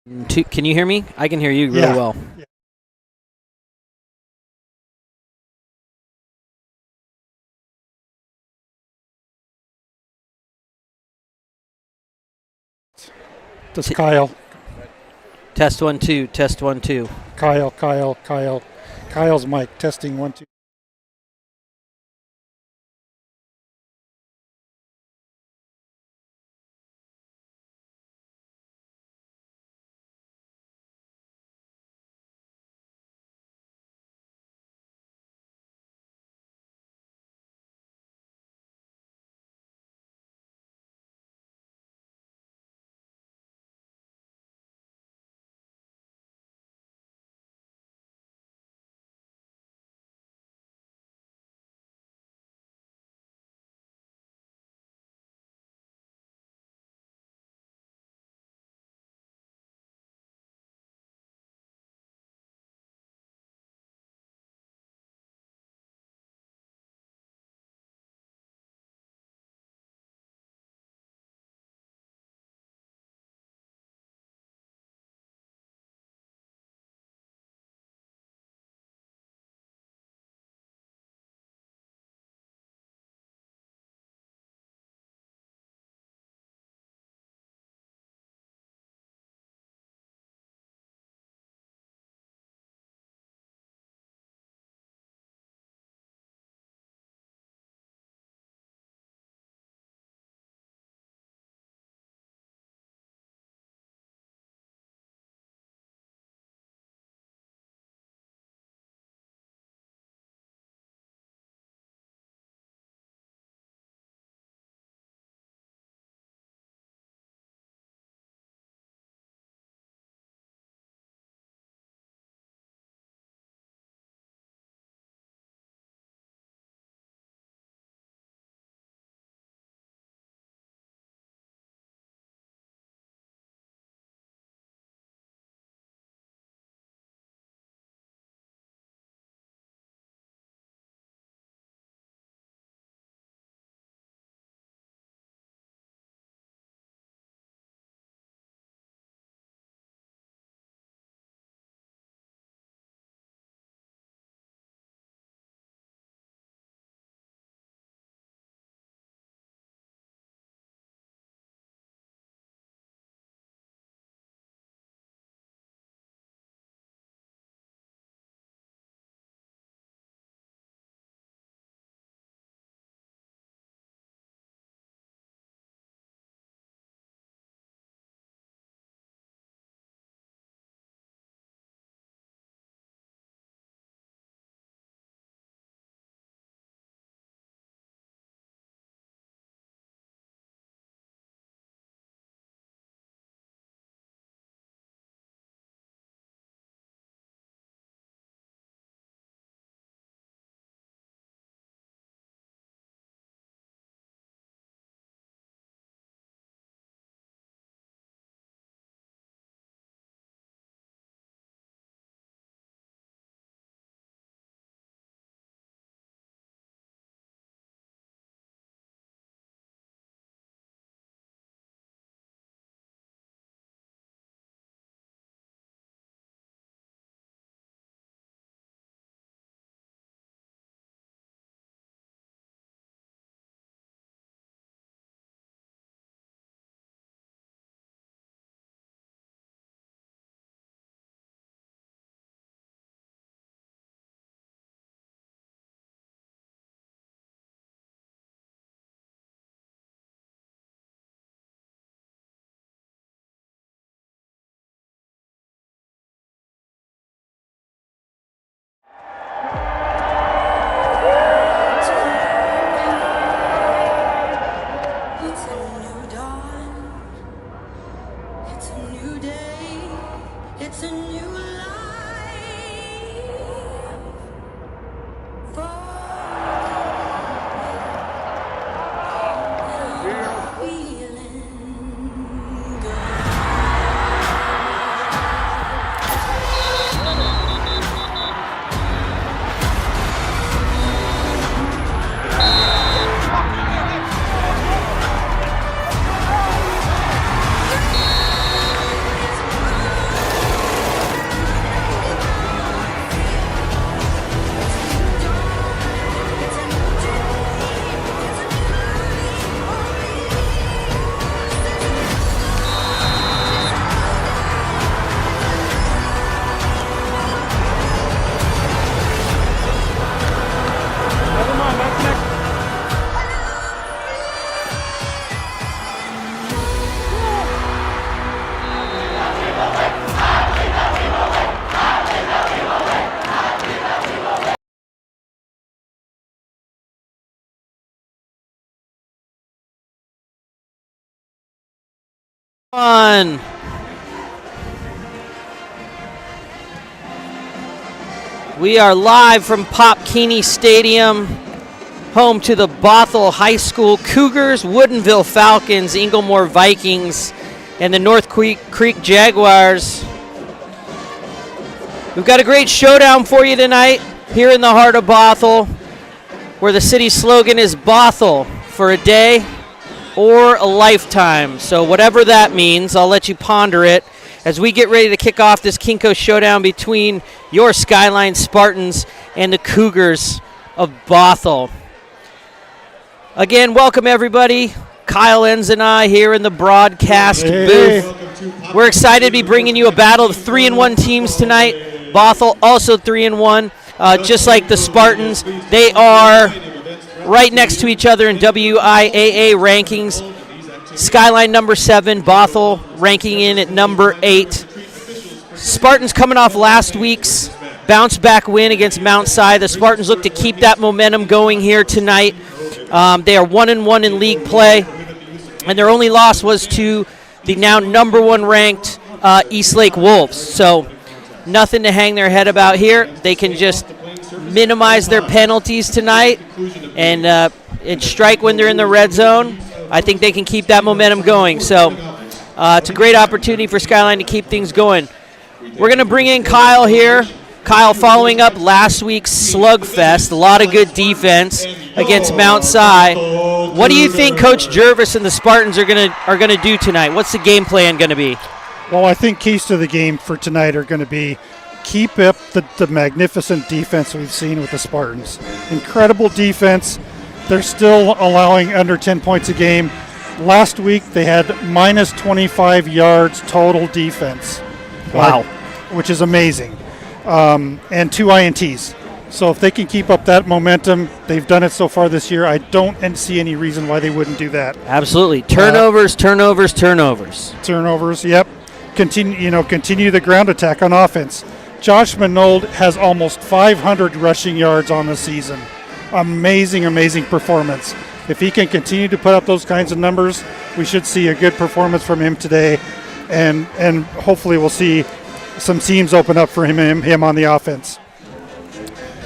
Can you hear me? I can hear you really well. Yeah. This is Kyle. Test 1 2. Test 1 2. Kyle. Kyle's mic. Testing 1 2. On. We are live from Pop Keeney Stadium, home to the Bothell High School Cougars, Woodinville Falcons, Inglemoor Vikings, and the North Creek Jaguars. We've got a great showdown for you tonight here in the heart of Bothell, where the city's slogan is Bothell for a day or a lifetime. So whatever that means, I'll let you ponder it as we get ready to kick off this Kinko showdown between your Skyline Spartans and the Cougars of Bothell. Again, welcome everybody. Kyle Enns and I here in the broadcast booth. We're excited to be bringing you a battle of 3-1 teams tonight. Bothell also 3-1, just like the Spartans. They are right next to each other in WIAA rankings. Skyline number 7, Bothell ranking in at number 8. Spartans coming off last week's bounce back win against Mount Si. The Spartans look to keep that momentum going here tonight. They are 1-1 in league play, and their only loss was to the now number 1 ranked Eastlake Wolves. So nothing to hang their head about here. They can just minimize their penalties tonight and strike when they're in the red zone. I think they can keep that momentum going. So it's a great opportunity for Skyline to keep things going. We're going to bring in Kyle here. Kyle following up last week's slugfest, a lot of good defense against Mount Si. What do you think Coach Jervis and the Spartans are going to do tonight? What's the game plan going to be? Well, I think keys to the game for tonight are going to be keep up the magnificent defense we've seen with the Spartans. Incredible defense. They're still allowing under 10 points a game. Last week they had minus 25 yards total defense. Wow. Which is amazing. And 2 INTs. So if they can keep up that momentum, they've done it so far this year. I don't see any reason why they wouldn't do that. Absolutely. Turnovers. Turnovers, yep. Continue the ground attack on offense. Josh Manold has almost 500 rushing yards on the season. Amazing performance. If he can continue to put up those kinds of numbers, we should see a good performance from him today, and hopefully we'll see some seams open up for him on the offense.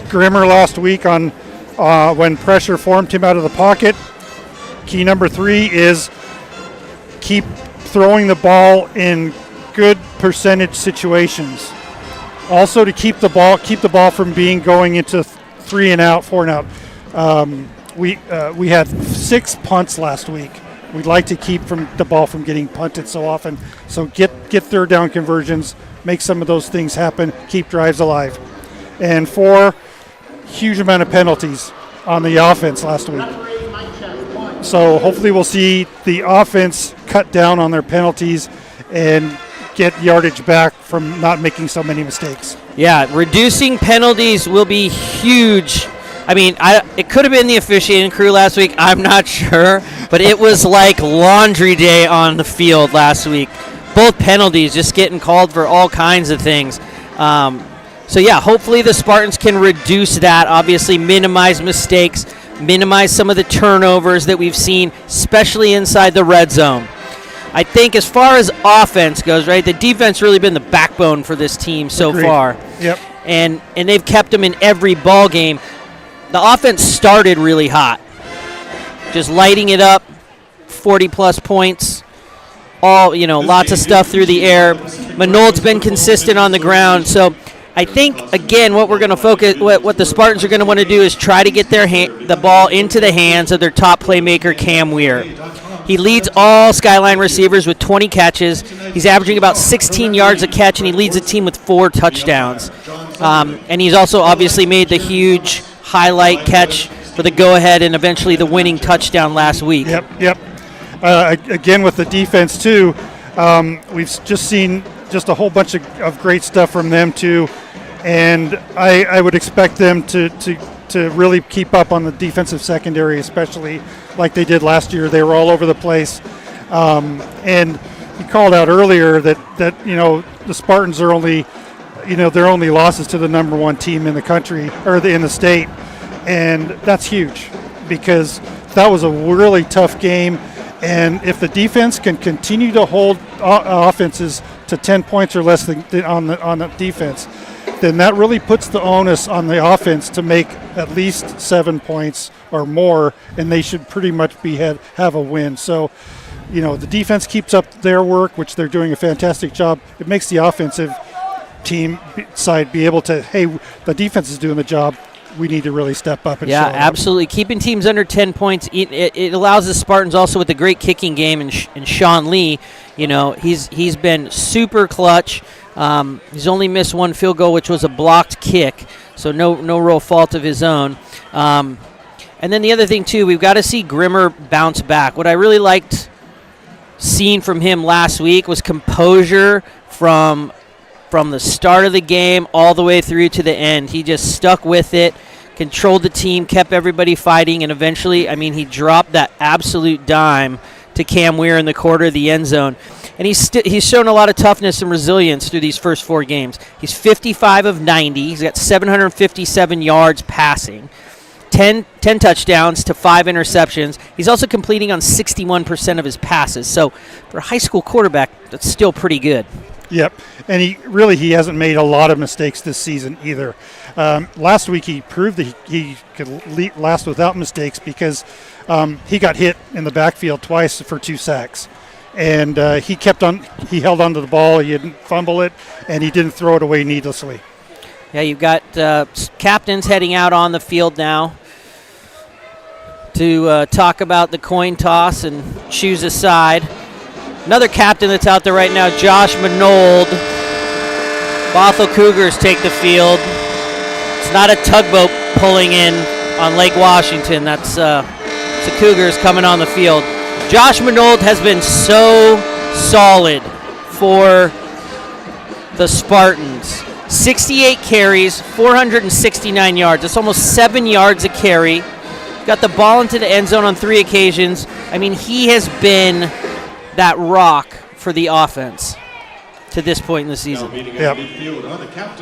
Grimmer last week on when pressure formed him out of the pocket. Key number 3 is keep throwing the ball in good percentage situations. Also to keep the ball from going into 3 and out, 4 and out. We had 6 punts last week. We'd like to keep the ball from getting punted so often. So get third down conversions, make some of those things happen, keep drives alive. And 4, huge amount of penalties on the offense last week. So hopefully we'll see the offense cut down on their penalties and get yardage back from not making so many mistakes. Yeah, reducing penalties will be huge. I mean, it could have been the officiating crew last week. I'm not sure, but it was like laundry day on the field last week. Both penalties just getting called for all kinds of things. So, yeah, hopefully the Spartans can reduce that, obviously minimize mistakes, minimize some of the turnovers that we've seen, especially inside the red zone. I think as far as offense goes, right, the defense really been the backbone for this team so Agreed. far. Yep. And they've kept them in every ball game. The offense started really hot, just lighting it up, 40-plus points, lots of stuff through the air. Manold's been consistent on the ground. So I think, again, what we're going to focus, what the Spartans are going to want to do is try to get the ball into the hands of their top playmaker, Cam Weir. He leads all Skyline receivers with 20 catches. He's averaging about 16 yards a catch, and he leads the team with 4 touchdowns. And he's also obviously made the huge highlight catch for the go-ahead and eventually the winning touchdown last week. Yep. Again, with the defense, too, we've just seen just a whole bunch of great stuff from them, too. And I would expect them to really keep up on the defensive secondary, especially like they did last year. They were all over the place. And you called out earlier that the Spartans are only their only losses to the number 1 team in the country or in the state, and that's huge because that was a really tough game. And if the defense can continue to hold offenses to 10 points or less on the defense, then that really puts the onus on the offense to make at least 7 points or more, and they should pretty much have a win. So, the defense keeps up their work, which they're doing a fantastic job. It makes the offensive team side be able to, hey, the defense is doing the job. We need to really step up and show it. Absolutely. Keeping teams under 10 points, it allows the Spartans also with a great kicking game, and Sean Lee, he's been super clutch. He's only missed one field goal, which was a blocked kick, so no real fault of his own. And then the other thing, too, we've got to see Grimmer bounce back. What I really liked seeing from him last week was composure from the start of the game all the way through to the end. He just stuck with it, controlled the team, kept everybody fighting, and eventually, he dropped that absolute dime to Cam Weir in the quarter of the end zone. And he's shown a lot of toughness and resilience through these first 4 games. He's 55 of 90. He's got 757 yards passing, 10 touchdowns to 5 interceptions. He's also completing on 61% of his passes. So for a high school quarterback, that's still pretty good. Yep, and he hasn't made a lot of mistakes this season either. Last week he proved that he could last without mistakes because he got hit in the backfield twice for 2 sacks. And he held on to the ball, he didn't fumble it, and he didn't throw it away needlessly. Yeah, you've got captains heading out on the field now to talk about the coin toss and choose a side. Another captain that's out there right now, Josh Manold. Bothell Cougars take the field. It's not a tugboat pulling in on Lake Washington. That's the Cougars coming on the field. Josh Manold has been so solid for the Spartans. 68 carries, 469 yards. That's almost 7 yards a carry. Got the ball into the end zone on 3 occasions. He has been that rock for the offense to this point in the season. Yep.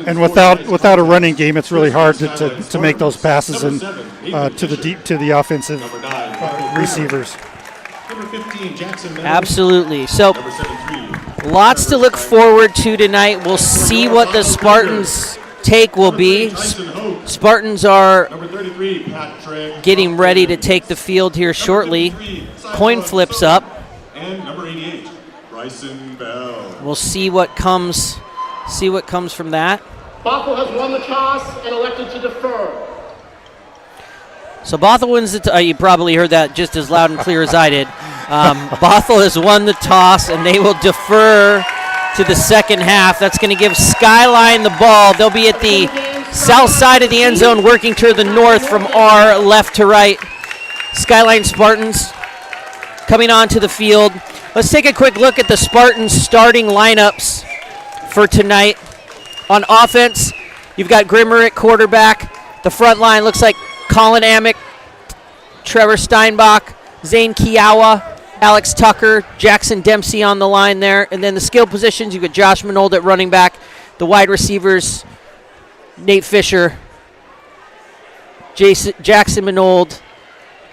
And without a running game, it's really hard to make those passes and to the offensive receivers. Absolutely. So lots to look forward to tonight. We'll see what the Spartans' take will be. Spartans are getting ready to take the field here shortly. Coin flips up. We'll see what comes from that. Bothell has won the toss and elected to defer. So Bothell wins the you probably heard that just as loud and clear as I did. Bothell has won the toss, and they will defer to the second half. That's going to give Skyline the ball. They'll be at the south side of the end zone, working to the north from our left to right. Skyline Spartans coming onto the field. Let's take a quick look at the Spartans starting lineups for tonight. On offense, you've got Grimmer at quarterback. The front line looks like Colin Amick, Trevor Steinbach, Zane Kiawa, Alex Tucker, Jackson Dempsey on the line there. And then the skill positions, you've got Josh Manold at running back. The wide receivers, Nate Fisher, Jackson Manold,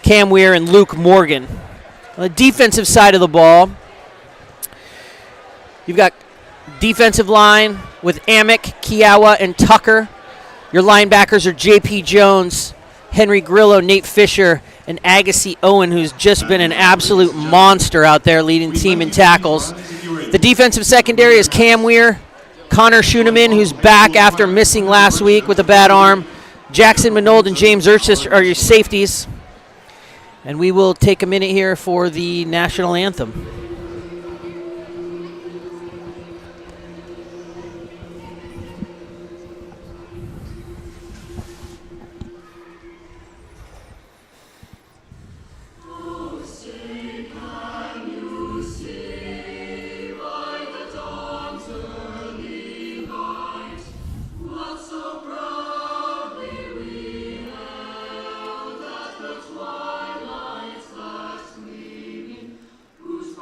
Cam Weir, and Luke Morgan. On the defensive side of the ball, you've got defensive line with Amick, Kiawa, and Tucker. Your linebackers are J.P. Jones, Henry Grillo, Nate Fisher, and Agassi Owen, who's just been an absolute monster out there leading the team in tackles. The defensive secondary is Cam Weir, Connor Schooneman, who's back after missing last week with a bad arm. Jackson Manold and James Urchis are your safeties. And we will take a minute here for the national anthem. Whose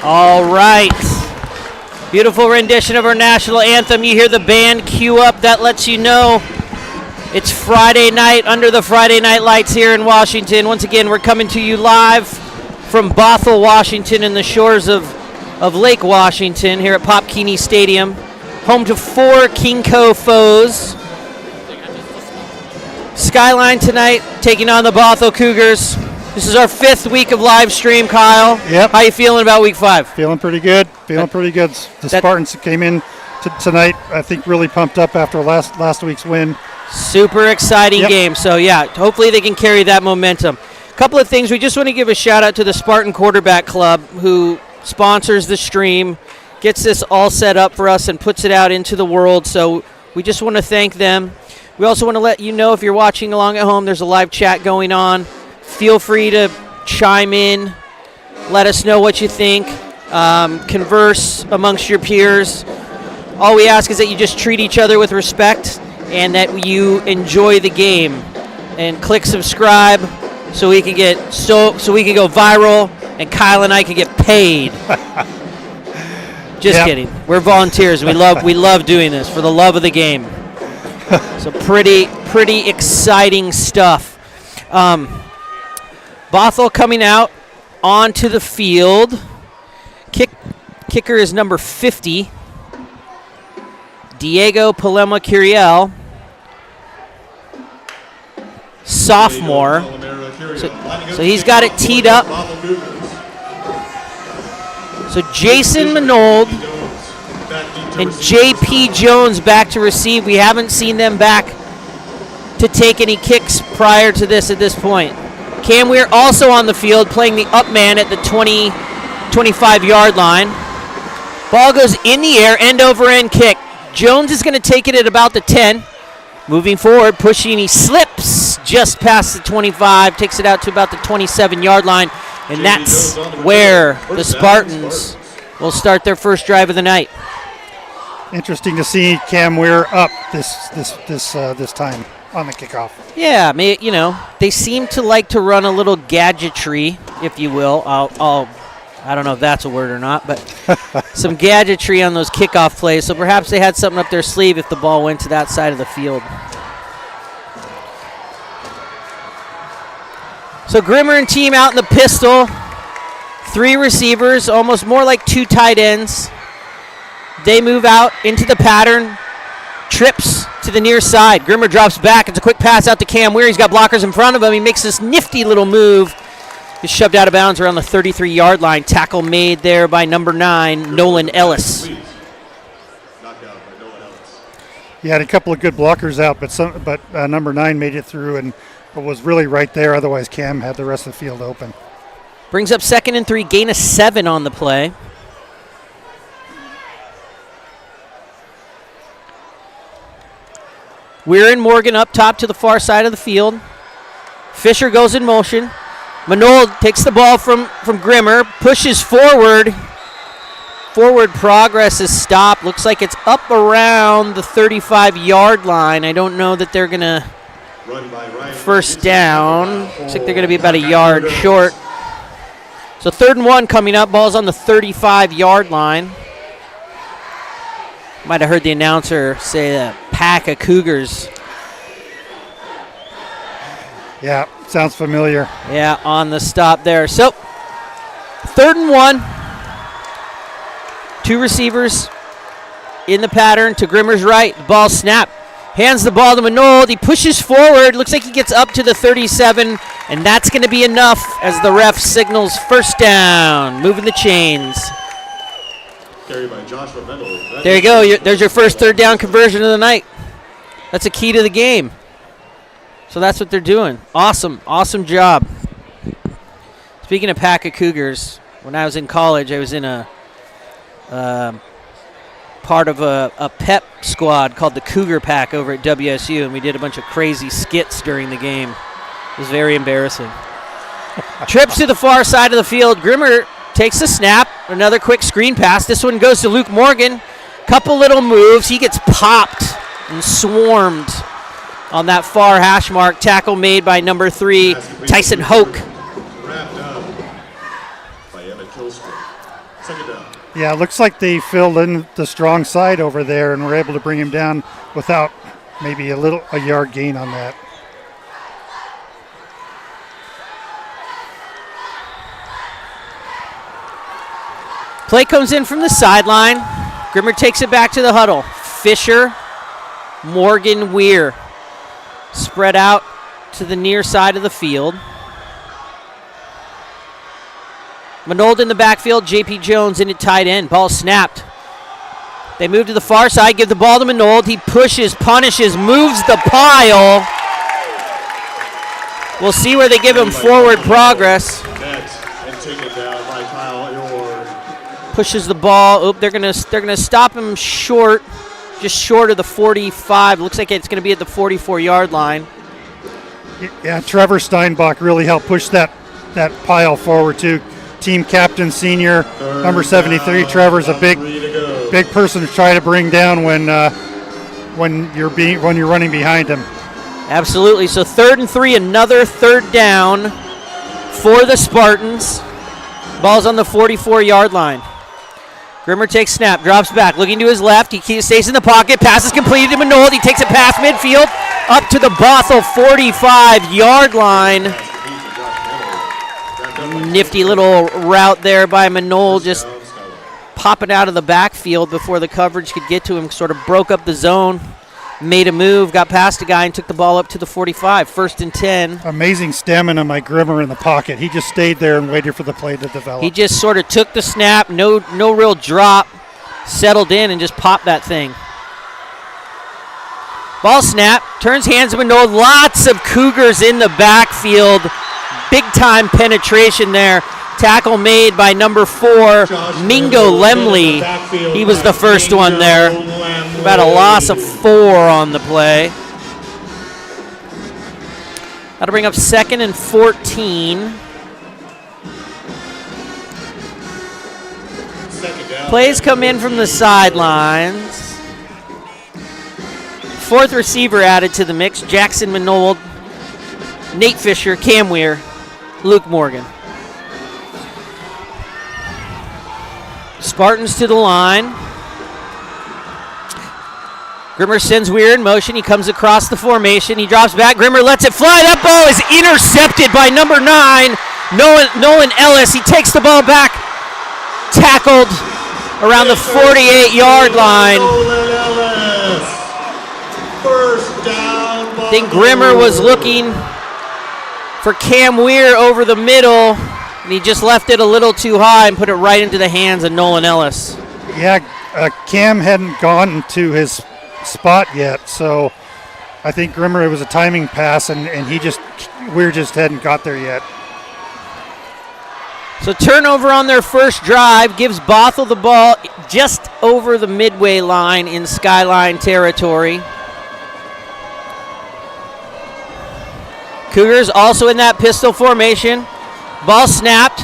All right. Beautiful rendition of our national anthem. You hear the band cue up. That lets you know it's Friday night under the Friday night lights here in Washington. Once again, we're coming to you live from Bothell, Washington, in the shores of Lake Washington here at Pop Keeney Stadium. Home to 4 Kingco foes. Skyline tonight taking on the Bothell Cougars. This is our 5th week of live stream, Kyle. Yep. How you feeling about week 5? Feeling pretty good. The Spartans came in tonight, I think, really pumped up after last week's win. Super exciting game. So, yeah, hopefully they can carry that momentum. A couple of things. We just want to give a shout-out to the Spartan Quarterback Club, who sponsors the stream, gets this all set up for us, and puts it out into the world. So we just want to thank them. We also want to let you know, if you're watching along at home, there's a live chat going on. Feel free to chime in, let us know what you think, converse amongst your peers. All we ask is that you just treat each other with respect and that you enjoy the game. And click subscribe so we can go viral and Kyle and I can get paid. Just kidding. We're volunteers. We love doing this for the love of the game. So pretty exciting stuff. Bothell coming out onto the field. Kicker is number 50, Diego Palema Curiel, sophomore. So he's got it teed up. So Jason Manold and J.P. Jones back to receive. We haven't seen them back to take any kicks prior to this at this point. Cam Weir also on the field playing the up man at the 25-yard line. Ball goes in the air, end over end kick. Jones is going to take it at about the 10. Moving forward, pushing, he slips just past the 25, takes it out to about the 27-yard line, and that's where the Spartans will start their first drive of the night. Interesting to see Cam Weir up this time on the kickoff. Yeah, they seem to like to run a little gadgetry, if you will. I don't know if that's a word or not, but some gadgetry on those kickoff plays. So perhaps they had something up their sleeve if the ball went to that side of the field. So Grimmer and team out in the pistol. 3 receivers, almost more like 2 tight ends. They move out into the pattern. Trips to the near side. Grimmer drops back. It's a quick pass out to Cam Weir. He's got blockers in front of him. He makes this nifty little move. He's shoved out of bounds around the 33-yard line. Tackle made there by number 9, Nolan Ellis. He had a couple of good blockers out, but number 9 made it through and was really right there. Otherwise, Cam had the rest of the field open. Brings up 2nd and 3, gain of 7 on the play. Weir and Morgan up top to the far side of the field. Fisher goes in motion. Manold takes the ball from Grimmer, pushes forward. Forward progress is stopped. Looks like it's up around the 35-yard line. I don't know that they're going to first down. Looks like they're going to be about a yard short. So 3rd and 1 coming up. Ball's on the 35-yard line. Might have heard the announcer say a pack of Cougars. Yeah, sounds familiar. Yeah, on the stop there. So 3rd and 1. 2 receivers in the pattern to Grimmer's right. The ball snapped. Hands the ball to Manold. He pushes forward. Looks like he gets up to the 37, and that's going to be enough as the ref signals first down. Moving the chains. There you go. There's your first 3rd down conversion of the night. That's a key to the game. So that's what they're doing. Awesome job. Speaking of pack of Cougars, when I was in college, I was in a part of a pep squad called the Cougar Pack over at WSU, and we did a bunch of crazy skits during the game. It was very embarrassing. Trips to the far side of the field. Grimmer takes the snap. Another quick screen pass. This one goes to Luke Morgan. Couple little moves. He gets popped and swarmed on that far hash mark. Tackle made by number 3, Tyson Hoke. Yeah, it looks like they filled in the strong side over there and were able to bring him down without maybe a yard gain on that. Play comes in from the sideline. Grimmer takes it back to the huddle. Fisher, Morgan, Weir spread out to the near side of the field. Manold in the backfield, J.P. Jones in at tight end. Ball snapped. They move to the far side, give the ball to Manold. He pushes, punishes, moves the pile. We'll see where they give him forward progress. Pushes the ball. Oop, they're gonna stop him short, just short of the 45. Looks like it's gonna be at the 44-yard line. Yeah, Trevor Steinbach really helped push that pile forward too. Team captain, senior, number 73. Trevor's a big person to try to bring down when you're running behind him. Absolutely. So 3rd and 3, another third down for the Spartans. Ball's on the 44-yard line. Grimmer takes snap, drops back, looking to his left. He stays in the pocket. Pass is completed to Manold. He takes it past midfield up to the Bothell 45-yard line. Nifty little route there by Manold, just popping out of the backfield before the coverage could get to him. Sort of broke up the zone, made a move, got past a guy, and took the ball up to the 45. 1st and 10. Amazing stamina by Grimmer in the pocket. He just stayed there and waited for the play to develop. He just sort of took the snap, no real drop, settled in, and just popped that thing. Ball snap, turns hands to Manold. Lots of Cougars in the backfield. Big-time penetration there. Tackle made by number 4, Mingo Lemley. He was the first one there. About a loss of 4 on the play. That'll bring up 2nd and 14. Plays come in from the sidelines. 4th receiver added to the mix. Jackson Manold, Nate Fisher, Cam Weir, Luke Morgan. Spartans to the line. Grimmer sends Weir in motion. He comes across the formation. He drops back. Grimmer lets it fly. That ball is intercepted by number 9, Nolan Ellis. He takes the ball back. Tackled around the 48-yard line. I think Grimmer was looking for Cam Weir over the middle, and he just left it a little too high and put it right into the hands of Nolan Ellis. Yeah, Cam hadn't gone to his spot yet, so I think Grimmer, it was a timing pass, and Weir just hadn't got there yet. So turnover on their first drive gives Bothell the ball just over the midway line in Skyline territory. Cougars also in that pistol formation. Ball snapped.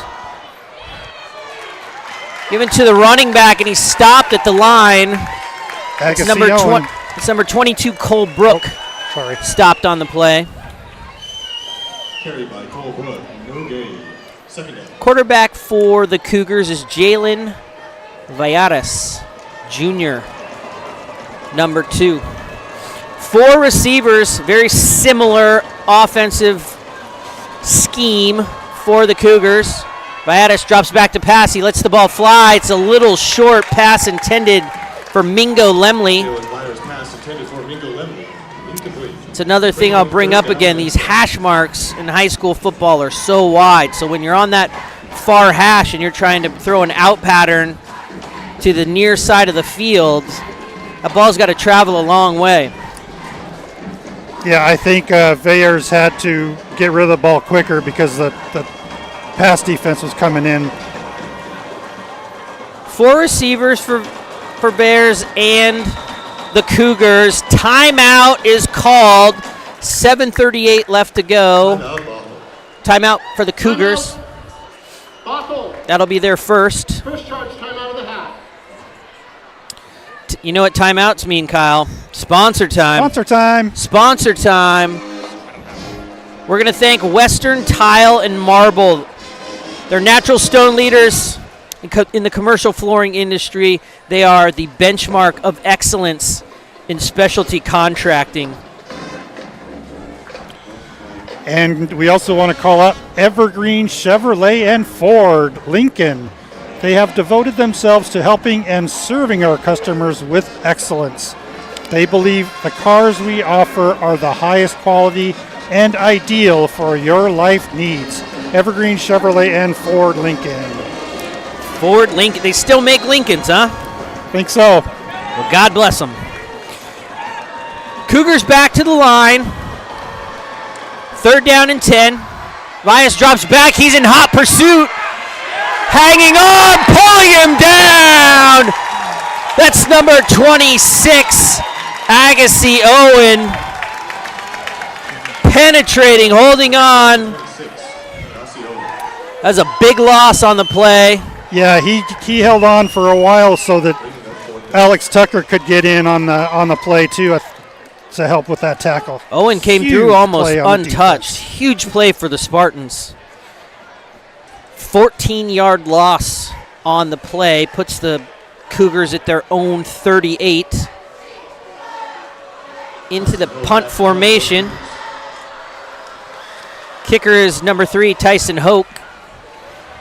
Given to the running back, and he stopped at the line. It's number 22, Cole Brook. Stopped on the play. Carried by Cole Brook, no gain. Second down. Quarterback for the Cougars is Jalen Vallares, Jr., number 2. 4 receivers, very similar offensive scheme for the Cougars. Vallares drops back to pass. He lets the ball fly. It's a little short pass intended for Mingo Lemley. It's another thing I'll bring up again. These hash marks in high school football are so wide. So when you're on that far hash and you're trying to throw an out pattern to the near side of the field, that ball's got to travel a long way. Yeah, I think Vayers had to get rid of the ball quicker because the pass defense was coming in. 4 receivers for Bears and the Cougars. Timeout is called. 7:38 left to go. Timeout for the Cougars. That'll be their first. First charge timeout of the half. You know what timeouts mean, Kyle? Sponsor time. Sponsor time. Sponsor time. We're going to thank Western Tile and Marble. They're natural stone leaders In the commercial flooring industry, they are the benchmark of excellence in specialty contracting. And we also want to call out Evergreen Chevrolet and Ford Lincoln. They have devoted themselves to helping and serving our customers with excellence. They believe the cars we offer are the highest quality and ideal for your life needs. Evergreen Chevrolet and Ford Lincoln. Ford Lincoln. They still make Lincolns, huh? Think so. Well, God bless them. Cougars back to the line. 3rd down and 10. Elias drops back. He's in hot pursuit. Hanging on, pulling him down. That's number 26, Agassi Owen. Penetrating, holding on. That's a big loss on the play. Yeah, he held on for a while so that Alex Tucker could get in on the play too to help with that tackle. Owen came through almost untouched. Huge play for the Spartans. 14-yard loss on the play puts the Cougars at their own 38. Into the punt formation. Kicker is number 3, Tyson Hoke.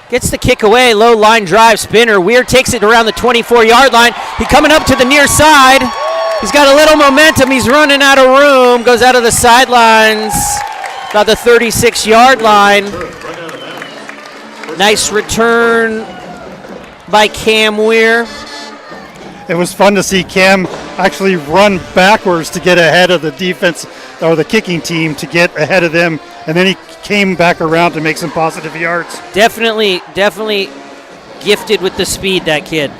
Gets the kick away, low line drive spinner. Weir takes it around the 24-yard line. He coming up to the near side. He's got a little momentum. He's running out of room. Goes out of the sidelines. About the 36-yard line. Nice return by Cam Weir. It was fun to see Cam actually run backwards to get ahead of the defense or the kicking team to get ahead of them, and then he came back around to make some positive yards. Definitely gifted with the speed, that kid.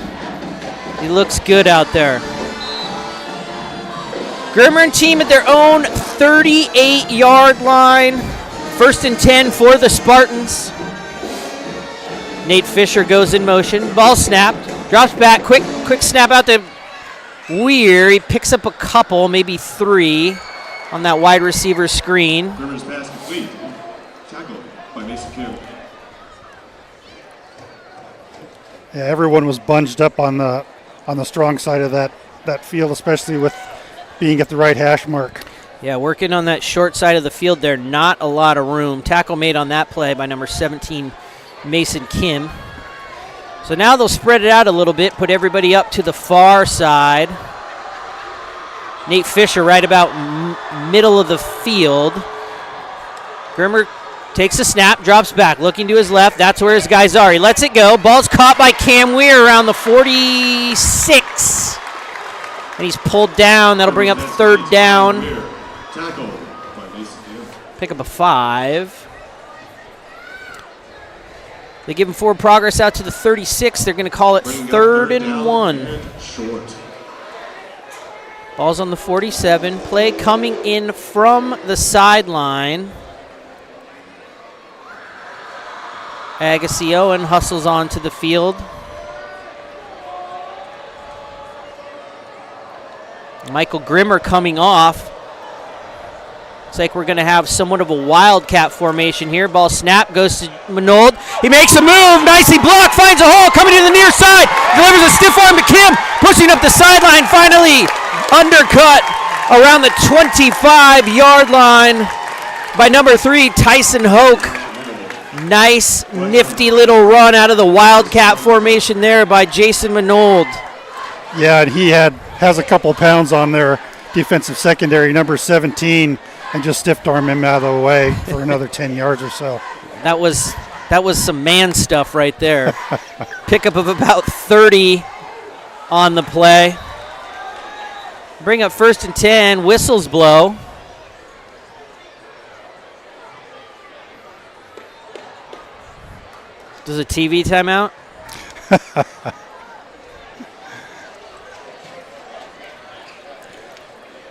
He looks good out there. Grimmer and team at their own 38-yard line. 1st and 10 for the Spartans. Nate Fisher goes in motion. Ball snapped. Drops back. Quick snap out to Weir. He picks up a couple, maybe 3 on that wide receiver screen. Grimmer's pass complete. Tackled by Mason Kim. Yeah, everyone was bunged up on the strong side of that field, especially with being at the right hash mark. Yeah, working on that short side of the field there. Not a lot of room. Tackle made on that play by number 17, Mason Kim. So now they'll spread it out a little bit, put everybody up to the far side. Nate Fisher right about middle of the field. Grimmer takes a snap, drops back, looking to his left. That's where his guys are. He lets it go. Ball's caught by Cam Weir around the 46. And he's pulled down. That'll bring up 3rd down. Tackled by Mason Kim. Pick up a 5. They give him forward progress out to the 36. They're going to call it 3rd and 1. Short. Ball's on the 47. Play coming in from the sideline. Agassi Owen hustles onto the field. Michael Grimmer coming off. Looks like we're going to have somewhat of a wildcat formation here. Ball snap goes to Manold. He makes a move. Nicely blocked. Finds a hole. Coming to the near side. Delivers a stiff arm to Kim. Pushing up the sideline. Finally undercut around the 25-yard line by number 3, Tyson Hoke. Nice, nifty little run out of the wildcat formation there by Jason Manold. Yeah, and he has a couple pounds on their defensive secondary, number 17, and just stiff arm him out of the way for another 10 yards or so. That was some man stuff right there. Pickup of about 30 on the play. Bring up 1st and 10. Whistles blow. Does a TV timeout?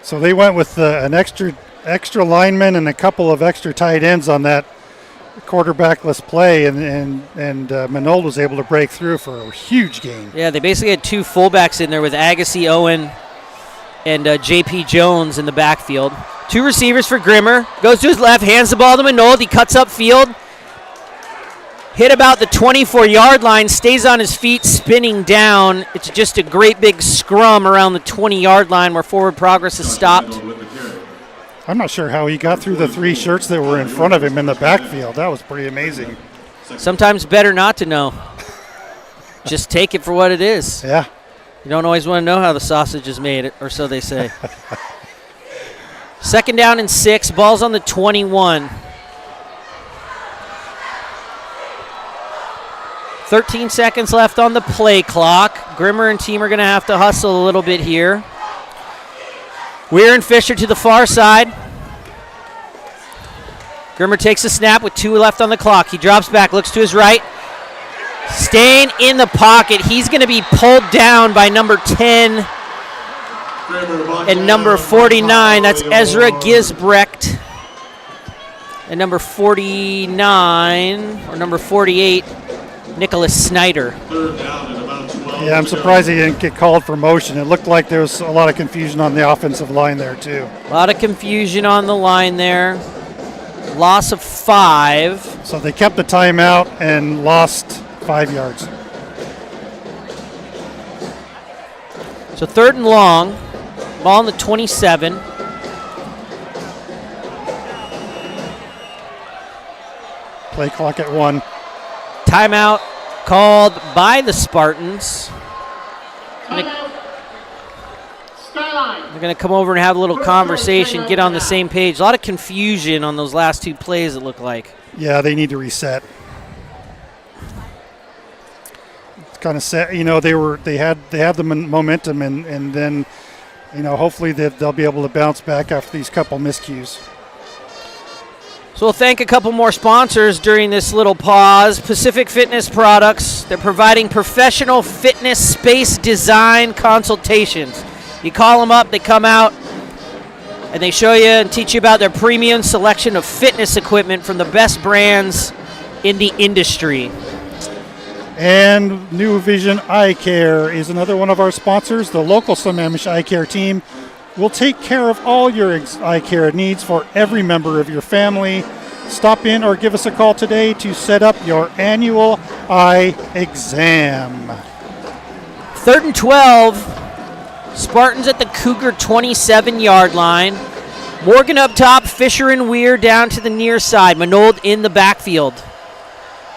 So they went with an extra lineman and a couple of extra tight ends on that quarterbackless play, and Manold was able to break through for a huge gain. Yeah, they basically had 2 fullbacks in there with Agassi Owen and J.P. Jones in the backfield. 2 receivers for Grimmer. Goes to his left, hands the ball to Manold. He cuts up field. Hit about the 24-yard line, stays on his feet, spinning down. It's just a great big scrum around the 20-yard line where forward progress is stopped. I'm not sure how he got through the 3 shirts that were in front of him in the backfield. That was pretty amazing. Sometimes better not to know. Just take it for what it is. Yeah. You don't always want to know how the sausage is made, or so they say. 2nd down and 6, ball's on the 21. 13 seconds left on the play clock. Grimmer and team are going to have to hustle a little bit here. Weir and Fisher to the far side. Grimmer takes a snap with 2 left on the clock. He drops back, looks to his right. Staying in the pocket. He's going to be pulled down by number 10 and number 49. That's Ezra Gisbrecht. And number 49, or number 48, Nicholas Snyder. Yeah, I'm surprised he didn't get called for motion. It looked like there was a lot of confusion on the offensive line there, too. A lot of confusion on the line there. Loss of 5. So they kept the timeout and lost 5 yards. So 3rd and long. Ball on the 27. Play clock at 1. Timeout called by the Spartans. Timeout. Skyline. They're going to come over and have a little conversation, get on the same page. A lot of confusion on those last 2 plays, it looked like. Yeah, they need to reset. It's kind of sad, they had the momentum, and then, hopefully they'll be able to bounce back after these couple miscues. So we'll thank a couple more sponsors during this little pause. Pacific Fitness Products. They're providing professional fitness space design consultations. You call them up, they come out, and they show you and teach you about their premium selection of fitness equipment from the best brands in the industry. And New Vision Eye Care is another one of our sponsors. The local Sammamish Eye Care team will take care of all your eye care needs for every member of your family. Stop in or give us a call today to set up your annual eye exam. 3rd and 12. Spartans at the Cougar 27-yard line. Morgan up top, Fisher and Weir down to the near side. Manold in the backfield.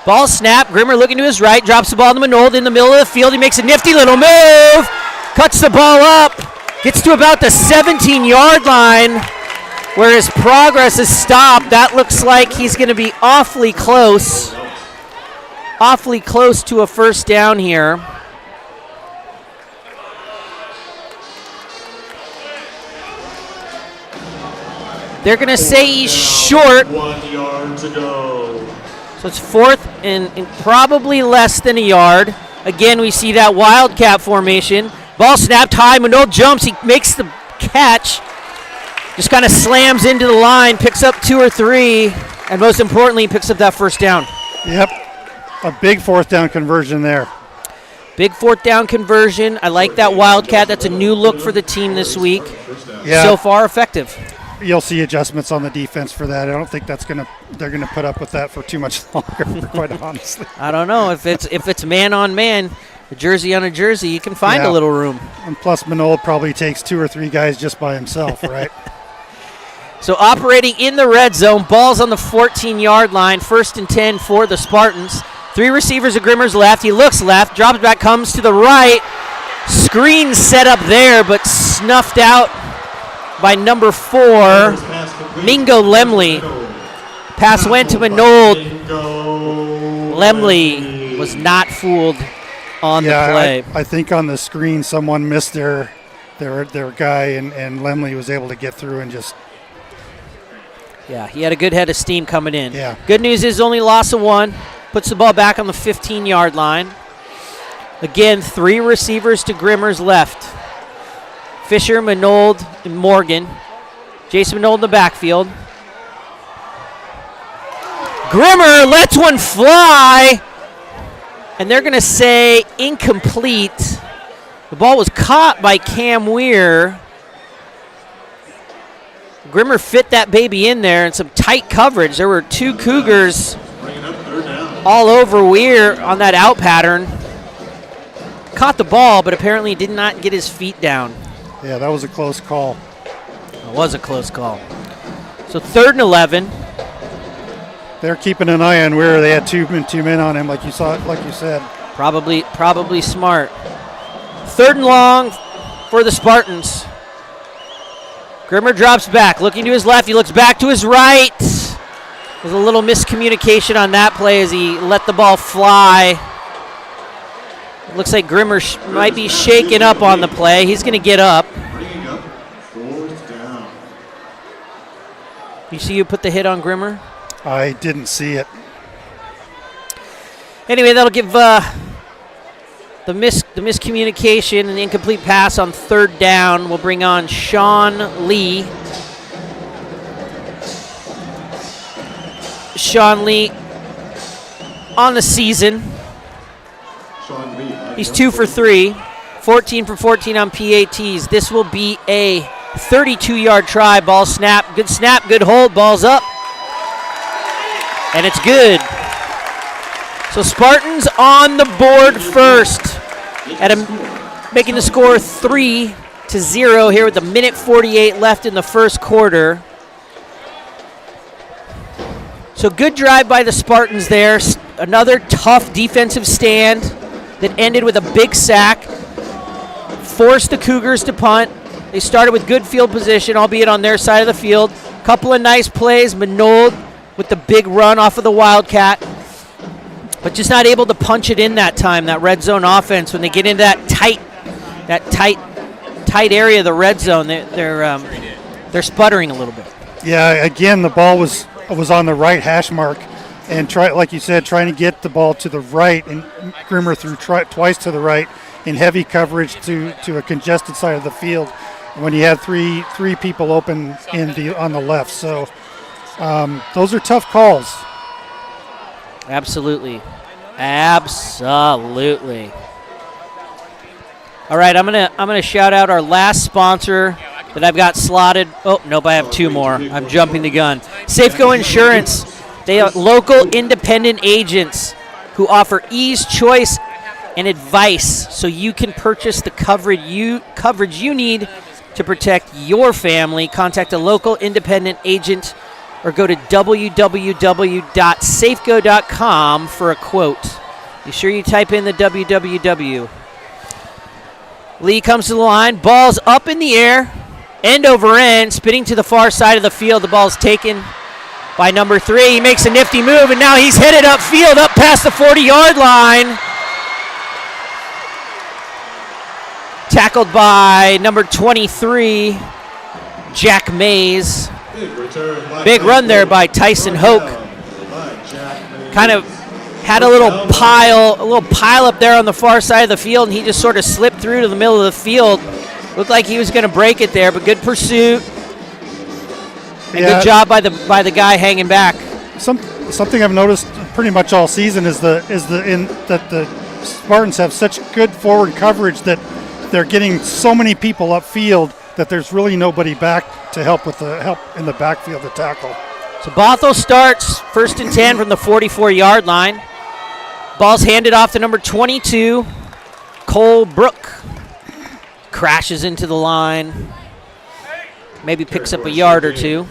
Ball snap. Grimmer looking to his right, drops the ball to Manold in the middle of the field. He makes a nifty little move, cuts the ball up, gets to about the 17-yard line where his progress is stopped. That looks like he's going to be awfully close to a first down here. They're going to say he's short. 1 yard to go. So it's 4th and probably less than a yard. Again, we see that wildcat formation. Ball snapped high. Manold jumps. He makes the catch. Just kind of slams into the line, picks up 2 or 3, and most importantly, picks up that first down. Yep. A big 4th down conversion there. Big 4th down conversion. I like that wildcat. That's a new look for the team this week. Yeah. So far, effective. You'll see adjustments on the defense for that. I don't think they're gonna put up with that for too much longer, quite honestly. I don't know. If it's man on man, a jersey on a jersey, you can find a little room. And plus Manold probably takes 2 or 3 guys just by himself, right? So operating in the red zone, ball's on the 14-yard line, 1st and 10 for the Spartans. 3 receivers at Grimmer's left. He looks left, drops back, comes to the right. Screen set up there, but snuffed out by number 4, Mingo Lemley. Pass went to Manold. Lemley was not fooled on the play. I think on the screen someone missed their guy, and Lemley was able to get through and just... Yeah, he had a good head of steam coming in. Yeah. Good news is only loss of 1. Puts the ball back on the 15-yard line. Again, 3 receivers to Grimmer's left. Fisher, Manold, and Morgan. Jason Manold in the backfield. Grimmer lets one fly, and they're going to say incomplete. The ball was caught by Cam Weir. Grimmer fit that baby in there in some tight coverage. There were 2 Cougars all over Weir on that out pattern. Caught the ball, but apparently did not get his feet down. Yeah, that was a close call. It was a close call. So 3rd and 11. They're keeping an eye on Weir. They had two men on him, like you said. Probably smart. 3rd and long for the Spartans. Grimmer drops back, looking to his left. He looks back to his right. There's a little miscommunication on that play as he let the ball fly. It looks like Grimmer might be shaken up on the play. He's going to get up. Bringing up 4th down. You see you put the hit on Grimmer? I didn't see it. Anyway, that'll give the miscommunication and the incomplete pass on 3rd down. We'll bring on Sean Lee. Sean Lee on the season. Sean Lee. He's 2 for 3, 14 for 14 on PATs. This will be a 32-yard try. Ball snap, good hold, ball's up. And it's good. So Spartans on the board first, making the score 3-0 here with a minute 48 left in the first quarter. So good drive by the Spartans there. Another tough defensive stand that ended with a big sack. Forced the Cougars to punt. They started with good field position, albeit on their side of the field. Couple of nice plays. Manold with the big run off of the Wildcat. But just not able to punch it in that time, that red zone offense. When they get into that tight area of the red zone, they're sputtering a little bit. Yeah, again, the ball was on the right hash mark, and like you said, trying to get the ball to the right, and Grimmer threw twice to the right in heavy coverage to a congested side of the field when he had three people open on the left. So those are tough calls. Absolutely. All right, I'm gonna shout out our last sponsor that I've got slotted. Oh, nope, I have 2 more. I'm jumping the gun. Safeco Insurance. They are local independent agents who offer ease, choice, and advice so you can purchase the coverage you need to protect your family. Contact a local independent agent or go to www.safeco.com for a quote. Be sure you type in the www. Lee comes to the line. Ball's up in the air. End over end. Spinning to the far side of the field. The ball's taken by number 3. He makes a nifty move, and now he's headed upfield, up past the 40-yard line. Tackled by number 23, Jack Mays. Big run there by Tyson Hoke. Kind of had a little pile up there on the far side of the field, and he just sort of slipped through to the middle of the field. Looked like he was going to break it there, but good pursuit. And good job by the guy hanging back. Something I've noticed pretty much all season is that the Spartans have such good forward coverage that they're getting so many people upfield that there's really nobody back to help in the backfield to tackle. So Bothell starts 1st and 10 from the 44-yard line. Ball's handed off to number 22, Cole Brook. Crashes into the line. Maybe picks up a yard or 2.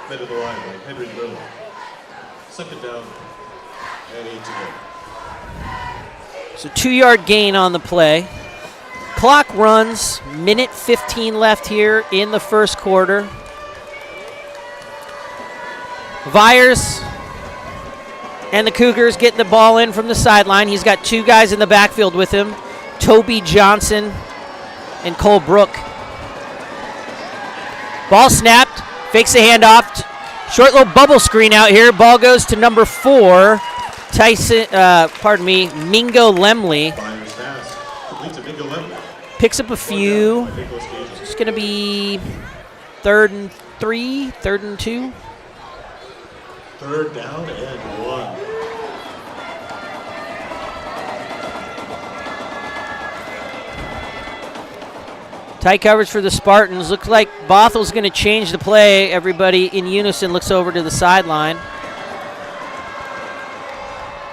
Mid of the line by Henry Miller. 2nd down and 8 to go. So 2-yard gain on the play. Clock runs, minute 15 left here in the first quarter. Vyers and the Cougars getting the ball in from the sideline. He's got 2 guys in the backfield with him, Toby Johnson and Cole Brook. Ball snapped, fakes the handoff. Short little bubble screen out here. Ball goes to number 4, Mingo Lemley. Picks up a few. It's going to be 3rd and 3, 3rd and 2. 3rd down and 1. Tight coverage for the Spartans. Looks like Bothell's going to change the play. Everybody in unison looks over to the sideline.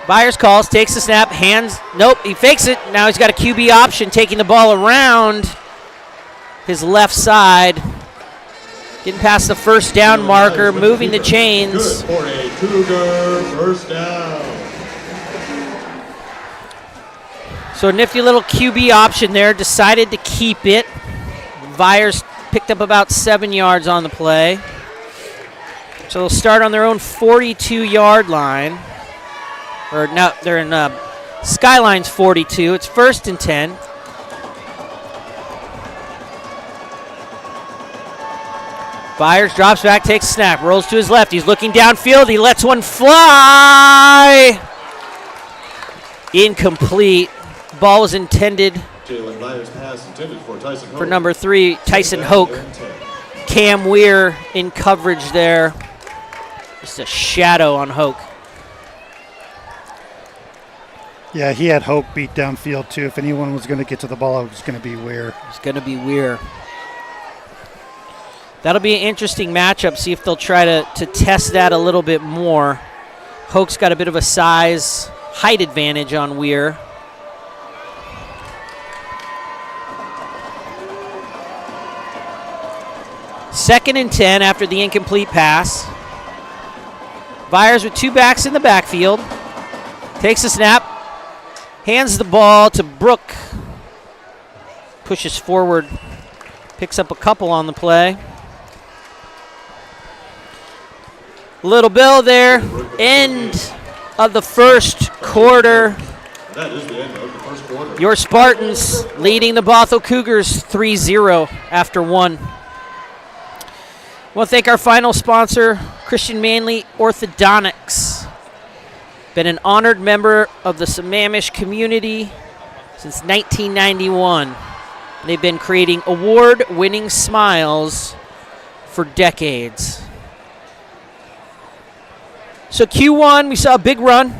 Byers calls, takes the snap, hands. Nope, he fakes it. Now he's got a QB option, taking the ball around his left side. Getting past the first down marker, moving the chains. Good for a Cougar first down. So a nifty little QB option there. Decided to keep it. Byers picked up about 7 yards on the play. So they'll start on their own 42-yard line. Or no, they're in Skyline's 42. It's 1st and 10. Byers drops back, takes a snap, rolls to his left. He's looking downfield. He lets one fly. Incomplete. Ball was intended Jalen Byers pass intended for Tyson Hoke. for number 3, Tyson Hoke. Cam Weir in coverage there. Just a shadow on Hoke. Yeah, he had Hope beat downfield, too. If anyone was going to get to the ball, it was going to be Weir. It's going to be Weir. That'll be an interesting matchup. See if they'll try to test that a little bit more. Hoke's got a bit of a size, height advantage on Weir. Second and 10 after the incomplete pass. Byers with 2 backs in the backfield. Takes a snap. Hands the ball to Brooke. Pushes forward. Picks up a couple on the play. Little Bill there. End of the first quarter. That is the end of the first quarter. Your Spartans leading the Bothell Cougars 3-0 after 1. I want to thank our final sponsor, Christian Manley Orthodontics. Been an honored member of the Sammamish community since 1991. They've been creating award-winning smiles for decades. So Q1, we saw a big run.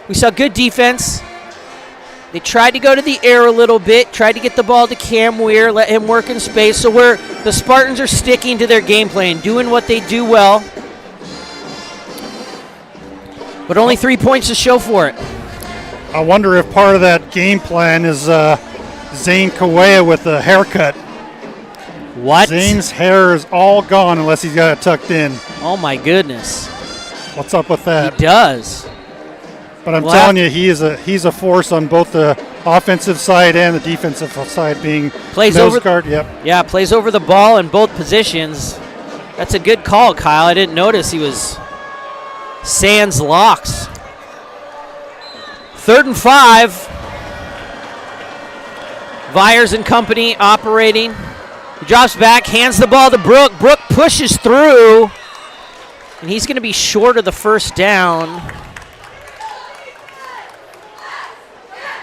We saw good defense. They tried to go to the air a little bit, tried to get the ball to Cam Weir, let him work in space. So the Spartans are sticking to their game plan, doing what they do well. But only 3 points to show for it. I wonder if part of that game plan is Zane Kawea with the haircut. What? Zane's hair is all gone unless he's got it tucked in. Oh, my goodness. What's up with that? He does. But I'm telling you, he's a force on both the offensive side and the defensive side, being Plays nose over guard. Yep. Yeah, plays over the ball in both positions. That's a good call, Kyle. I didn't notice he was sans locks. 3rd and 5. Byers and company operating. He drops back, hands the ball to Brooke. Brooke pushes through, and he's going to be short of the first down.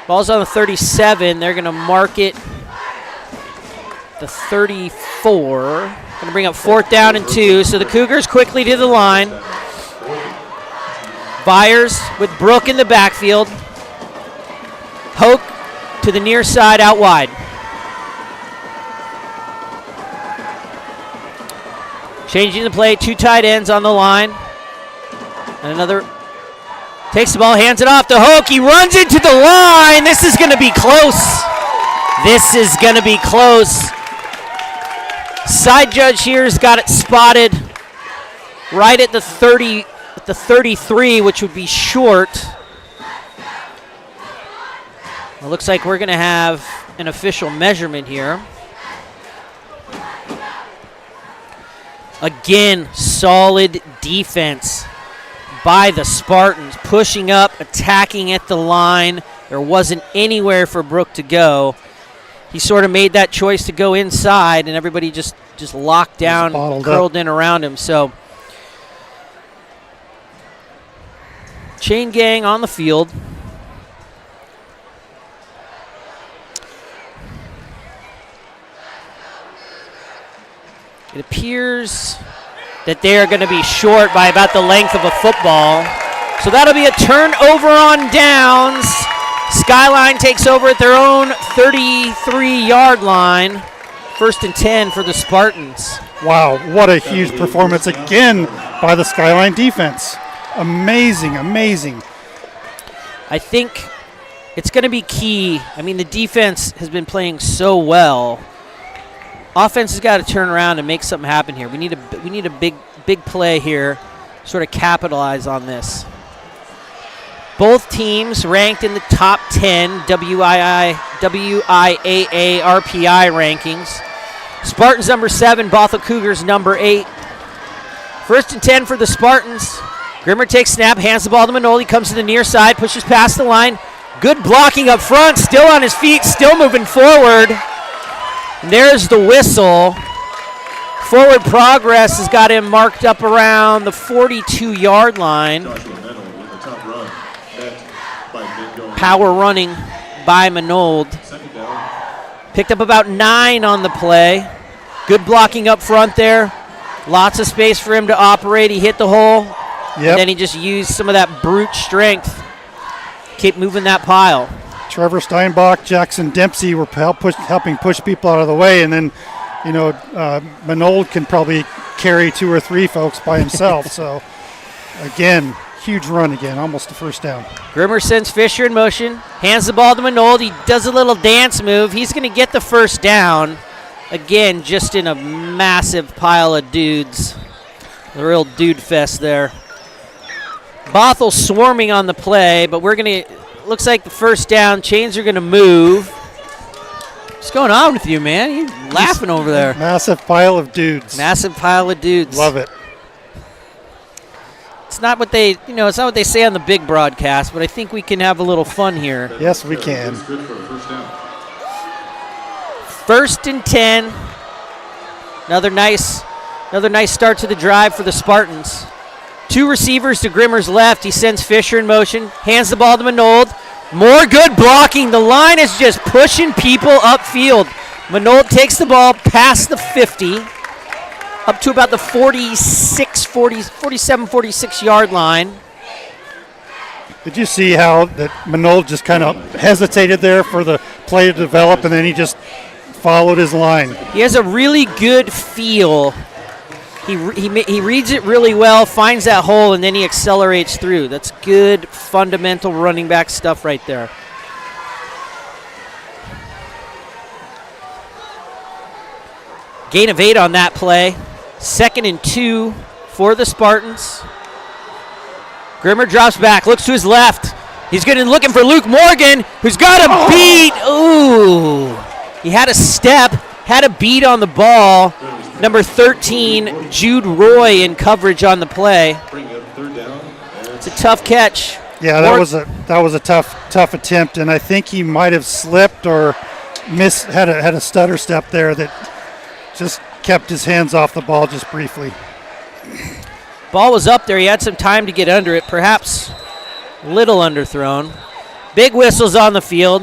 Ball's on the 37. They're going to mark it the 34. Going to bring up 4th down and 2. So the Cougars quickly to the line. Byers with Brooke in the backfield. Hoke to the near side out wide. Changing the play, 2 tight ends on the line. And another takes the ball, hands it off to Hoke. He runs into the line. This is going to be close. This is going to be close. Side judge here has got it spotted right at the 30, at the 33, which would be short. It looks like we're going to have an official measurement here. Again, solid defense by the Spartans, pushing up, attacking at the line. There wasn't anywhere for Brooke to go. He sort of made that choice to go inside, and everybody just locked down, curled in around him. So, chain gang on the field. It appears that they are going to be short by about the length of a football. So that'll be a turnover on downs. Skyline takes over at their own 33-yard line. 1st and 10 for the Spartans. Wow, what a huge performance again by the Skyline defense. Amazing, amazing. I think it's going to be key. I mean, the defense has been playing so well. Offense has got to turn around and make something happen here. We need a big play here, sort of capitalize on this. Both teams ranked in the top 10 WIAA RPI rankings. Spartans number 7, Bothell Cougars number 8. 1st and 10 for the Spartans. Grimmer takes snap, hands the ball to Manoli, comes to the near side, pushes past the line. Good blocking up front, still on his feet, still moving forward. And there's the whistle. Forward progress has got him marked up around the 42-yard line. Power running by Manold. Picked up about 9 on the play. Good blocking up front there. Lots of space for him to operate. He hit the hole. Yep. And then he just used some of that brute strength. Keep moving that pile. Trevor Steinbach, Jackson Dempsey were helping push people out of the way. And then, Manold can probably carry 2 or 3 folks by himself. So, again, huge run again, almost a first down. Grimmer sends Fisher in motion, hands the ball to Manold. He does a little dance move. He's going to get the first down. Again, just in a massive pile of dudes. A real dude fest there. Bothell swarming on the play, but looks like the first down. Chains are going to move. What's going on with you, man? You laughing over there. Massive pile of dudes. Massive pile of dudes. Love it. It's not what they, it's not what they say on the big broadcast, but I think we can have a little fun here. Yes, we can. 1st and 10. Another nice start to the drive for the Spartans. 2 receivers to Grimmer's left. He sends Fisher in motion, hands the ball to Manold. More good blocking. The line is just pushing people upfield. Manold takes the ball past the 50, up to about the 47, 46-yard line. Did you see how that Manold just kind of hesitated there for the play to develop, and then he just followed his line? He has a really good feel. He reads it really well, finds that hole, and then he accelerates through. That's good, fundamental running back stuff right there. Gain of 8 on that play. 2nd and 2 for the Spartans. Grimmer drops back, looks to his left. He's looking for Luke Morgan, who's got a beat. Ooh. He had a step, had a beat on the ball. Number 13, Jude Roy in coverage on the play. It's a tough catch. Yeah, that was a tough attempt, and I think he might have slipped or had a stutter step there that just kept his hands off the ball just briefly. Ball was up there. He had some time to get under it, perhaps a little underthrown. Big whistles on the field.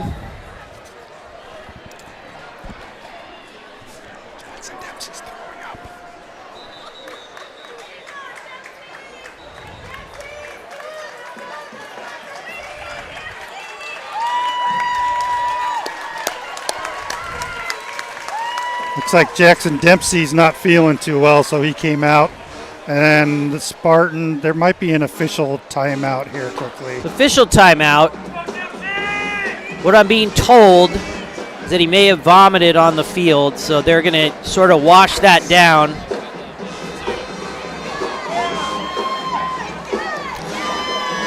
Looks like Jackson Dempsey's not feeling too well, so he came out. And the Spartan, there might be an official timeout here quickly. Official timeout. What I'm being told is that he may have vomited on the field, so they're going to sort of wash that down.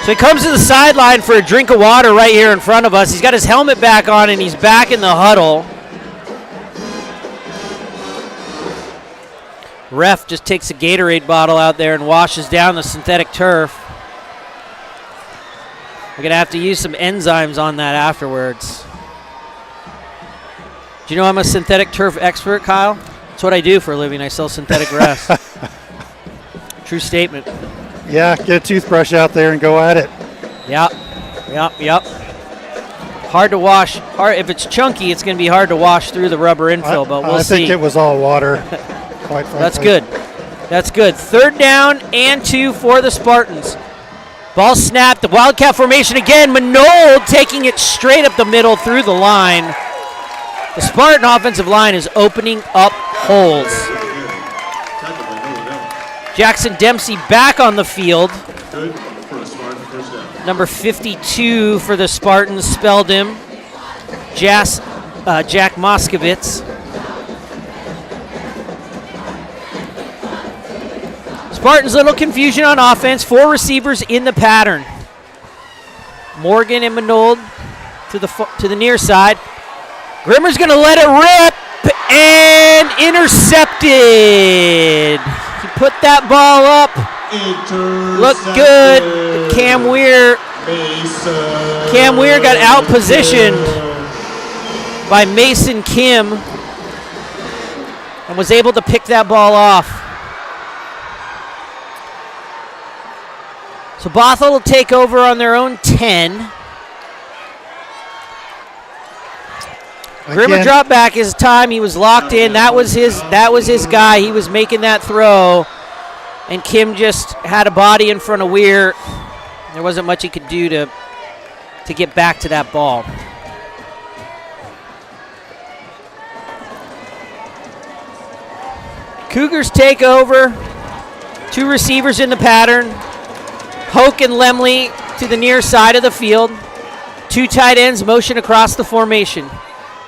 So he comes to the sideline for a drink of water right here in front of us. He's got his helmet back on, and he's back in the huddle. Ref just takes a Gatorade bottle out there and washes down the synthetic turf. We're going to have to use some enzymes on that afterwards. Do you know I'm a synthetic turf expert, Kyle? That's what I do for a living. I sell synthetic grass. True statement. Yeah, get a toothbrush out there and go at it. Yep. Hard to wash. If it's chunky, it's going to be hard to wash through the rubber infill, but we'll see. I think it was all water. That's good. 3rd down and 2 for the Spartans. Ball snapped. The Wildcat formation again. Manold taking it straight up the middle through the line. The Spartan offensive line is opening up holes. Jackson Dempsey back on the field. Good for a Spartan first down. Number 52 for the Spartans spelled him. Jack Moskowitz. Spartans, little confusion on offense. 4 receivers in the pattern. Morgan and Manold to the near side. Grimmer's going to let it rip and intercepted. He put that ball up. Looked good. Cam Weir got out positioned by Mason Kim and was able to pick that ball off. So Bothell will take over on their own 10. Grimmer dropped back his time. He was locked in. That was his guy. He was making that throw. And Kim just had a body in front of Weir. There wasn't much he could do to get back to that ball. Cougars take over. 2 receivers in the pattern. Hoke and Lemley to the near side of the field. 2 tight ends motion across the formation.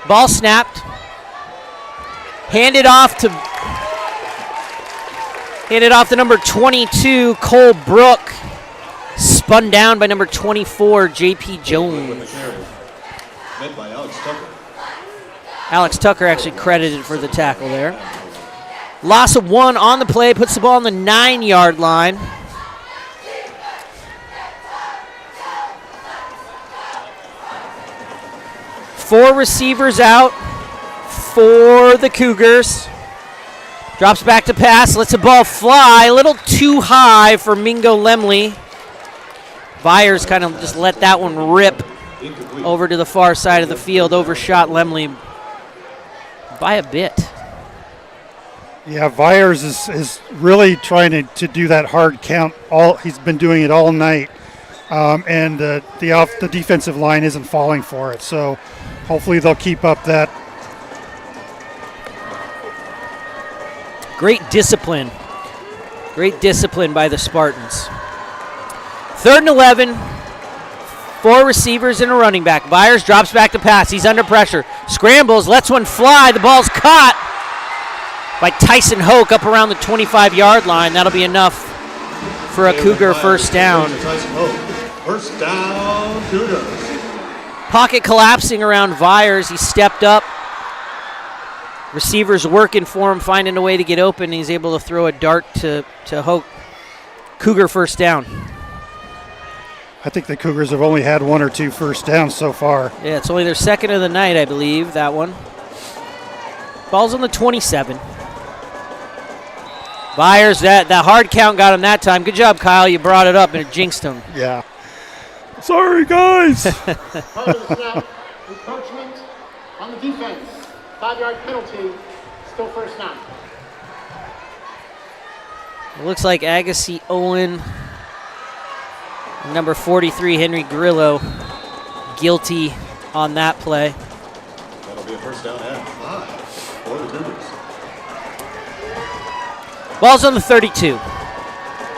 Ball snapped. Handed off to number 22, Cole Brook. Spun down by number 24, J.P. Jones. Led by Alex Tucker. Alex Tucker actually credited for the tackle there. Loss of 1 on the play, puts the ball on the 9-yard line. Four receivers out for the Cougars. Drops back to pass, lets the ball fly. A little too high for Mingo Lemley. Byers kind of just let that one rip over to the far side of the field. Overshot Lemley by a bit. Yeah, Byers is really trying to do that hard count. He's been doing it all night. And the defensive line isn't falling for it. So hopefully they'll keep up that. Great discipline. Great discipline by the Spartans. 3rd and 11. 4 receivers and a running back. Byers drops back to pass. He's under pressure. Scrambles, lets one fly. The ball's caught by Tyson Hoke up around the 25-yard line. That'll be enough for a Cougar first down. First down, Cougars. Pocket collapsing around Byers. He stepped up. Receivers working for him, finding a way to get open. He's able to throw a dart to Hoke. Cougar first down. I think the Cougars have only had 1 or 2 first downs so far. Yeah, it's only their second of the night, I believe, that one. Ball's on the 27. Byers, that hard count got him that time. Good job, Kyle. You brought it up and it jinxed him. Yeah. Sorry, guys. Snap, encroachment on the defense. 5-yard penalty, still first down. It looks like Agassi Owen, number 43, Henry Grillo, guilty on that play. That'll be a first down and 5 for the Cougars. Ball's on the 32.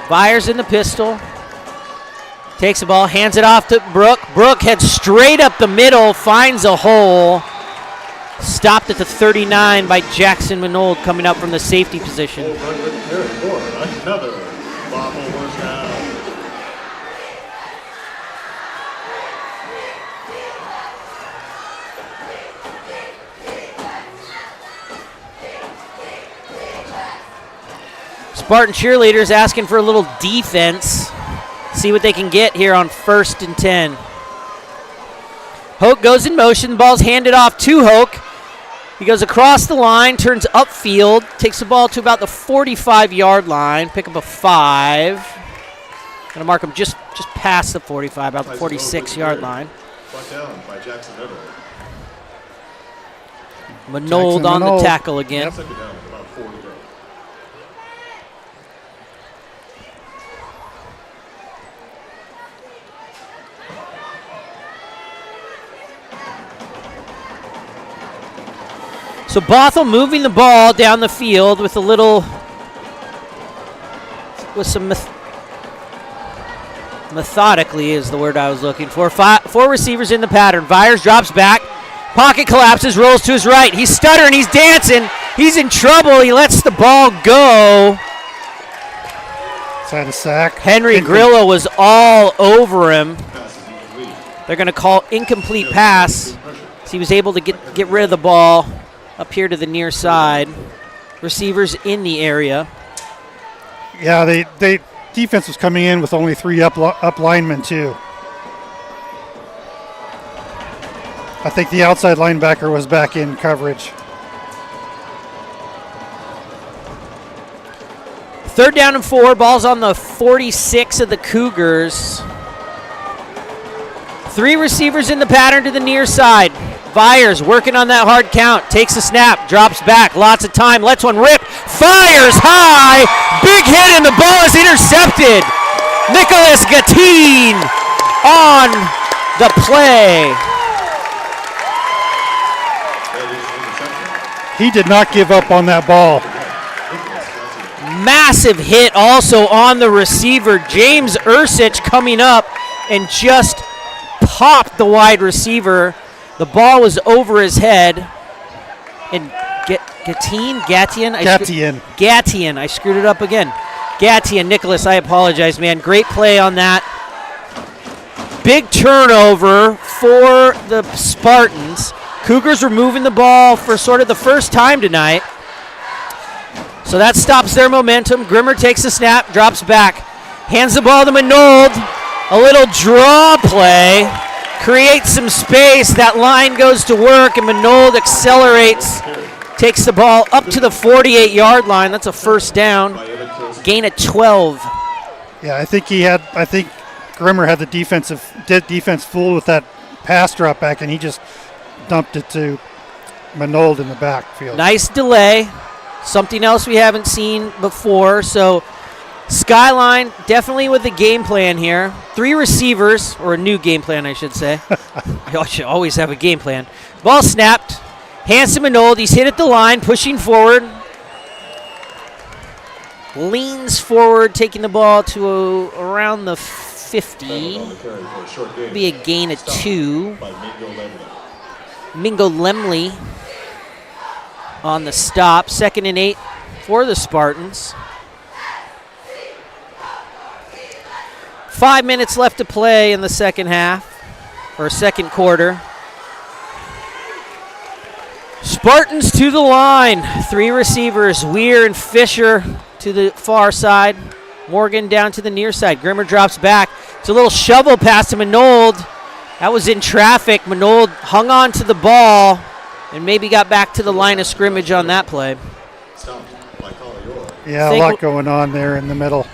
Byers in the pistol. Takes the ball, hands it off to Brook. Brook heads straight up the middle, finds a hole. Stopped at the 39 by Jackson Manold coming up from the safety position. Another Bothell first down. Spartan cheerleaders asking for a little defense. See what they can get here on 1st and 10. Hoke goes in motion. The ball's handed off to Hoke. He goes across the line, turns upfield, takes the ball to about the 45-yard line, pick up a 5. Gonna mark him just past the 45, about the 46-yard line. Brought down by Jackson Everett. Manold on the tackle again. Second down, about 4 to go. So Bothell moving the ball down the field with some Methodically is the word I was looking for. 4 receivers in the pattern. Vyers drops back. Pocket collapses, rolls to his right. He's stuttering, he's dancing. He's in trouble. He lets the ball go. Is that a sack? Henry Grillo was all over him. They're going to call incomplete pass. So he was able to get rid of the ball up here to the near side. Receivers in the area. Yeah, they defense was coming in with only 3 up linemen too. I think the outside linebacker was back in coverage. 3rd down and 4. Ball's on the 46 of the Cougars. 3 receivers in the pattern to the near side. Vyers working on that hard count. Takes a snap, drops back, lots of time, lets one rip, fires high, big hit, and the ball is intercepted. Nicholas Gatine on the play. He did not give up on that ball. Massive hit also on the receiver. James Ursich coming up and just popped the wide receiver. The ball was over his head. And Gatien. I screwed it up again. Gatien, Nicholas, I apologize, man. Great play on that. Big turnover for the Spartans. Cougars were moving the ball for sort of the first time tonight. So that stops their momentum. Grimmer takes the snap, drops back, hands the ball to Manold. A little draw play, creates some space. That line goes to work, and Manold accelerates, takes the ball up to the 48-yard line. That's a first down. Gain of 12. Yeah, I think Grimmer had the defense fooled with that pass drop back, and he just dumped it to Manold in the backfield. Nice delay. Something else we haven't seen before. So Skyline definitely with a game plan here. 3 receivers, or a new game plan, I should say. You should always have a game plan. Ball snapped. Hands to Manold. He's hit at the line, pushing forward. Leans forward, taking the ball to around the 50. Be a gain of 2. Mingo Lemley on the stop. 2nd and 8 for the Spartans. 5 minutes left to play in the second half, or second quarter. Spartans to the line. 3 receivers, Weir and Fisher to the far side. Morgan down to the near side. Grimmer drops back. It's a little shovel pass to Manold. That was in traffic. Manold hung on to the ball and maybe got back to the line of scrimmage on that play. Yeah, a lot going on there in the middle.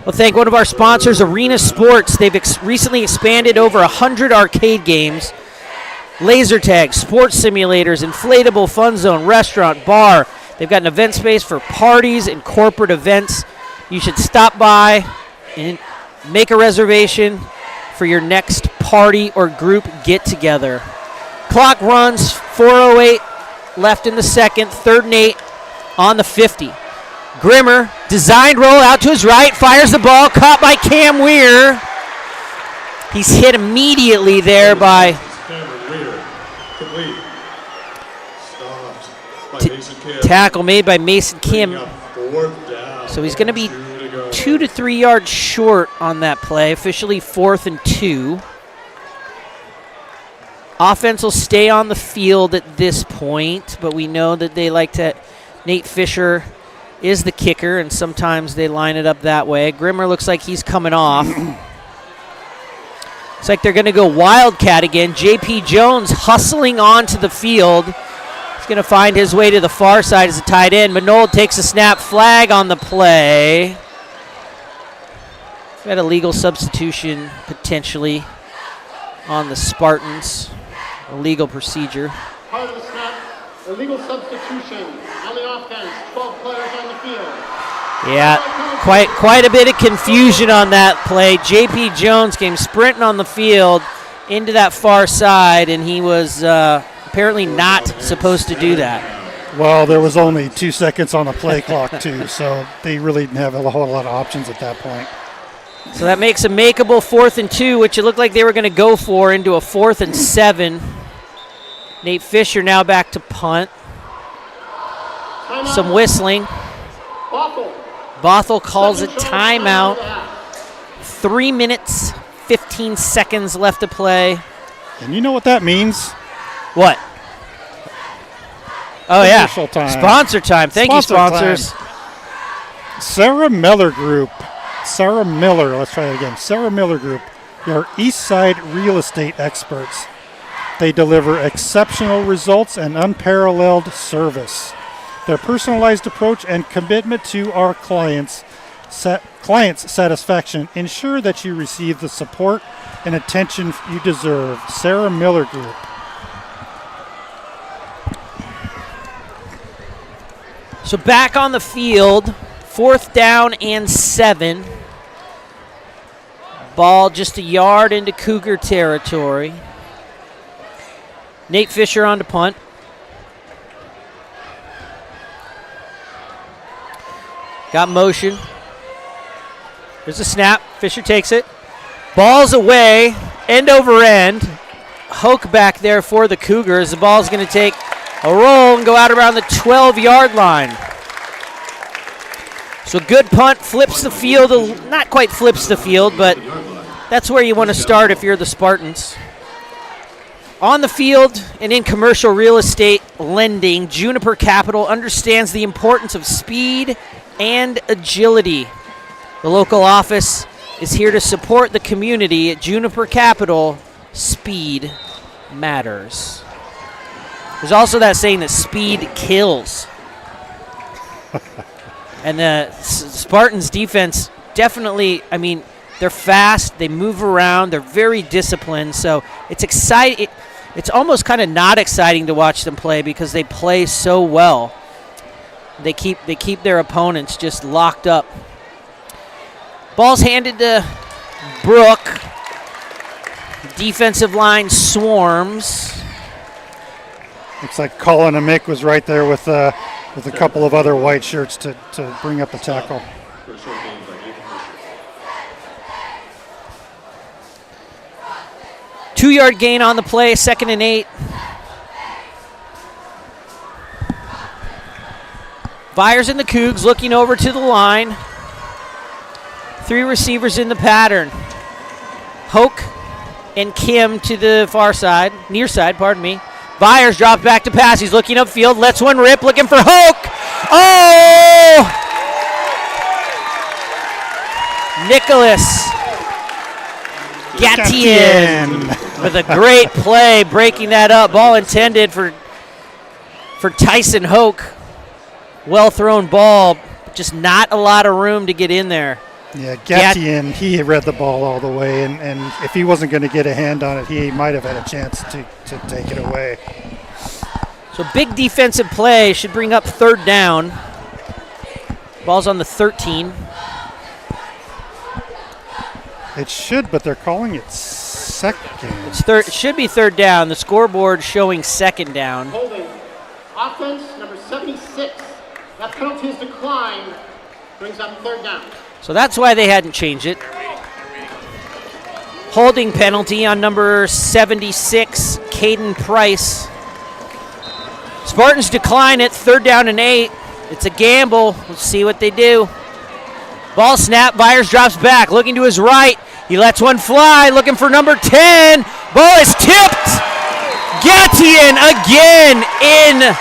Well, thank one of our sponsors, Arena Sports. They've recently expanded over 100 arcade games, laser tag, sports simulators, inflatable fun zone, restaurant, bar. They've got an event space for parties and corporate events. You should stop by and make a reservation for your next party or group get-together. Clock runs, 4:08 left in the second, 3rd and 8 on the 50. Grimmer, designed roll out to his right, fires the ball, caught by Cam Weir. He's hit immediately there by tackle made by Mason Kim. So he's going to be 2 to 3 yards short on that play, officially 4th and 2. Offense will stay on the field at this point, but we know that they like to. Nate Fisher is the kicker, and sometimes they line it up that way. Grimmer looks like he's coming off. It's like they're going to go Wildcat again. J.P. Jones hustling onto the field. He's going to find his way to the far side as a tight end. Manold takes a snap, flag on the play. Got a legal substitution potentially on the Spartans. A legal procedure. Part of the snap, illegal substitution on the offense. 12 players on the field. Yeah, quite a bit of confusion on that play. J.P. Jones came sprinting on the field into that far side, and he was apparently not supposed to do that. Well, there was only 2 seconds on the play clock, too, so they really didn't have a whole lot of options at that point. So that makes a makeable 4th and 2, which it looked like they were going to go for, into a 4th and 7. Nate Fisher now back to punt. Some whistling. Bothell calls it timeout. 3 minutes, 15 seconds left to play. And you know what that means? What? Oh, yeah. Commercial time. Sponsor time. Thank you, sponsors. Sarah Miller Group. Sarah Miller, let's try that again. Sarah Miller Group, your East Side real estate experts. They deliver exceptional results and unparalleled service. Their personalized approach and commitment to our clients' satisfaction ensure that you receive the support and attention you deserve. Sarah Miller Group. So back on the field, 4th down and 7. Ball just a yard into Cougar territory. Nate Fisher on to punt. Got motion. There's a snap. Fisher takes it. Ball's away, end over end. Hoke back there for the Cougars. The ball's going to take a roll and go out around the 12-yard line. So good punt, flips the field, not quite flips the field, but that's where you want to start if you're the Spartans. On the field and in commercial real estate lending, Juniper Capital understands the importance of speed and agility. The local office is here to support the community. At Juniper Capital, speed matters. There's also that saying that speed kills. And the Spartans defense definitely, I mean, they're fast, they move around, they're very disciplined, so it's exciting. It's almost kind of not exciting to watch them play because they play so well. They keep their opponents just locked up. Ball's handed to Brooke. Defensive line swarms. Looks like Colin Amick was right there with a couple of other white shirts to bring up the tackle. Two-yard gain on the play, 2nd and 8. Byers and the Cougs looking over to the line. 3 receivers in the pattern. Hoke and Kim to the far side, near side, pardon me. Byers drops back to pass. He's looking upfield, lets one rip, looking for Hoke. Oh! Nicholas Gatien with a great play, breaking that up. Ball intended for Tyson Hoke. Well-thrown ball, just not a lot of room to get in there. Yeah, Gatien, he read the ball all the way, and if he wasn't going to get a hand on it, he might have had a chance to take it away. So big defensive play should bring up 3rd down. Ball's on the 13. It should, but they're calling it 2nd. It should be 3rd down. The scoreboard showing 2nd down. Holding. Offense number 76. That penalty is declined. Brings up 3rd down. So that's why they hadn't changed it. Holding penalty on number 76, Caden Price. Spartans decline it, 3rd down and 8. It's a gamble. Let's see what they do. Ball snap, Byers drops back, looking to his right. He lets one fly, looking for number 10. Ball is tipped. Gatien again in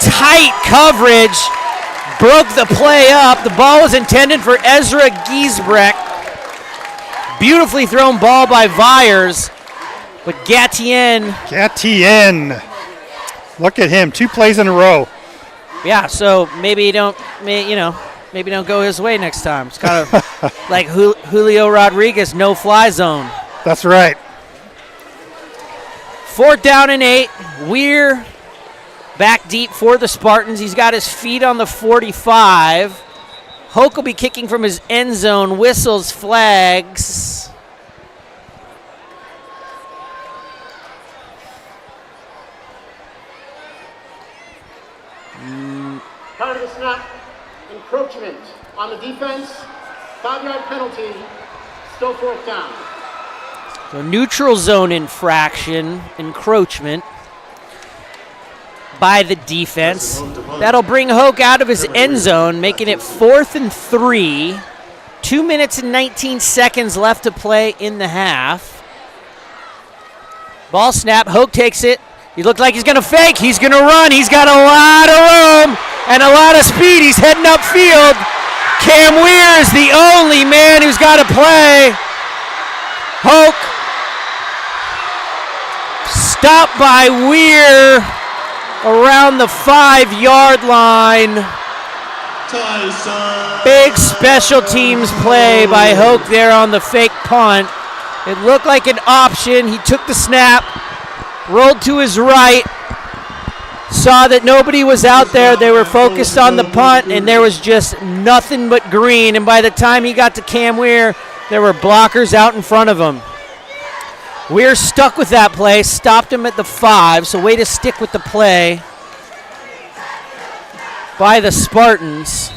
tight coverage. Broke the play up. The ball was intended for Ezra Giesbrecht. Beautifully thrown ball by Byers, but Gatien. Look at him, 2 plays in a row. Yeah, so maybe don't go his way next time. It's kind of like Julio Rodriguez, no-fly zone. That's right. 4th down and 8. Weir back deep for the Spartans. He's got his feet on the 45. Hoke will be kicking from his end zone. Whistles, flags. Prior to the snap, encroachment on the defense, 5-yard penalty, Still fourth down. So neutral zone infraction, encroachment by the defense. That'll bring Hoke out of his end zone, making it 4th and 3. 2 minutes and 19 seconds left to play in the half. Ball snap, Hoke takes it. He looks like he's gonna fake, he's gonna run. He's got a lot of room and a lot of speed. He's heading upfield. Cam Weir is the only man who's got to play. Hoke stopped by Weir around the 5-yard line. Tyson. Big special teams play by Hoke there on the fake punt. It looked like an option. He took the snap, rolled to his right, saw that nobody was out there. They were focused on the punt, and there was just nothing but green. And by the time he got to Cam Weir, there were blockers out in front of him. Weir stuck with that play, stopped him at the 5, so way to stick with the play by the Spartans.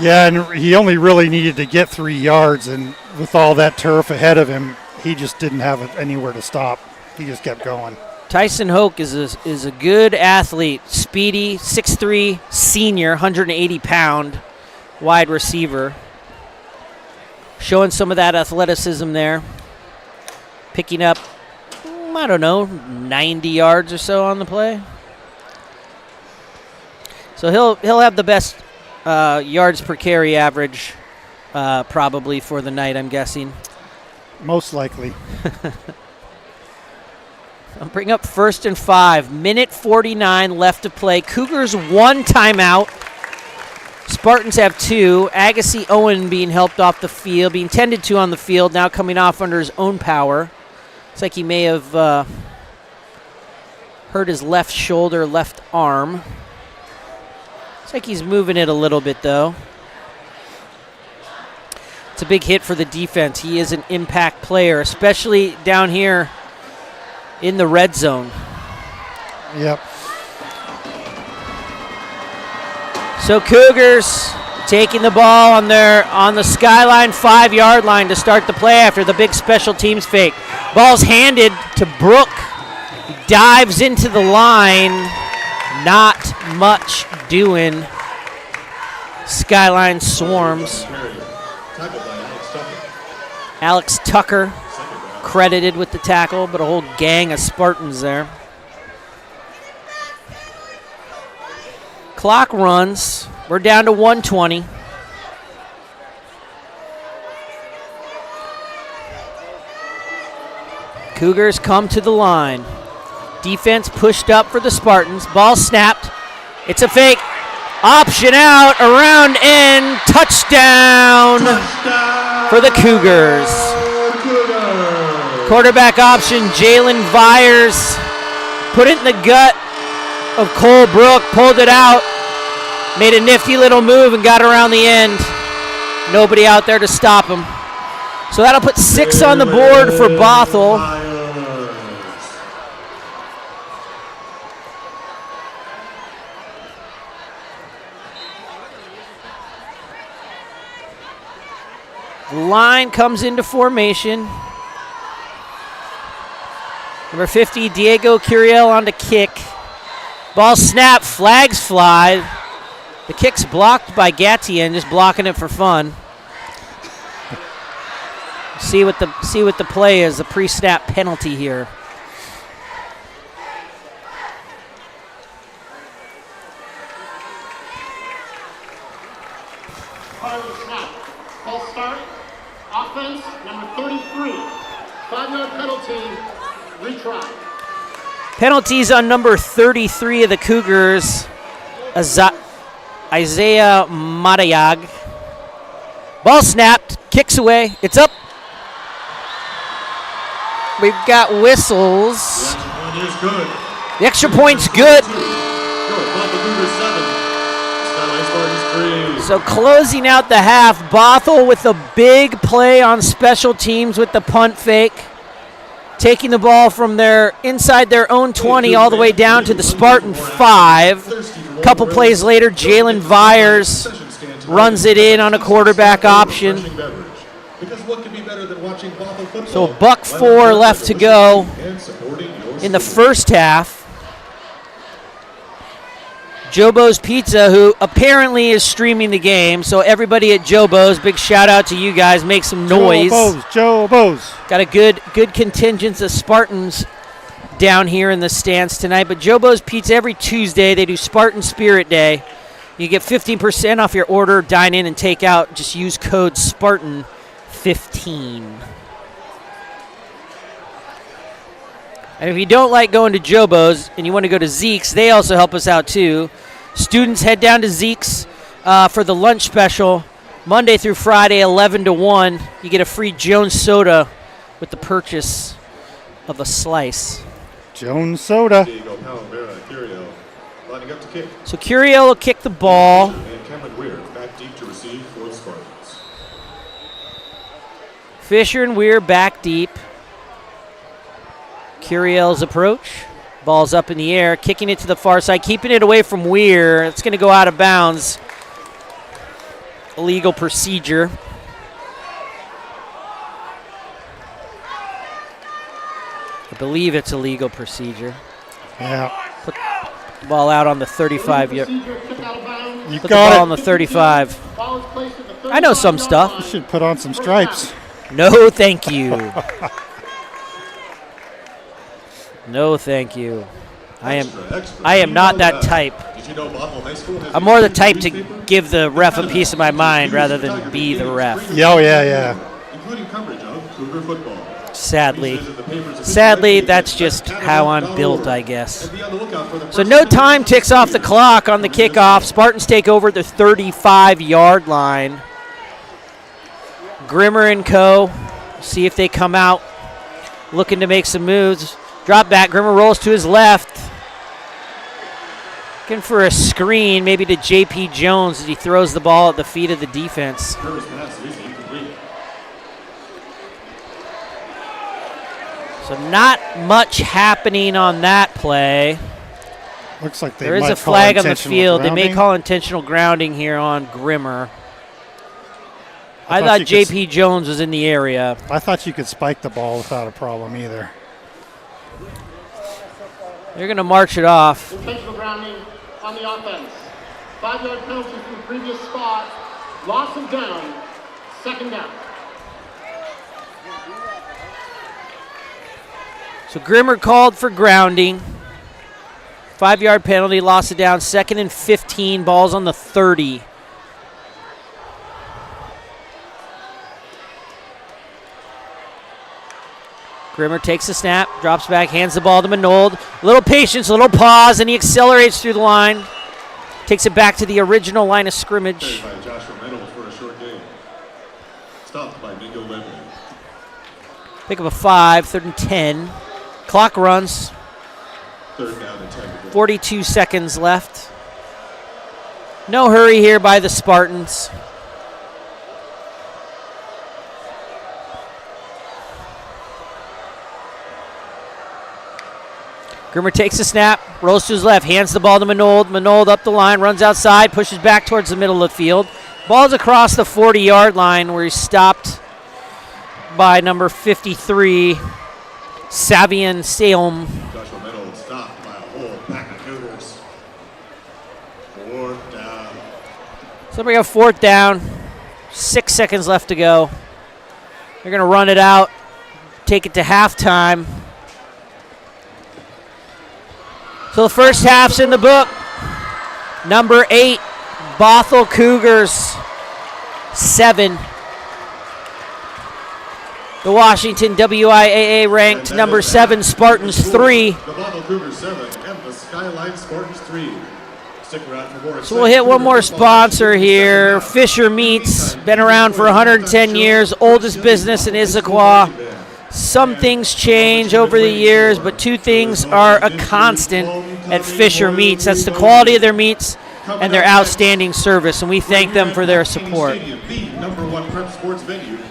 Yeah, and he only really needed to get 3 yards, and with all that turf ahead of him, he just didn't have anywhere to stop. He just kept going. Tyson Hoke is a good athlete, speedy, 6'3", senior, 180-pound wide receiver. Showing some of that athleticism there. Picking up, 90 yards or so on the play. So he'll have the best yards per carry average probably for the night, I'm guessing. Most likely. I'll bring up 1st and 5. Minute 49 left to play. Cougars 1 timeout. Spartans have 2. Agassi Owen being helped off the field, being tended to on the field, now coming off under his own power. Looks like he may have hurt his left shoulder, left arm. Looks like he's moving it a little bit, though. It's a big hit for the defense. He is an impact player, especially down here in the red zone. Yep. So Cougars taking the ball on the Skyline 5-yard line to start the play after the big special teams fake. Ball's handed to Brook. He dives into the line. Not much doing. Skyline swarms. Alex Tucker credited with the tackle, but a whole gang of Spartans there. Clock runs. We're down to 1:20. Cougars come to the line. Defense pushed up for the Spartans. Ball snapped. It's a fake. Option out, around end, touchdown for the Cougars. Quarterback option, Jalen Vyers put it in the gut of Cole Brook, pulled it out, made a nifty little move and got around the end. Nobody out there to stop him. So that'll put 6 on the board for Bothell. Line comes into formation. Number 50, Diego Curiel on the kick. Ball snap, flags fly. The kick's blocked by Gatien, just blocking it for fun. See what the play is, the pre-snap penalty here. False start. Offense, number 33. 5-yard penalty. Retry. Penalties on number 33 of the Cougars, Isaiah Matayag. Ball snapped, kicks away, it's up. We've got whistles. The extra point's good. So closing out the half, Bothell with a big play on special teams with the punt fake. Taking the ball from inside their own 20 all the way down to the Spartan 5. A couple plays later, Jalen Vyers runs it in on a quarterback option. Because what could be better than watching Bothell football? So $1.04 left to go in the first half. Jobo's Pizza, who apparently is streaming the game. So everybody at Jobo's, big shout out to you guys. Make some noise. Jobo's. Got a good contingent of Spartans down here in the stands tonight. But Jobo's Pizza, every Tuesday, they do Spartan Spirit Day. You get 15% off your order, dine in and take out. Just use code SPARTAN15. And if you don't like going to Jobo's and you want to go to Zeke's, they also help us out too. Students head down to Zeke's for the lunch special, Monday through Friday, 11 to 1. You get a free Jones soda with the purchase of a slice. Jones soda. Diego Palamera, Curiel, lining up to kick. So Curiel will kick the ball. And Cameron Weir back deep to receive for the Spartans. Fisher and Weir back deep. Curiel's approach. Ball's up in the air, kicking it to the far side, keeping it away from Weir. It's going to go out of bounds. Illegal procedure. I believe it's a legal procedure. Yeah. Put the ball out on the 35. You Put the got ball it. on the 35. I know some stuff. You should put on some stripes. No, thank you. No, thank you. I am not that type. Did you know Bothell High School has I'm more the type to give the ref a piece of my mind rather than be the ref. Yeah, yeah. including coverage of Cougar football. Sadly, that's just how I'm built, I guess. And be on the lookout for the So no time ticks off the clock on the kickoff. Spartans take over the 35-yard line. Grimmer and co. See if they come out looking to make some moves. Drop back. Grimmer rolls to his left. Looking for a screen, maybe to J.P. Jones as he throws the ball at the feet of the defense. First pass is incomplete. So not much happening on that play. Looks like There is a flag on the field. They may call intentional grounding here on Grimmer. I thought J.P. Jones was in the area. I thought you could spike the ball without a problem either. They're going to march it off. Intentional grounding on the offense. 5-yard penalty from the previous spot. Loss of down. Second down. So Grimmer called for grounding. 5-yard penalty, loss of down. 2nd and 15, balls on the 30. Grimmer takes the snap, drops back, hands the ball to Manold. Little patience, little pause, and he accelerates through the line. Takes it back to the original line of scrimmage. By Joshua Reynolds for a short gain. Stopped by Mingo Levy. Pick up a 5, 3rd and 10. Clock runs. 3rd down and 10 to go. 42 seconds left. No hurry here by the Spartans. Grimmer takes the snap, rolls to his left, hands the ball to Manold. Manold up the line, runs outside, pushes back towards the middle of the field. Ball's across the 40-yard line where he's stopped by number 53, Savian Salem. Joshua Reynolds stopped by a whole pack of Cougars. 4th down. So we got 4th down, 6 seconds left to go. They're going to run it out, take it to halftime. So the first half's in the book. Number 8, Bothell Cougars, 7. The Washington WIAA ranked number 7 Spartans 3. The Bothell Cougars 7 and the Skyline Spartans 3. Stick around for more. So we'll hit one more sponsor here. Fisher Meats, been around for 110 years, oldest business in Issaquah. Some things change over the years, but 2 things are a constant at Fisher Meats. That's the quality of their meats and their outstanding service, and we thank them for their support.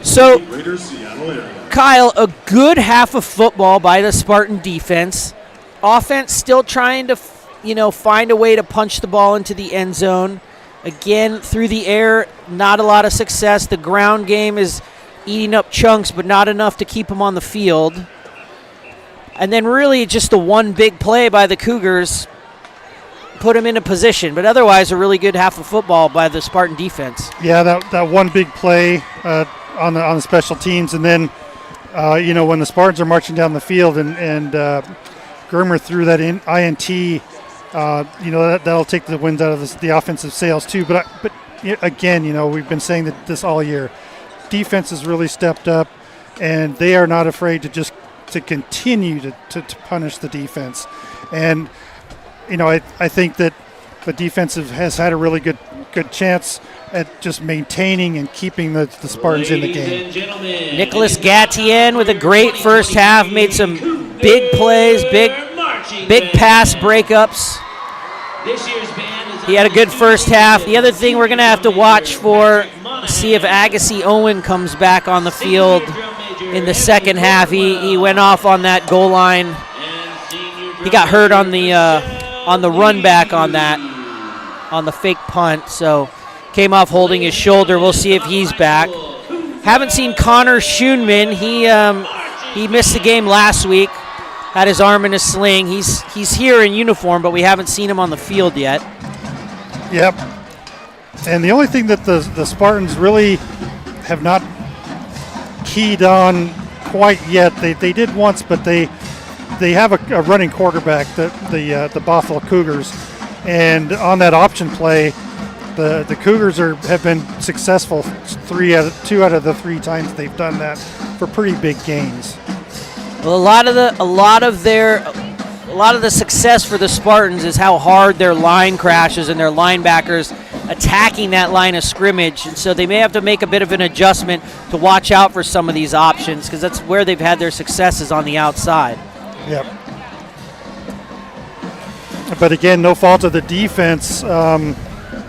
So, Kyle, a good half of football by the Spartan defense. Offense still trying to, find a way to punch the ball into the end zone. Again, through the air, not a lot of success. The ground game is eating up chunks, but not enough to keep them on the field. And then really just the one big play by the Cougars put them in a position. But otherwise, a really good half of football by the Spartan defense. Yeah, that one big play on the special teams. And then, when the Spartans are marching down the field and Germer threw that INT, that'll take the wind out of the offensive sails too. But again, we've been saying that this all year. Defense has really stepped up, and they are not afraid to continue to punish the defense. And I think that the defense has had a really good chance at just maintaining and keeping the Spartans in the game. Nicholas Gatien with a great first half, made some big plays, big pass breakups. He had a good first half. The other thing we're going to have to watch for, see if Agassi Owen comes back on the field in the second half. He went off on that goal line. He got hurt on the run back on the fake punt, so came off holding his shoulder. We'll see if he's back. Haven't seen Connor Schoonman. He missed the game last week. Had his arm in a sling. He's here in uniform, but we haven't seen him on the field yet. Yep. And the only thing that the Spartans really have not keyed on quite yet, they did once, but they have a running quarterback, the Bothell Cougars, and on that option play, the Cougars have been successful 2 out of the 3 times they've done that for pretty big gains. Well, a lot of the success for the Spartans is how hard their line crashes and their linebackers attacking that line of scrimmage, and so they may have to make a bit of an adjustment to watch out for some of these options, because that's where they've had their successes, on the outside. Yep. But again, no fault of the defense. The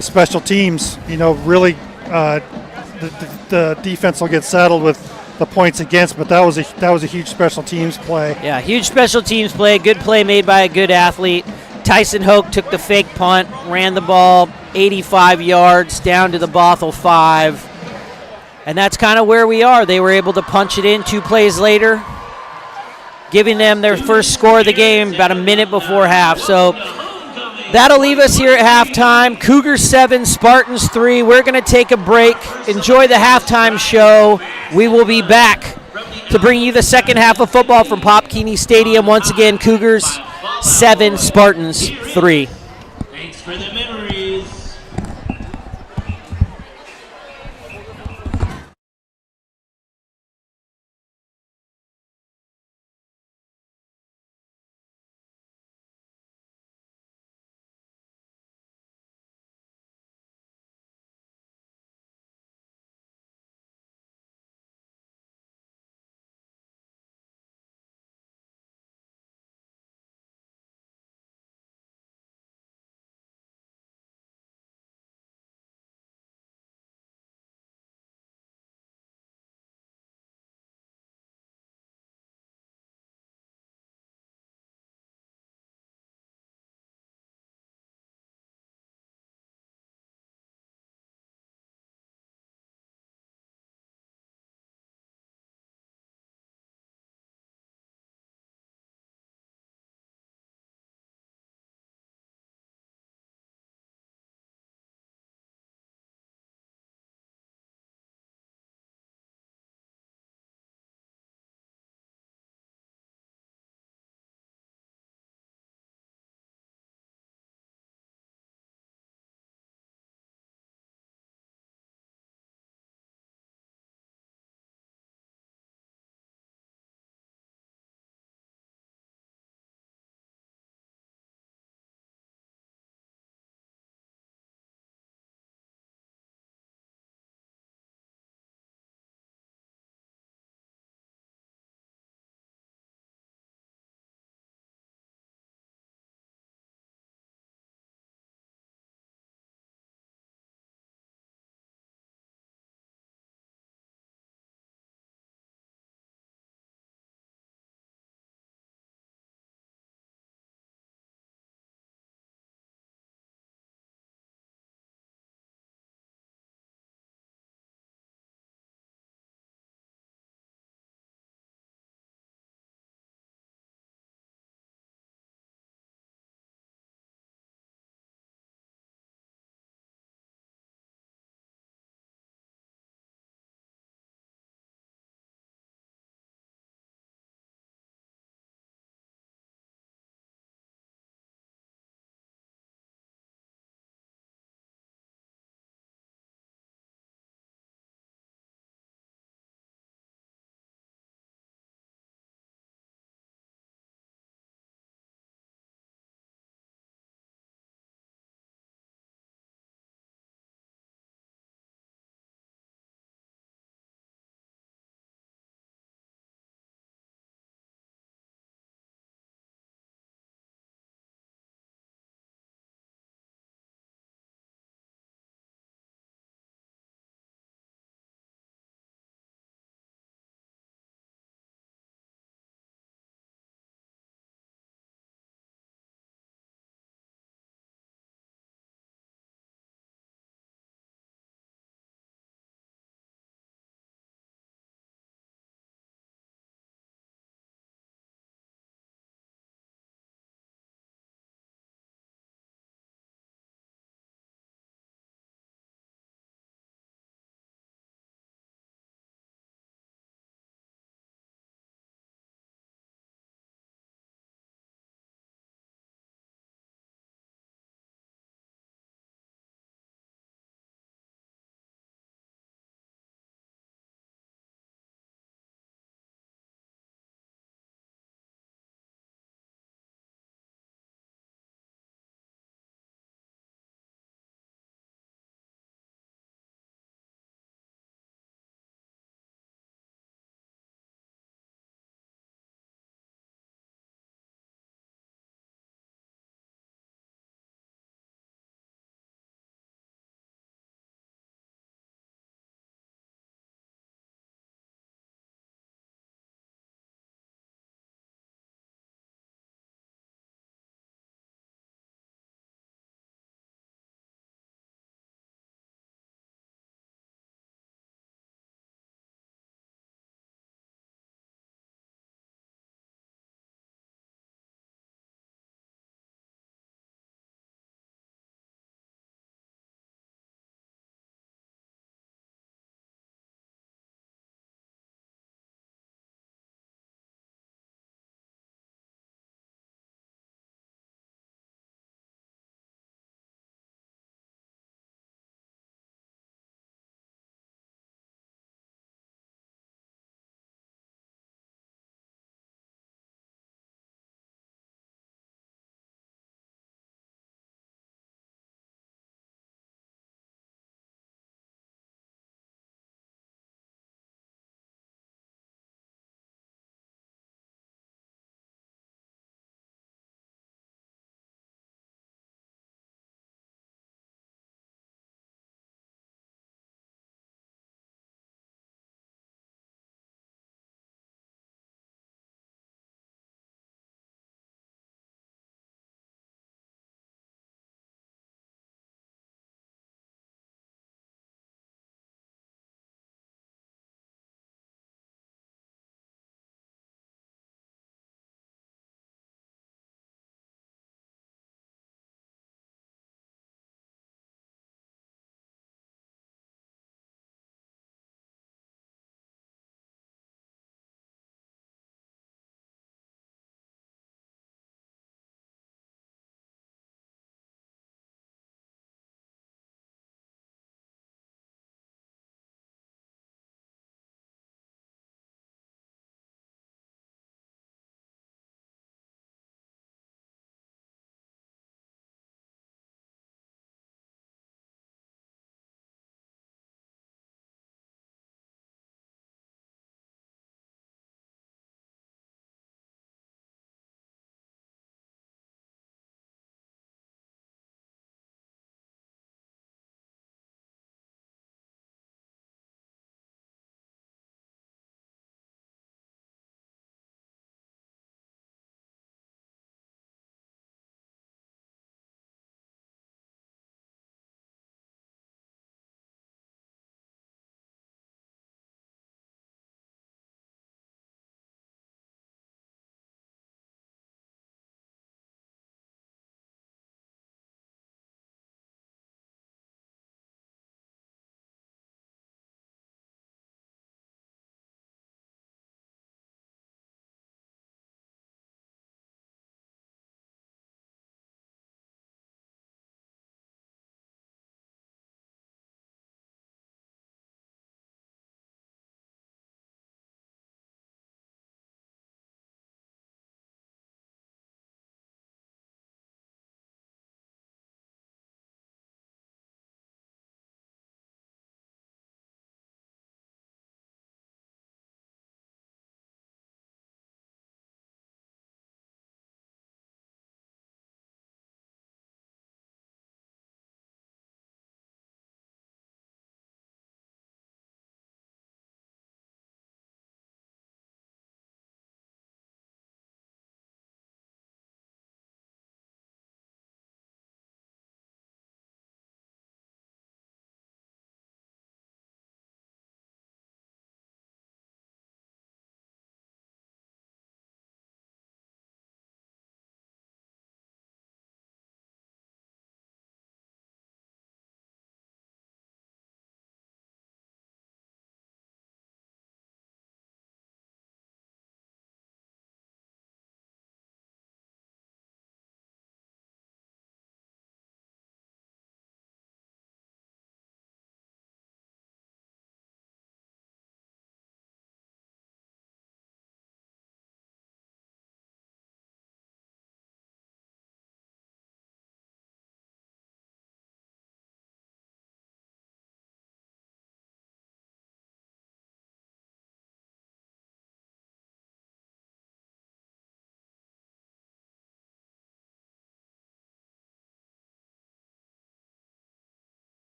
special teams, really the defense will get saddled with the points against, but that was a huge special teams play. Yeah, huge special teams play. Good play made by a good athlete. Tyson Hoke took the fake punt, ran the ball 85 yards down to the Bothell 5. And that's kind of where we are. They were able to punch it in 2 plays later, giving them their first score of the game about a minute before half. So that'll leave us here at halftime. Cougars 7, Spartans 3. We're going to take a break. Enjoy the halftime show. We will be back to bring you the second half of football from Pop Keeney Stadium. Once again, Cougars 7, Spartans 3. Thanks for the memories.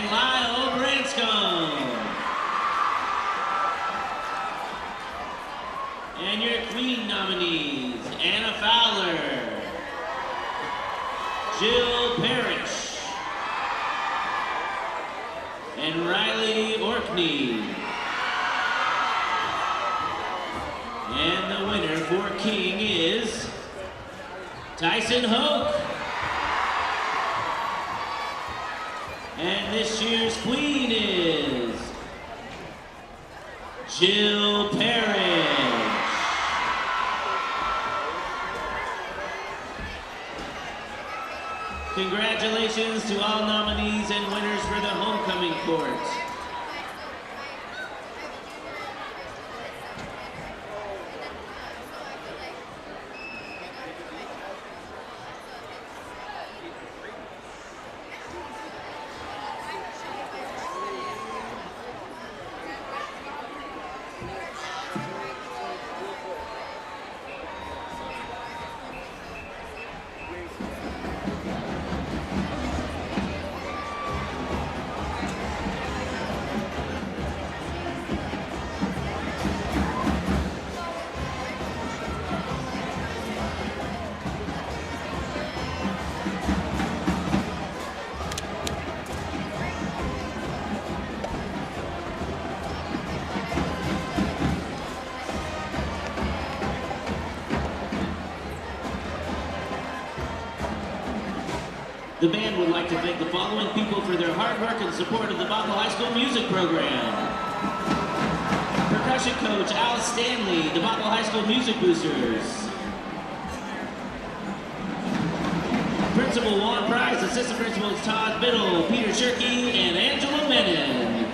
and Lyle Branscombe. And your Queen nominees, Anna Fowler, Jill Parrish, and Riley Orkney. And the winner for King is Tyson Hoke. And this year's Queen is Jill Parrish. Congratulations to all nominees and winners for the homecoming court. The band would like to thank the following people for their hard work and support of the Bothell High School music program. Percussion coach Al Stanley, the Bothell High School Music Boosters. Principal Juan Price, assistant principals Todd Biddle, Peter Shirkey, and Angela Menon.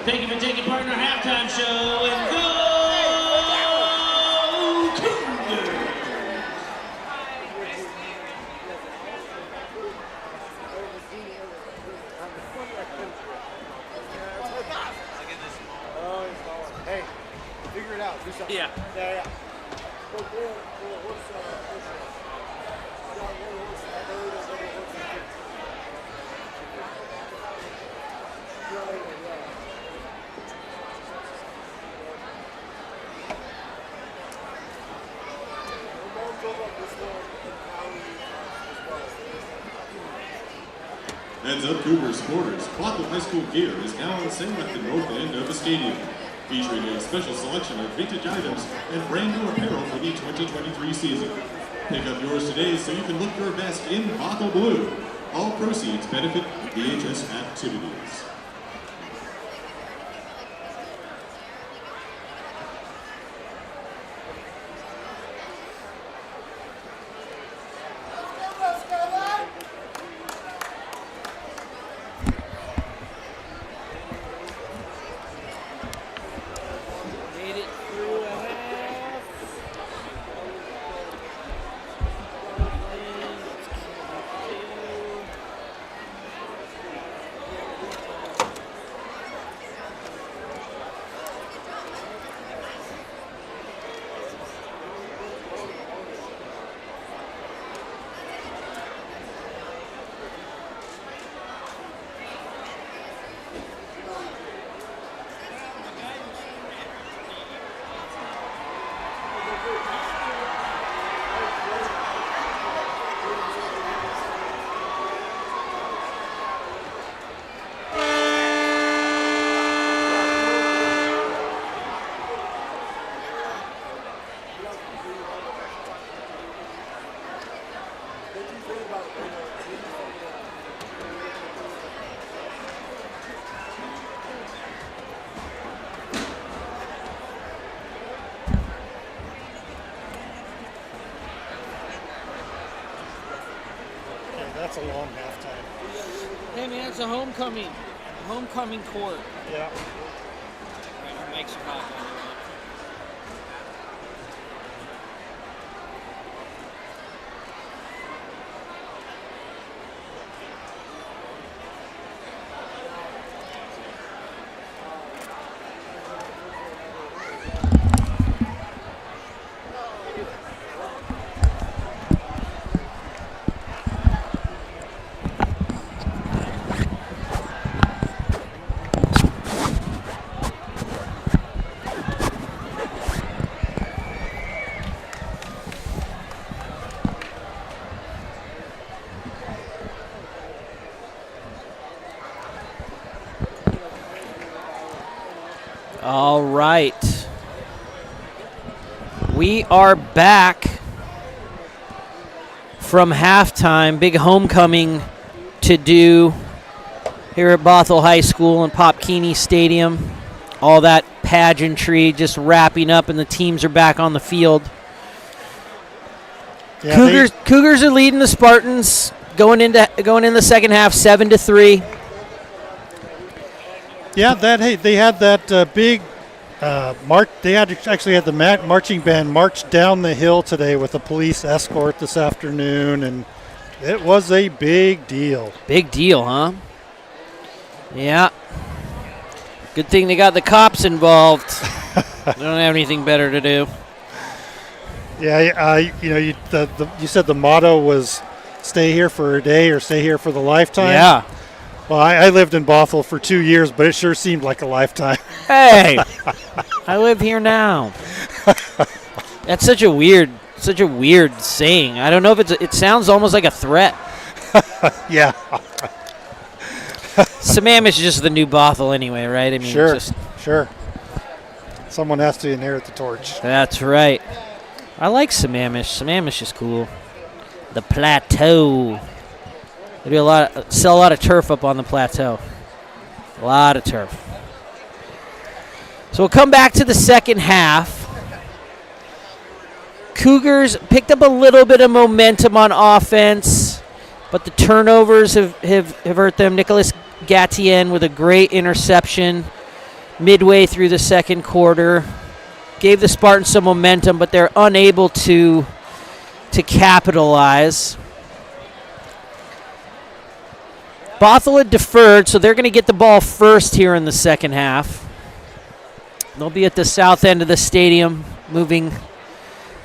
Thank you for taking part in our halftime show, and go Cougars! Hey, figure it out. Do something. Yeah. Yeah. Heads up Cougars supporters, Bothell High School gear is now on sale at the north end of the stadium, featuring a special selection of vintage items and brand new apparel for the 2023 season. Pick up yours today so you can look your best in Bothell Blue. All proceeds benefit BHS activities. Made it through a half. That's a long halftime. Hey man, it's a homecoming court. Yeah. Right, makes your hot. All right. We are back from halftime. Big homecoming to do here at Bothell High School and Pop Keeney Stadium. All that pageantry just wrapping up, and the teams are back on the field. Yeah, Cougars are leading the Spartans going in the second half, 7-3. Yeah, they had that big march. They actually had the marching band march down the hill today with a police escort this afternoon, and it was a big deal. Big deal, huh? Yeah. Good thing they got the cops involved. They don't have anything better to do. Yeah, you said the motto was "Stay here for a day" or "Stay here for the lifetime." Yeah. Well, I lived in Bothell for 2 years, but it sure seemed like a lifetime. Hey, I live here now. That's such a weird saying. I don't know if it sounds almost like a threat. Yeah. Sammamish is just the new Bothell anyway, right? I mean, sure. Someone has to inherit the torch. That's right. I like Sammamish. Sammamish is cool. The Plateau. They do sell a lot of turf up on the Plateau. A lot of turf. So we'll come back to the second half. Cougars picked up a little bit of momentum on offense, but the turnovers have hurt them. Nicholas Gatien with a great interception midway through the second quarter. Gave the Spartans some momentum, but they're unable to capitalize. Bothell had deferred, so they're going to get the ball first here in the second half. They'll be at the south end of the stadium, moving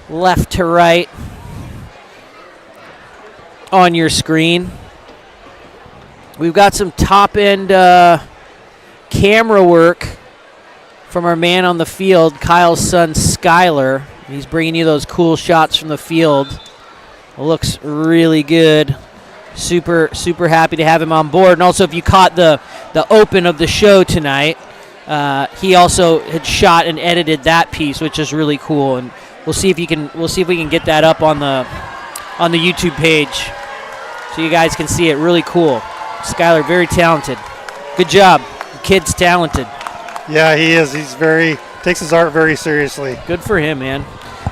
left to right on your screen. We've got some top-end camera work from our man on the field, Kyle's son, Skylar. He's bringing you those cool shots from the field. It looks really good. Super happy to have him on board. And also, if you caught the open of the show tonight, he also had shot and edited that piece, which is really cool. And we'll see if we can get that up on the YouTube page, so you guys can see it. Really cool. Skylar, very talented. Good job. The kid's talented. Yeah, he is. Takes his art very seriously. Good for him, man.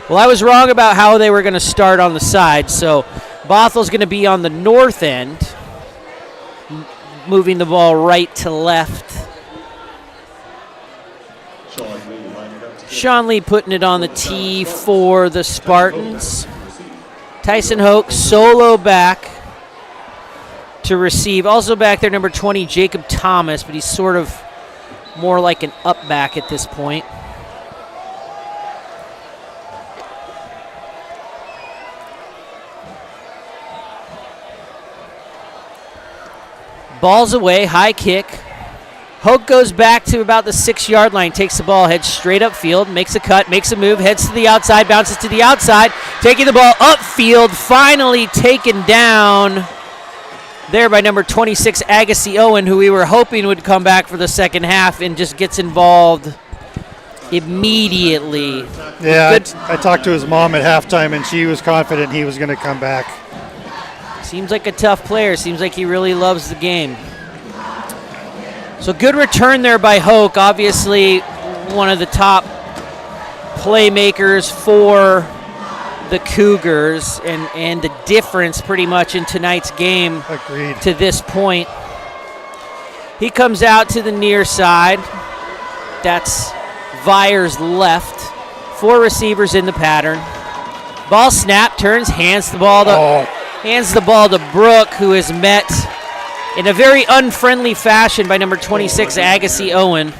Well, I was wrong about how they were going to start on the side, so Bothell's going to be on the north end, moving the ball right to left. Sean Lee putting it on the tee for the Spartans. Tyson Hoke solo back to receive. Also back there, number 20, Jacob Thomas, but he's sort of more like an up back at this point. Ball's away, high kick. Hoke goes back to about the 6-yard line, takes the ball, heads straight upfield, makes a cut, makes a move, heads to the outside, bounces to the outside, taking the ball upfield, finally taken down there by number 26, Agassi Owen, who we were hoping would come back for the second half and just gets involved immediately. Yeah, I talked to his mom at halftime, and she was confident he was going to come back. Seems like a tough player. Seems like he really loves the game. So good return there by Hoke. Obviously one of the top playmakers for the Cougars and the difference pretty much in tonight's game. Agreed. To this point. He comes out to the near side. That's Vyers left. 4 receivers in the pattern. Ball snap, turns, hands the ball to Brooke, who is met in a very unfriendly fashion by number 26, Agassi Owen.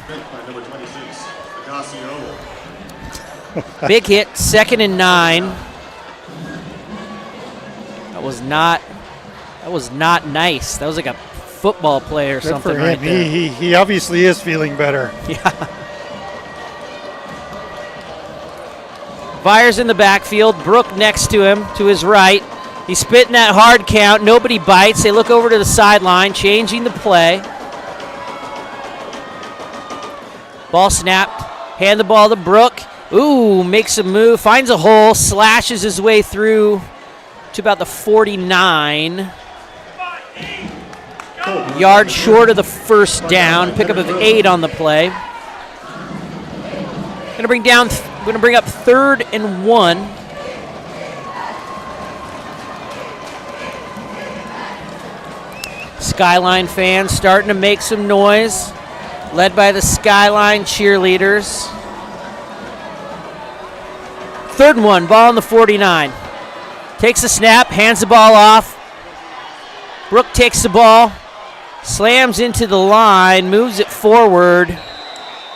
Big hit, 2nd and 9. That was not nice. That was like a football play or something. Good for him. Right there. He obviously is feeling better. Yeah. Vyers in the backfield. Brooke next to him, to his right. He's spitting that hard count. Nobody bites. They look over to the sideline, changing the play. Ball snapped. Hand the ball to Brook. Ooh, makes a move, finds a hole, slashes his way through to about the 49. Yard short of the first down. Pickup of 8 on the play. Gonna bring up 3rd and 1. Skyline fans starting to make some noise, led by the Skyline cheerleaders. 3rd and 1, ball on the 49. Takes a snap, hands the ball off. Brook takes the ball, slams into the line, moves it forward.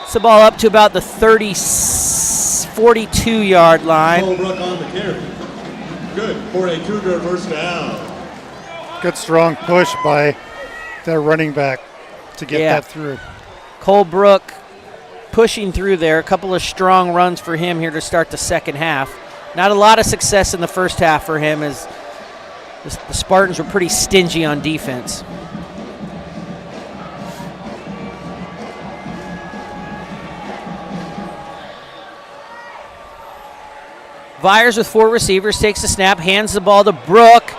It's the ball up to about the 42-yard line. Cole Brook on the carry. Good for a Cougar first down. Good strong push by their running back to get that through. Cole Brook pushing through there. A couple of strong runs for him here to start the second half. Not a lot of success in the first half for him as the Spartans were pretty stingy on defense. Vyers with 4 receivers, takes the snap, hands the ball to Brook.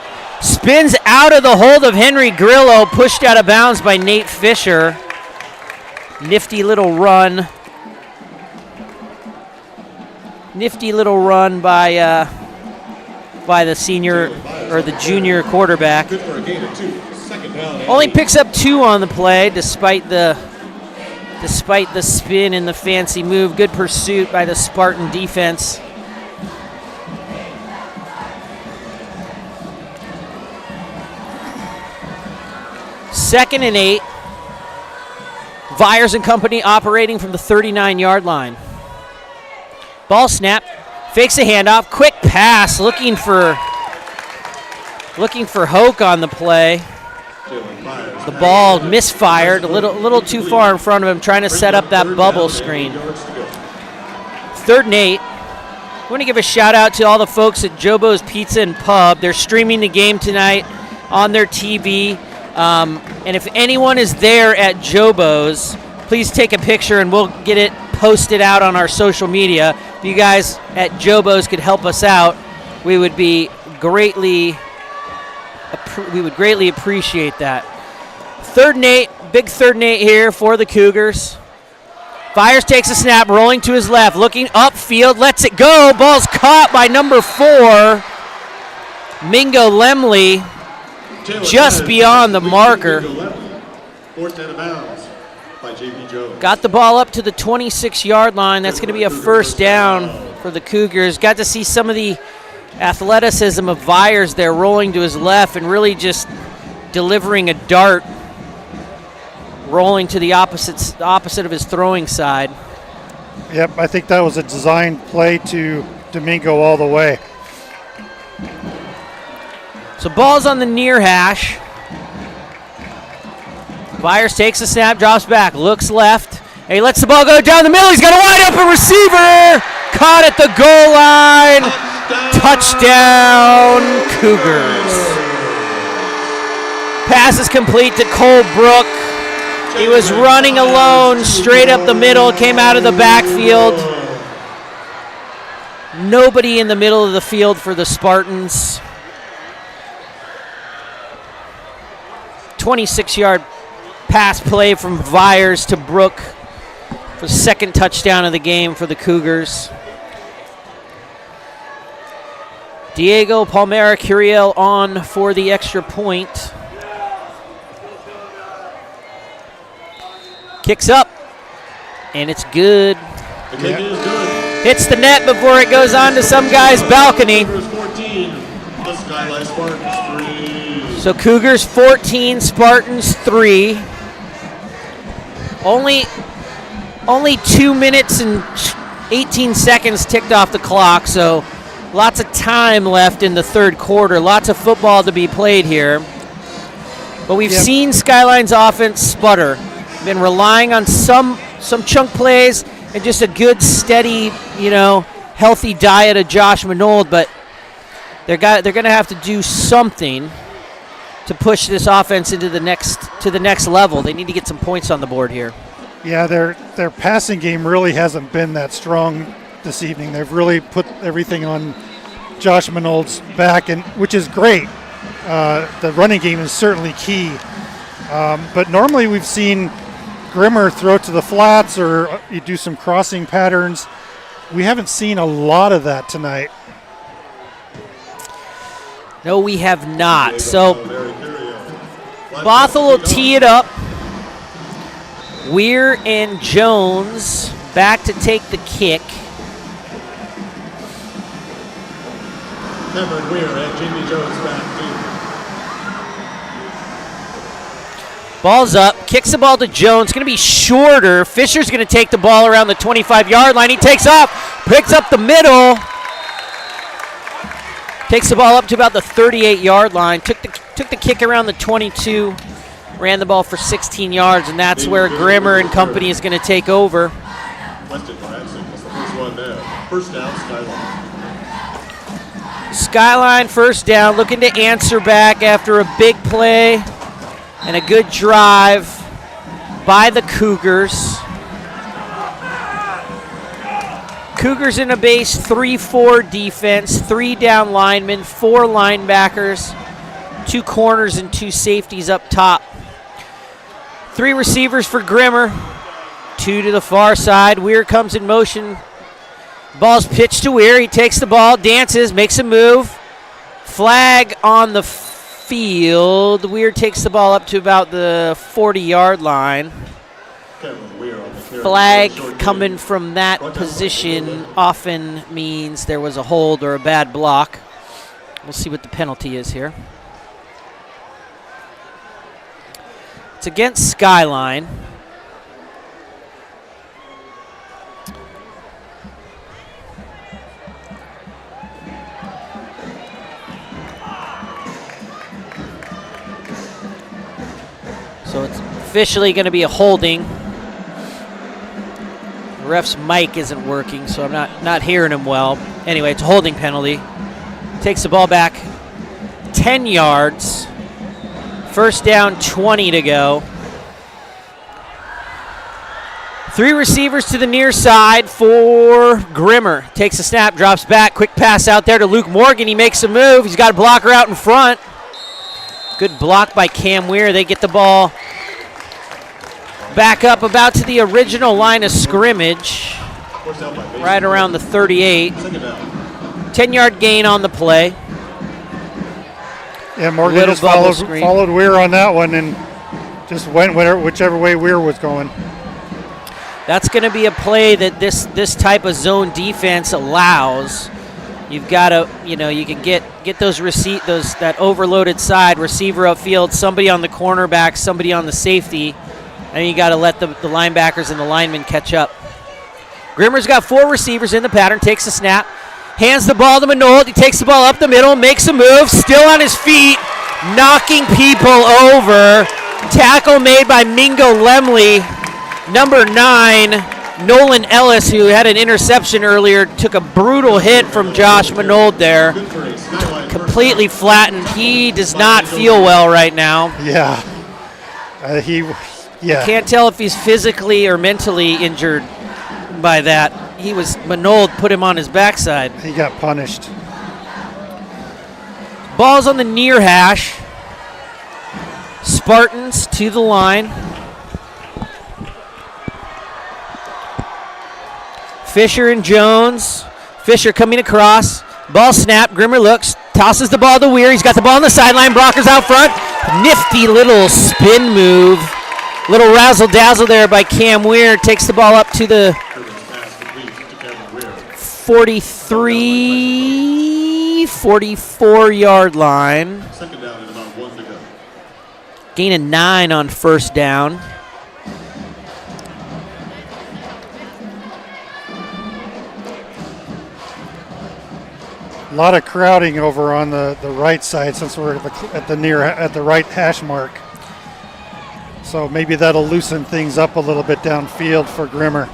Spins out of the hold of Henry Grillo, pushed out of bounds by Nate Fisher. Nifty little run. Nifty little run by the senior or the junior quarterback. Good for a gain of 2. Second down. Only picks up 2 on the play, despite the spin and the fancy move. Good pursuit by the Spartan defense. Second and 8. Vyers and company operating from the 39-yard line. Ball snap, fakes a handoff, quick pass, looking for Hoke on the play. The ball misfired, a little too far in front of him, trying to set up that bubble screen. 3rd and 8. I want to give a shout out to all the folks at Jobo's Pizza and Pub. They're streaming the game tonight on their TV. And if anyone is there at Jobo's, please take a picture and we'll get it posted out on our social media. If you guys at Jobo's could help us out, we would greatly appreciate that. 3rd and 8, big 3rd and 8 here for the Cougars. Vyers takes a snap, rolling to his left, looking upfield, lets it go. Ball's caught by number 4, Mingo Lemley, just beyond the marker. 4th out of bounds by J.P. Jones. Got the ball up to the 26-yard line. That's going to be a first down for the Cougars. Got to see some of the athleticism of Vyers there, rolling to his left and really just delivering a dart, rolling to the opposite of his throwing side. Yep, I think that was a designed play to Domingo all the way. So ball's on the near hash. Vyers takes a snap, drops back, looks left. And he lets the ball go down the middle. He's got a wide open receiver. Caught at the goal line. Touchdown, Cougars. Pass is complete to Cole Brook. He was running alone straight up the middle, came out of the backfield. Nobody in the middle of the field for the Spartans. 26-yard pass play from Vyers to Brook for the 2nd touchdown of the game for the Cougars. Diego Palmera Curiel on for the extra point. Kicks up, and it's good. The kick is good. Hits the net before it goes on to some guy's balcony. Cougars 14, the Skyline Spartans 3. So Cougars 14, Spartans 3. Only 2 minutes and 18 seconds ticked off the clock, so lots of time left in the 3rd quarter. Lots of football to be played here. But we've seen Skyline's offense sputter. Been relying on some chunk plays and just a good, steady, healthy diet of Josh Manold, but they're going to have to do something to push this offense into the next level. They need to get some points on the board here. Yeah, their passing game really hasn't been that strong this evening. They've really put everything on Josh Manold's back, and which is great. The running game is certainly key. But normally we've seen Grimmer throw to the flats or you do some crossing patterns. We haven't seen a lot of that tonight. No, we have not. So Bothell will tee it up. Weir and Jones back to take the kick. Cameron Weir and Jamie Jones back deep. Ball's up, kicks the ball to Jones, going to be shorter. Fisher's going to take the ball around the 25-yard line. He takes off, picks up the middle. Takes the ball up to about the 38-yard line. Took the kick around the 22. Ran the ball for 16 yards, and that's where Grimmer and company is going to take over. Weston Branson was the first one there. First down, Skyline. Skyline first down, looking to answer back after a big play and a good drive by the Cougars. Cougars in a base 3-4 defense, 3 down linemen, 4 linebackers, 2 corners and 2 safeties up top. 3 receivers for Grimmer, 2 to the far side. Weir comes in motion. Ball's pitched to Weir. He takes the ball, dances, makes a move. Flag on the field. Weir takes the ball up to about the 40-yard line. Flag coming from that position often means there was a hold or a bad block. We'll see what the penalty is here. It's against Skyline. So it's officially going to be a holding. The ref's mic isn't working, so I'm not hearing him well. Anyway, it's a holding penalty. Takes the ball back 10 yards. First down, 20 to go. 3 receivers to the near side for Grimmer. Takes a snap, drops back. Quick pass out there to Luke Morgan. He makes a move. He's got a blocker out in front. Good block by Cam Weir. They get the ball back up about to the original line of scrimmage. Right around the 38. 10-yard gain on the play. Yeah, Morgan just followed Weir on that one and just went whichever way Weir was going. That's going to be a play that this type of zone defense allows. You've got to, you can get that overloaded side receiver upfield, somebody on the cornerback, somebody on the safety, and you got to let the linebackers and the linemen catch up. Grimmer's got 4 receivers in the pattern, takes a snap, hands the ball to Manold. He takes the ball up the middle, makes a move, still on his feet, knocking people over. Tackle made by Mingo Lemley. Number 9, Nolan Ellis, who had an interception earlier, took a brutal hit from Josh Manold there. Completely flattened. He does not feel well right now. Yeah. I can't tell if he's physically or mentally injured by that. Manold put him on his backside. He got punished. Ball's on the near hash. Spartans to the line. Fisher and Jones. Fisher coming across. Ball snap. Grimmer looks. Tosses the ball to Weir. He's got the ball on the sideline. Brockers out front. Nifty little spin move. Little razzle-dazzle there by Cam Weir. Takes the ball up to the 43, 44-yard line. Second down and about 1 to go. Gain of 9 on first down. A lot of crowding over on the right side since we're at the right hash mark. So maybe that'll loosen things up a little bit downfield for Grimmer.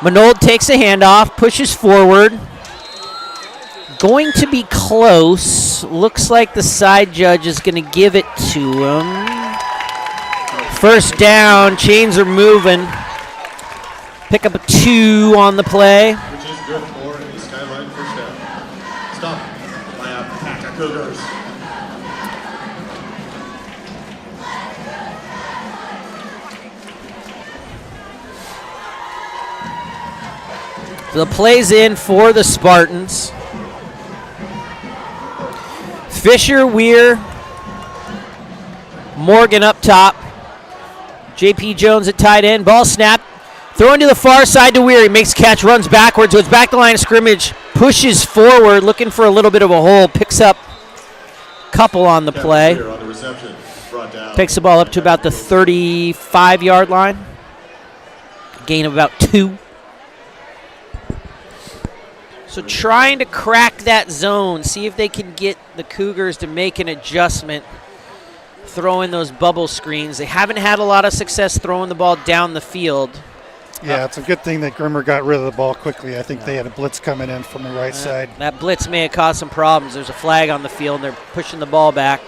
Manold takes a handoff, pushes forward. going to be close. Looks like the side judge is going to give it to him. First down, chains are moving. Pick up a 2 on the play. Which is good for a Skyline first down. Stop by a pack of Cougars. So the play's in for the Spartans. Fisher, Weir, Morgan up top. J.P. Jones at tight end. Ball snap. Throwing to the far side to Weir. He makes catch, runs backwards, goes back the line of scrimmage, pushes forward, looking for a little bit of a hole, picks up a couple on the play. On the reception, brought down. Takes the ball up to about the 35-yard line. Gain of about 2. So trying to crack that zone, see if they can get the Cougars to make an adjustment, throwing those bubble screens. They haven't had a lot of success throwing the ball down the field. Yeah, it's a good thing that Grimmer got rid of the ball quickly. I think they had a blitz coming in from the right side. That blitz may have caused some problems. There's a flag on the field, and they're pushing the ball back.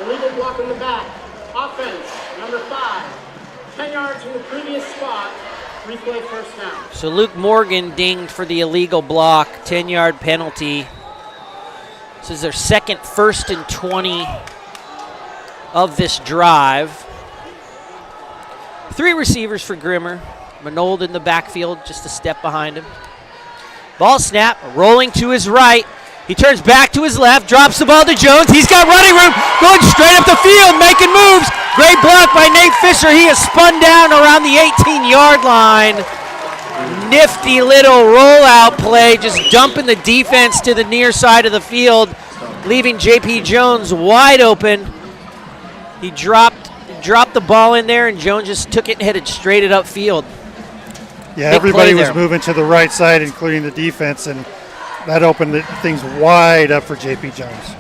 Illegal block in the back. Offense, number 5. 10 yards from the previous spot. Replay first down. So Luke Morgan dinged for the illegal block, 10-yard penalty. This is their second 1st and 20 of this drive. 3 receivers for Grimmer. Manold in the backfield, just a step behind him. Ball snap, rolling to his right. He turns back to his left, drops the ball to Jones. He's got running room, going straight up the field, making moves. Great block by Nate Fisher. He is spun down around the 18-yard line. Nifty little rollout play, just dumping the defense to the near side of the field, leaving J.P. Jones wide open. He dropped the ball in there, and Jones just took it and headed straight it upfield. Yeah, Big everybody play was there. moving to the right side, including the defense, and that opened things wide up for J.P. Jones.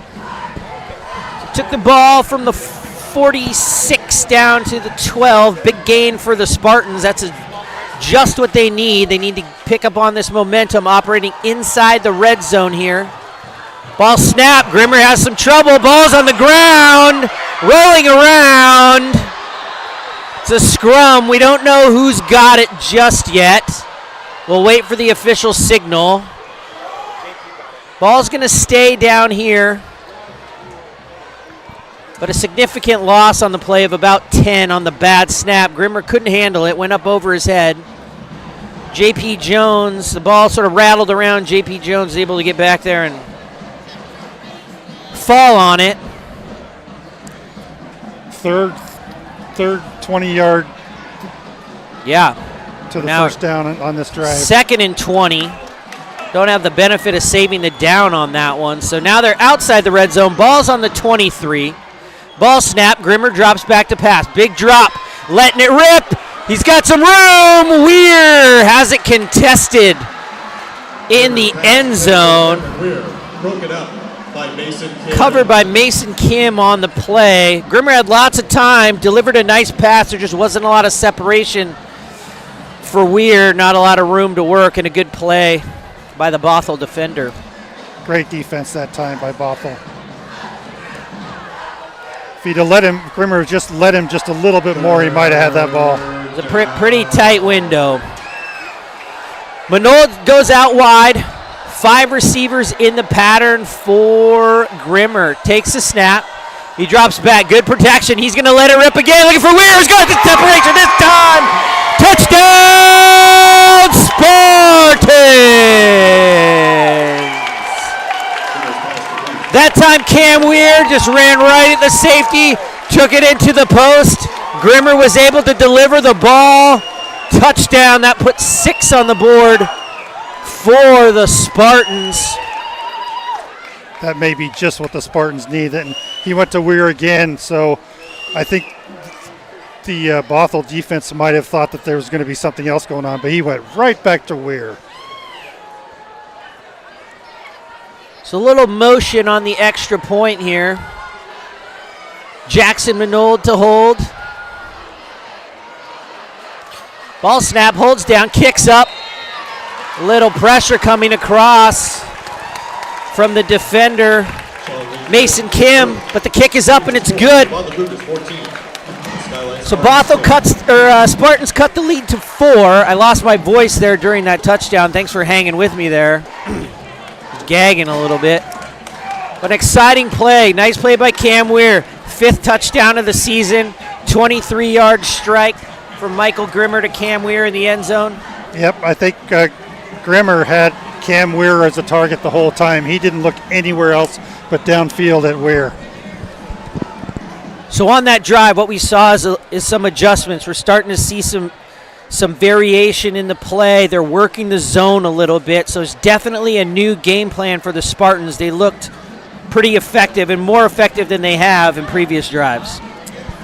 Took the ball from the 46 down to the 12. Big gain for the Spartans. That's just what they need. They need to pick up on this momentum, operating inside the red zone here. Ball snap. Grimmer has some trouble. Ball's on the ground, rolling around. It's a scrum. We don't know who's got it just yet. We'll wait for the official signal. Ball's going to stay down here, but a significant loss on the play of about 10 on the bad snap. Grimmer couldn't handle it, went up over his head. J.P. Jones, the ball sort of rattled around. J.P. Jones is able to get back there and fall on it. Third 20-yard to the Now first down on this drive. 2nd and 20. Don't have the benefit of saving the down on that one. So now they're outside the red zone. Ball's on the 23. Ball snap. Grimmer drops back to pass. Big drop. Letting it rip. He's got some room. Weir has it contested in the end zone. Weir broke it up by Mason Kim. Covered by Mason Kim on the play. Grimmer had lots of time. Delivered a nice pass. There just wasn't a lot of separation for Weir. Not a lot of room to work, and a good play by the Bothell defender. Great defense that time by Bothell. If he'd have let him, Grimmer just let him just a little bit more, he might have had that ball. It's a pretty tight window. Manold goes out wide. 5 receivers in the pattern for Grimmer. Takes a snap. He drops back. Good protection. He's going to let it rip again. Looking for Weir. He's got the separation this time. Touchdown, Spartans! That time Cam Weir just ran right at the safety, took it into the post. Grimmer was able to deliver the ball. Touchdown. That put 6 on the board for the Spartans. That may be just what the Spartans need. And he went to Weir again, so I think the Bothell defense might have thought that there was going to be something else going on, but he went right back to Weir. So a little motion on the extra point here. Jackson Manold to hold. Ball snap, holds down, kicks up. Little pressure coming across. from the defender, Mason Kim, but the kick is up and it's good. So Bothell Spartans cut the lead to 4. I lost my voice there during that touchdown. Thanks for hanging with me there. Gagging a little bit. But an exciting play. Nice play by Cam Weir. 5th touchdown of the season. 23-yard strike from Michael Grimmer to Cam Weir in the end zone. Yep, I think Grimmer had Cam Weir as a target the whole time. He didn't look anywhere else but downfield at Weir. So on that drive, what we saw is some adjustments. We're starting to see some variation in the play. They're working the zone a little bit, so it's definitely a new game plan for the Spartans. They looked pretty effective and more effective than they have in previous drives.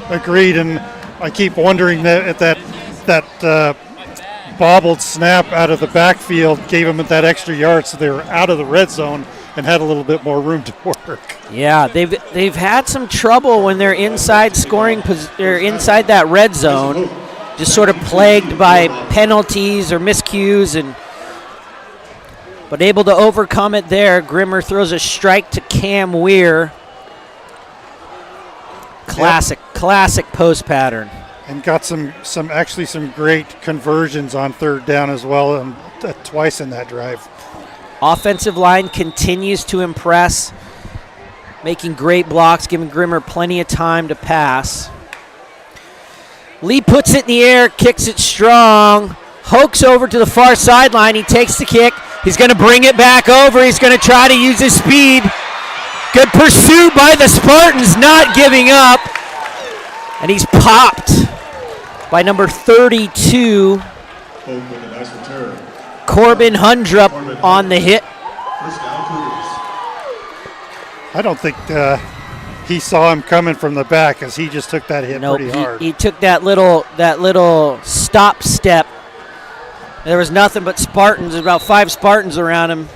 Agreed, and I keep wondering that bobbled snap out of the backfield gave them that extra yard, so they were out of the red zone and had a little bit more room to work. Yeah, they've had some trouble when they're inside inside that red zone, just sort of plagued by penalties or miscues, but able to overcome it there. Grimmer throws a strike to Cam Weir. Classic post pattern. And got some great conversions on 3rd down as well, and twice in that drive. Offensive line continues to impress, making great blocks, giving Grimmer plenty of time to pass. Lee puts it in the air, kicks it strong. Hoke's over to the far sideline. He takes the kick. He's going to bring it back over. He's going to try to use his speed. Good pursuit by the Spartans, not giving up. And he's popped by number 32, Corbin Hundrup on the hit. I don't think he saw him coming from the back, as he just took that hit pretty hard. He took that little stop step. There was nothing but Spartans, about 5 Spartans around him.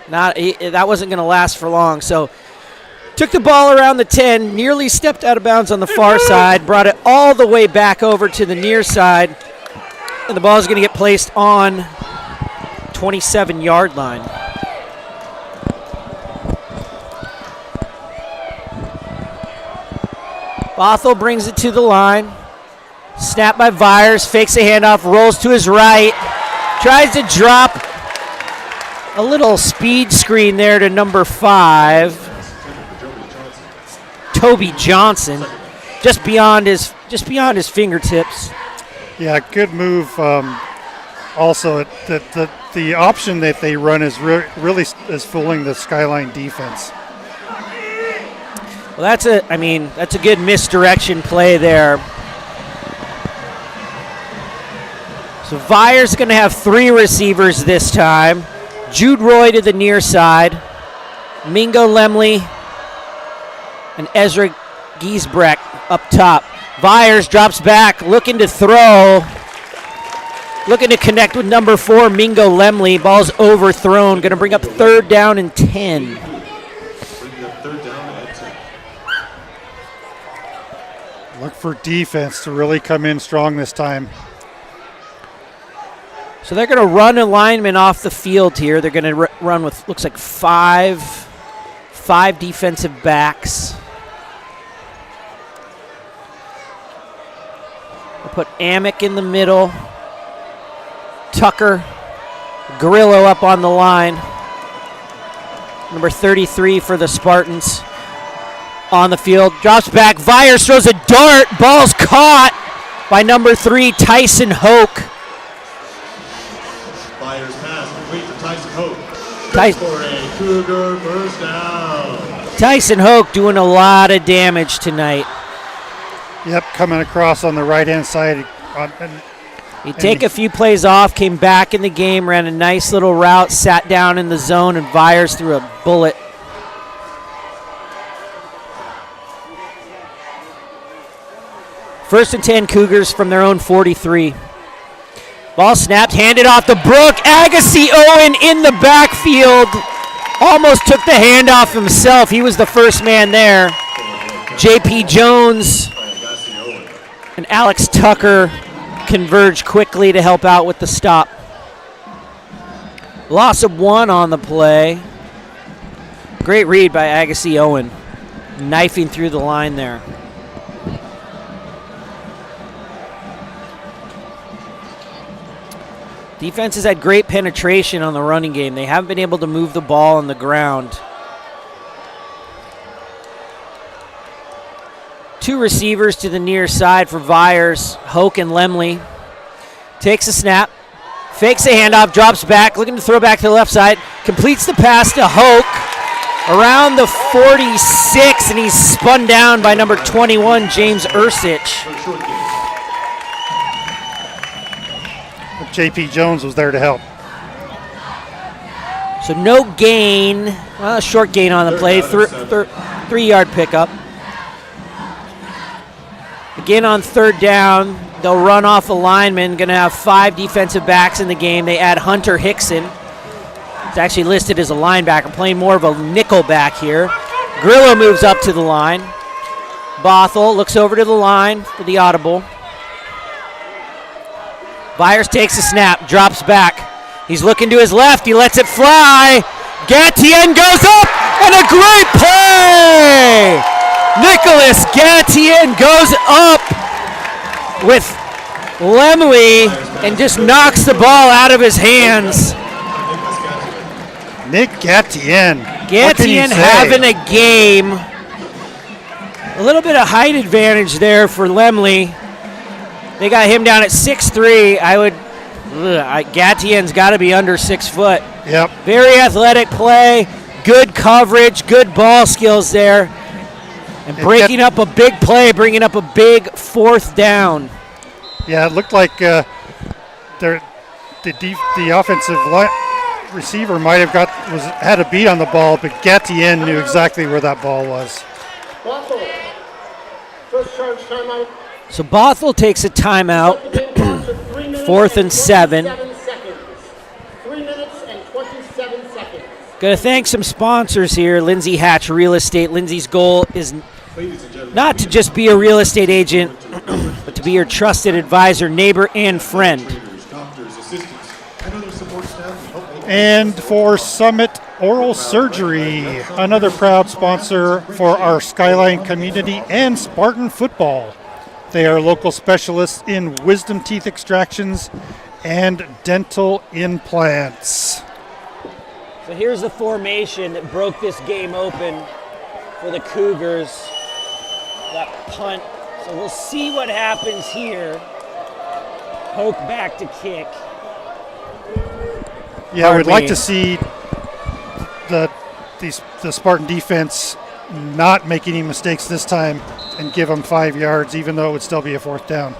That wasn't going to last for long. So took the ball around the 10, nearly stepped out of bounds on the far side, brought it all the way back over to the near side, and the ball is going to get placed on 27-yard line. Bothell brings it to the line. Snap by Vyers, fakes a handoff, rolls to his right, tries to drop a little speed screen there to number 5, Toby Johnson, just beyond his fingertips. Yeah, good move. Also, the option that they run is really is fooling the Skyline defense. Well, that's a good misdirection play there. So Vyers going to have 3 receivers this time. Jude Roy to the near side, Mingo Lemley, and Ezra Giesbrecht up top. Vyers drops back, looking to throw, looking to connect with number 4, Mingo Lemley. Ball's overthrown, going to bring up 3rd down and 10. Look for defense to really come in strong this time. So they're going to run a lineman off the field here. They're going to run with, looks like five defensive backs. We'll put Amick in the middle. Tucker, Grillo up on the line. Number 33 for the Spartans on the field. Drops back. Vyers throws a dart. Ball's caught by number 3, Tyson Hoke. Vyers pass complete to Tyson Hoke. For a Cougar first down. Tyson Hoke doing a lot of damage tonight. Yep, coming across on the right-hand side. He'd take a few plays off, came back in the game, ran a nice little route, sat down in the zone, and Vyers threw a bullet. First and 10 Cougars from their own 43. Ball snapped, handed off to Brooke. Agassi Owen in the backfield. Almost took the handoff himself. He was the first man there. J.P. Jones and Alex Tucker converge quickly to help out with the stop. Loss of 1 on the play. Great read by Agassi Owen, knifing through the line there. Defense has had great penetration on the running game. They haven't been able to move the ball on the ground. 2 receivers to the near side for Vyers, Hoke and Lemley. Takes a snap, fakes a handoff, drops back, looking to throw back to the left side, completes the pass to Hoke around the 46, and he's spun down by number 21, James Ursich. J.P. Jones was there to help. So no gain, short gain on the play, 3-yard pickup. Again on 3rd down, they'll run off a lineman, going to have 5 defensive backs in the game. They add Hunter Hickson. He's actually listed as a linebacker, playing more of a nickel back here. Grillo moves up to the line. Bothell looks over to the line for the audible. Vyers takes a snap, drops back. He's looking to his left. He lets it fly. Gatien goes up, and a great play! Nicholas Gatien goes up with Lemley and just knocks the ball out of his hands. Nick Gatien. Gatien having a game. A little bit of height advantage there for Lemley. They got him down at 6'3". Gatien's got to be under 6 foot. Yep. Very athletic play, good coverage, good ball skills there. And breaking up a big play, bringing up a big 4th down. Yeah, it looked like the offensive receiver might have had a beat on the ball, but Gatien knew exactly where that ball was. Bothell. First charge timeout. So Bothell takes a timeout. 4th and 7. 3 minutes and 27 seconds. Going to thank some sponsors here. Lindsay Hatch Real Estate. Lindsay's goal is not to just be a real estate agent, but to be your trusted advisor, neighbor, and friend. And for Summit Oral Surgery, another proud sponsor for our Skyline community and Spartan football. They are local specialists in wisdom teeth extractions and dental implants. So here's the formation that broke this game open for the Cougars. That punt. So we'll see what happens here. Hoke back to kick. Yeah, we'd like to see the Spartan defense not make any mistakes this time and give them 5 yards, even though it would still be a 4th down.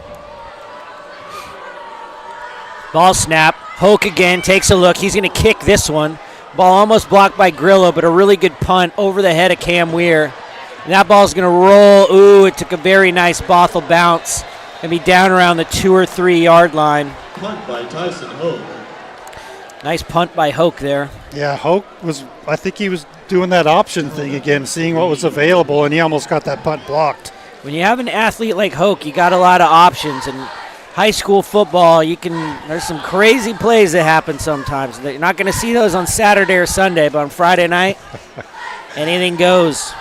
Ball snap. Hoke again takes a look. He's going to kick this one. Ball almost blocked by Grillo, but a really good punt over the head of Cam Weir. And that ball's going to roll. Ooh, it took a very nice Bothell bounce and be down around the 2 or 3 yard line. Punt by Tyson Hoke. Nice punt by Hoke there. Yeah, Hoke I think he was doing that option thing again, seeing what was available, and he almost got that punt blocked. When you have an athlete like Hoke, you got a lot of options. And high school football, there's some crazy plays that happen sometimes. You're not going to see those on Saturday or Sunday, but on Friday night, anything goes.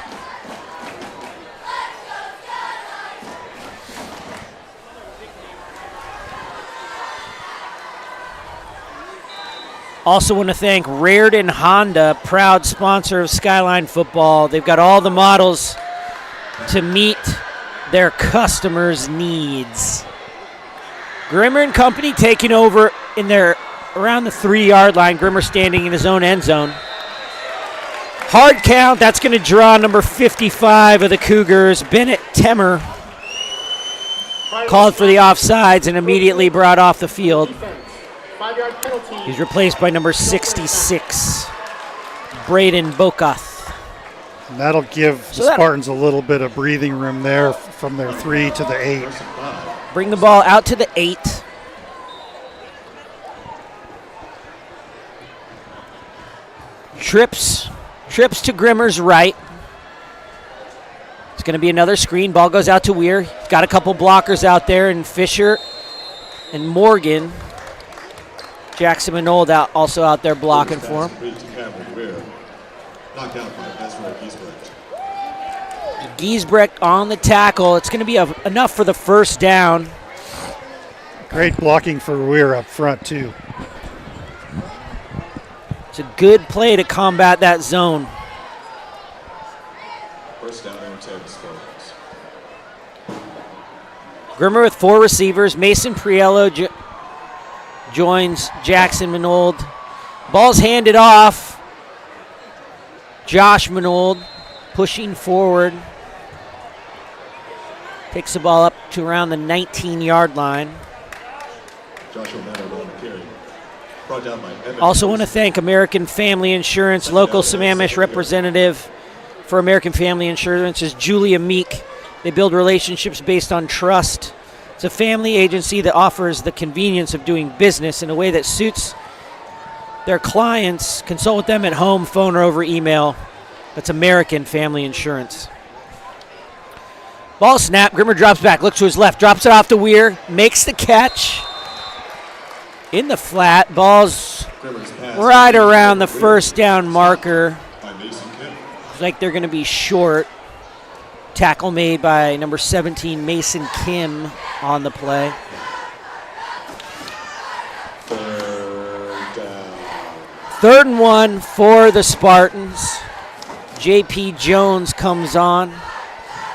Also want to thank Reardon Honda, proud sponsor of Skyline Football. They've got all the models to meet their customers' needs. Grimmer and company taking over around the 3 yard line. Grimmer standing in his own end zone. Hard count, that's going to draw number 55 of the Cougars, Bennett Temmer. Called for the offsides and immediately brought off the field. 5-yard penalty. He's replaced by number 66, Braden Bokath. And that'll give the Spartans a little bit of breathing room there from their 3 to the 8. Bring the ball out to the 8. Trips to Grimmer's right. It's going to be another screen. Ball goes out to Weir. He's got a couple blockers out there, and Fisher and Morgan. Jackson Manold also out there blocking for him. Knocked out by Ezra Giesbrecht. Giesbrecht on the tackle. It's going to be enough for the first down. Great blocking for Weir up front, too. It's a good play to combat that zone. First down and 10 Spartans. Grimmer with 4 receivers. Mason Priello joins Jackson Minold. Ball's handed off. Josh Minold pushing forward. Picks the ball up to around the 19-yard line. Joshua Manold on the carry. Brought down by Evan. Also want to thank American Family Insurance. Local Sammamish representative for American Family Insurance is Julia Meek. They build relationships based on trust. It's a family agency that offers the convenience of doing business in a way that suits their clients. Consult with them at home, phone, or over email. That's American Family Insurance. Ball snap. Grimmer drops back, looks to his left, drops it off to Weir, makes the catch. In the flat, ball's right around the first down marker. Looks like they're going to be short. Tackle made by number 17, Mason Kim, on the play. Third and 1 for the Spartans. J.P. Jones comes on.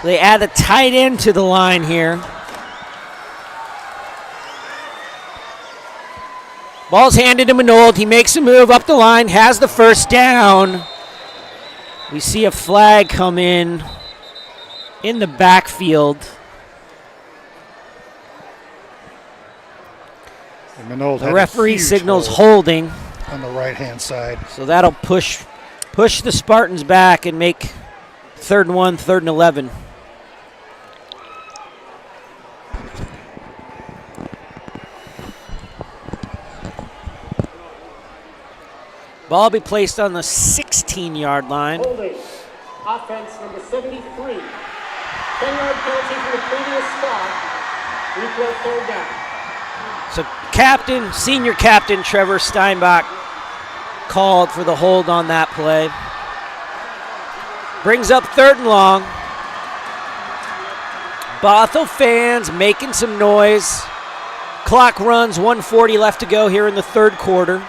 They add a tight end to the line here. Ball's handed to Minold. He makes a move up the line, has the first down. We see a flag come in the backfield. The referee signals holding on the right-hand side. So that'll push the Spartans back and make 3rd and 1, 3rd and 11. Ball be placed on the 16-yard line. Holding. Offense number 73. 10-yard penalty for the previous spot. Replay 3rd down. So senior captain Trevor Steinbach called for the hold on that play. Brings up 3rd and long. Bothell fans making some noise. Clock runs, 1:40 left to go here in the 3rd quarter.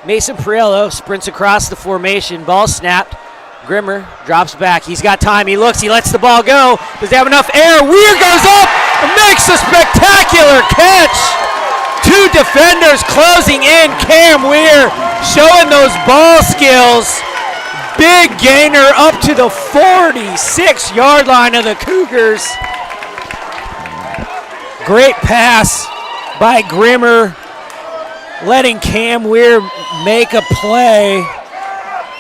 Mason Priello sprints across the formation. Ball snapped. Grimmer drops back. He's got time. He looks. He lets the ball go. Does he have enough air? Weir goes up and makes a spectacular catch. 2 defenders closing in. Cam Weir showing those ball skills. Big gainer up to the 46-yard line of the Cougars. Great pass by Grimmer, letting Cam Weir make a play.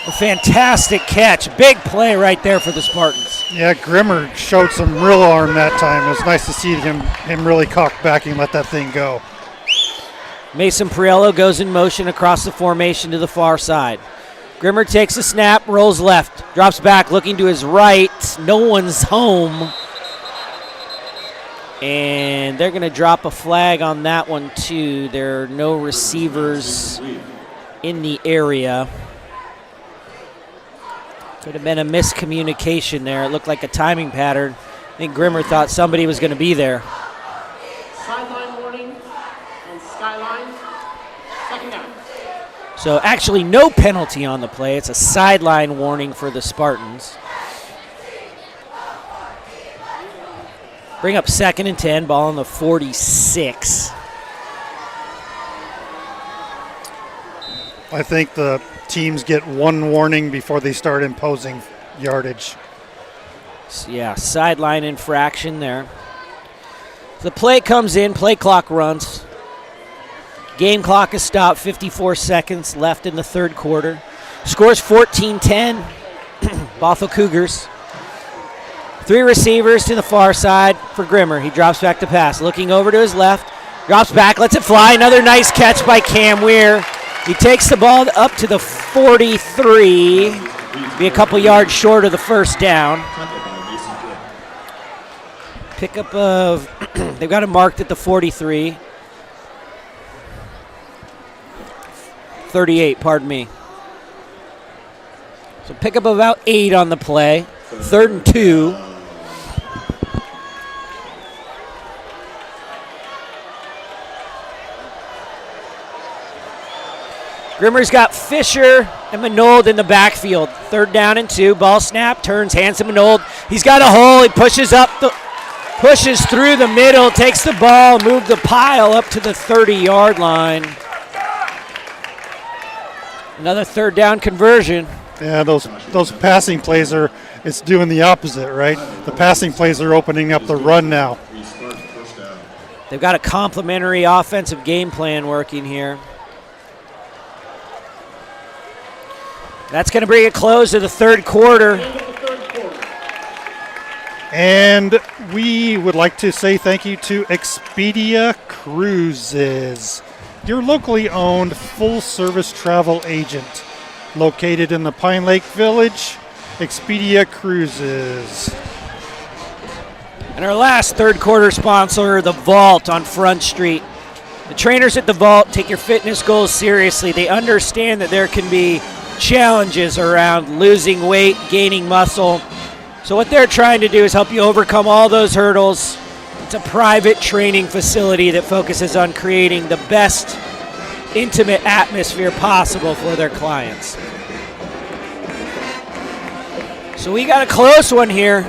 A fantastic catch. Big play right there for the Spartans. Yeah, Grimmer showed some real arm that time. It was nice to see him really cock back and let that thing go. Mason Priello goes in motion across the formation to the far side. Grimmer takes a snap, rolls left, drops back, looking to his right. No one's home. And they're going to drop a flag on that one, too. There are no receivers in the area. Could have been a miscommunication there. It looked like a timing pattern. I think Grimmer thought somebody was going to be there. Sideline warning and Skyline. 2nd down. So actually no penalty on the play. It's a sideline warning for the Spartans. Bring up 2nd and 10, ball on the 46. I think the teams get 1 warning before they start imposing yardage. Yeah, sideline infraction there. The play comes in, play clock runs. Game clock is stopped, 54 seconds left in the 3rd quarter. Scores 14-10, Bothell Cougars. 3 receivers to the far side for Grimmer. He drops back to pass, looking over to his left, drops back, lets it fly. Another nice catch by Cam Weir. He takes the ball up to the 43, be a couple yards short of the first down. Pickup of, they've got it marked at the 43. 38, pardon me. So pickup of about 8 on the play. 3rd and 2. Grimmer's got Fisher and Manold in the backfield. 3rd down and 2. Ball snap, turns, hands to Manold. He's got a hole. He pushes through the middle, takes the ball, move the pile up to the 30-yard line. Another 3rd down conversion. Yeah, those passing plays it's doing the opposite, right? The passing plays are opening up the run now. They've got a complementary offensive game plan working here. That's going to bring a close to the 3rd quarter. And we would like to say thank you to Expedia Cruises, your locally owned full-service travel agent. Located in the Pine Lake Village, Expedia Cruises. And our last 3rd quarter sponsor, The Vault on Front Street. The trainers at The Vault take your fitness goals seriously. They understand that there can be challenges around losing weight, gaining muscle. So what they're trying to do is help you overcome all those hurdles. It's a private training facility that focuses on creating the best intimate atmosphere possible for their clients. So we got a close one here.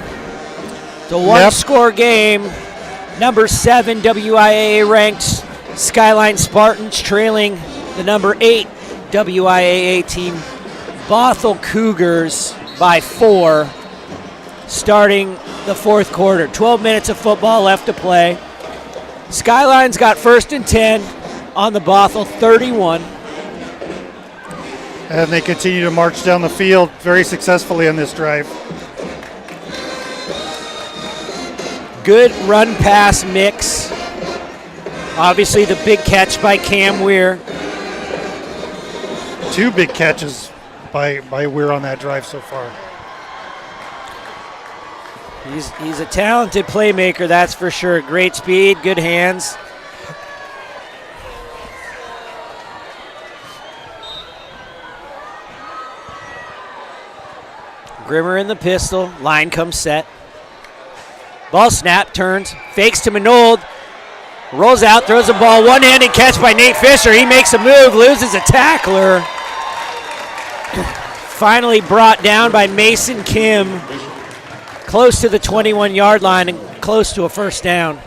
It's a one-score game. Number 7 WIAA ranked Skyline Spartans trailing the number 8 WIAA team Bothell Cougars by 4, starting the 4th quarter. 12 minutes of football left to play. Skyline's got 1st and 10 on the Bothell 31. And they continue to march down the field very successfully on this drive. Good run-pass mix. Obviously the big catch by Cam Weir. 2 big catches by Weir on that drive so far. He's a talented playmaker, that's for sure. Great speed, good hands. Grimmer in the pistol, line comes set. Ball snap, turns, fakes to Manold, rolls out, throws the ball, one-handed catch by Nate Fisher. He makes a move, loses a tackler. Finally brought down by Mason Kim, close to the 21-yard line and close to a 1st down.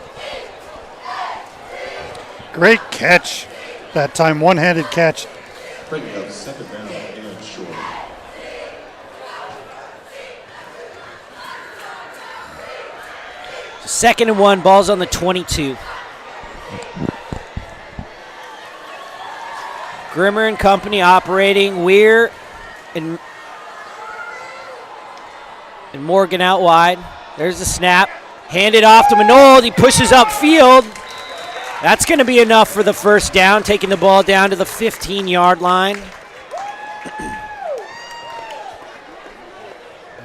Great catch that time, one-handed catch. Bringing up 2nd down and short. Second and 1, ball's on the 22. Grimmer and company operating. Weir and Morgan out wide. There's the snap. Handed off to Manold. He pushes upfield. That's going to be enough for the 1st down, taking the ball down to the 15-yard line.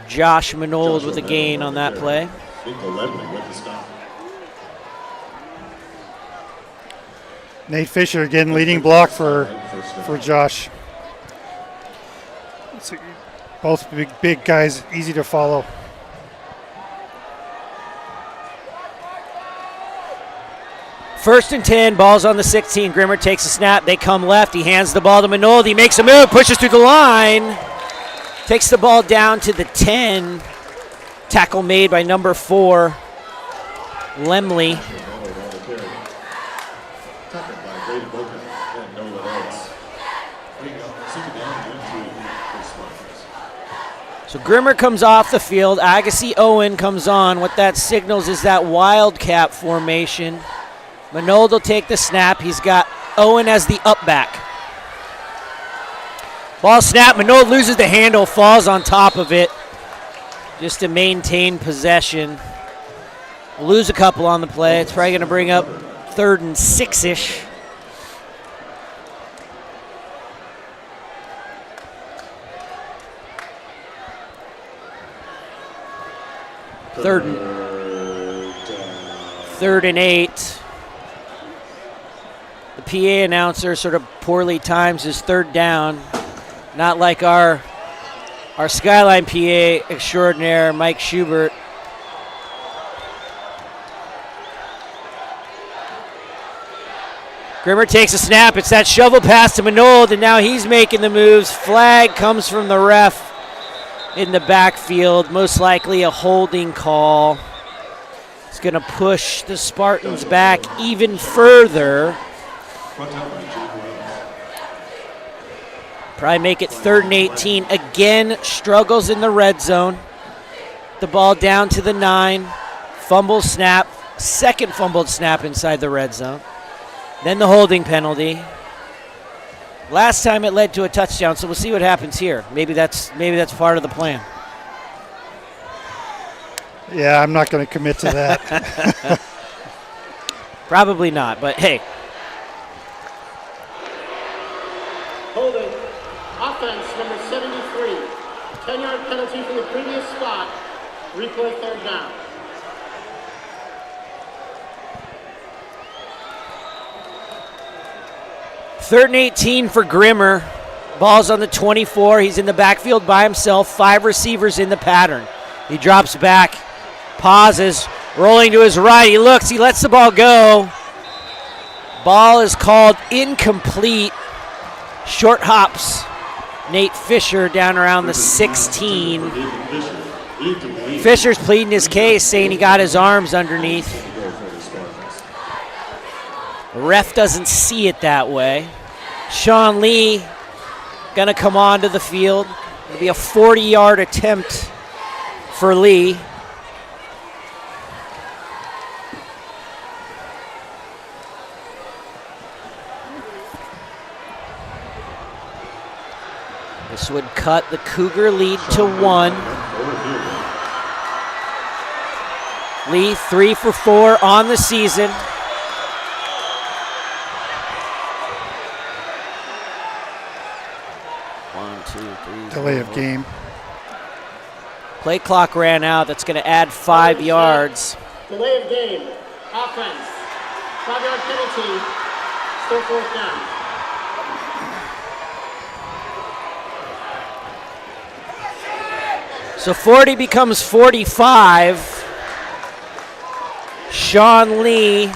Josh Manold with a gain on that play. Nate Fisher again leading block for Josh. Both big guys, easy to follow. First and 10, ball's on the 16. Grimmer takes a snap. They come left. He hands the ball to Manold. He makes a move, pushes through the line. Takes the ball down to the 10. Tackle made by number 4, Lemley. So Grimmer comes off the field. Agassi Owen comes on. What that signals is that wildcat formation. Manold will take the snap. He's got Owen as the up back. Ball snap. Manold loses the handle, falls on top of it just to maintain possession. We'll lose a couple on the play. It's probably going to bring up 3rd and 6-ish. Third 3rd and 8. The PA announcer sort of poorly times his 3rd down. Not like our Skyline PA extraordinaire, Mike Schubert. Grimmer takes a snap. It's that shovel pass to Manold, and now he's making the moves. Flag comes from the ref in the backfield. Most likely a holding call. It's going to push the Spartans back even further. Probably make it 3rd and 18. Again, struggles in the red zone. The ball down to the 9. Fumble snap. Second fumbled snap inside the red zone. Then the holding penalty. Last time it led to a touchdown, so we'll see what happens here. Maybe that's part of the plan. Yeah, I'm not going to commit to that. Probably not, but hey. Holding. Offense number 73. 10-yard penalty from the previous spot. Replay 3rd down. Third and 18 for Grimmer. Ball's on the 24. He's in the backfield by himself. 5 receivers in the pattern. He drops back, pauses, rolling to his right. He looks, he lets the ball go. Ball is called incomplete. Short hops. Nate Fisher down around the 16. Fisher's pleading his case, saying he got his arms underneath. The ref doesn't see it that way. Sean Lee gonna come onto the field. It'll be a 40-yard attempt for Lee. This would cut the Cougar lead to 1. Lee 3 for 4 on the season. Delay of game. Play clock ran out. That's going to add 5 yards. Delay of game. Offense. 5-yard penalty. Still 4th down. So 40 becomes 45. Sean Lee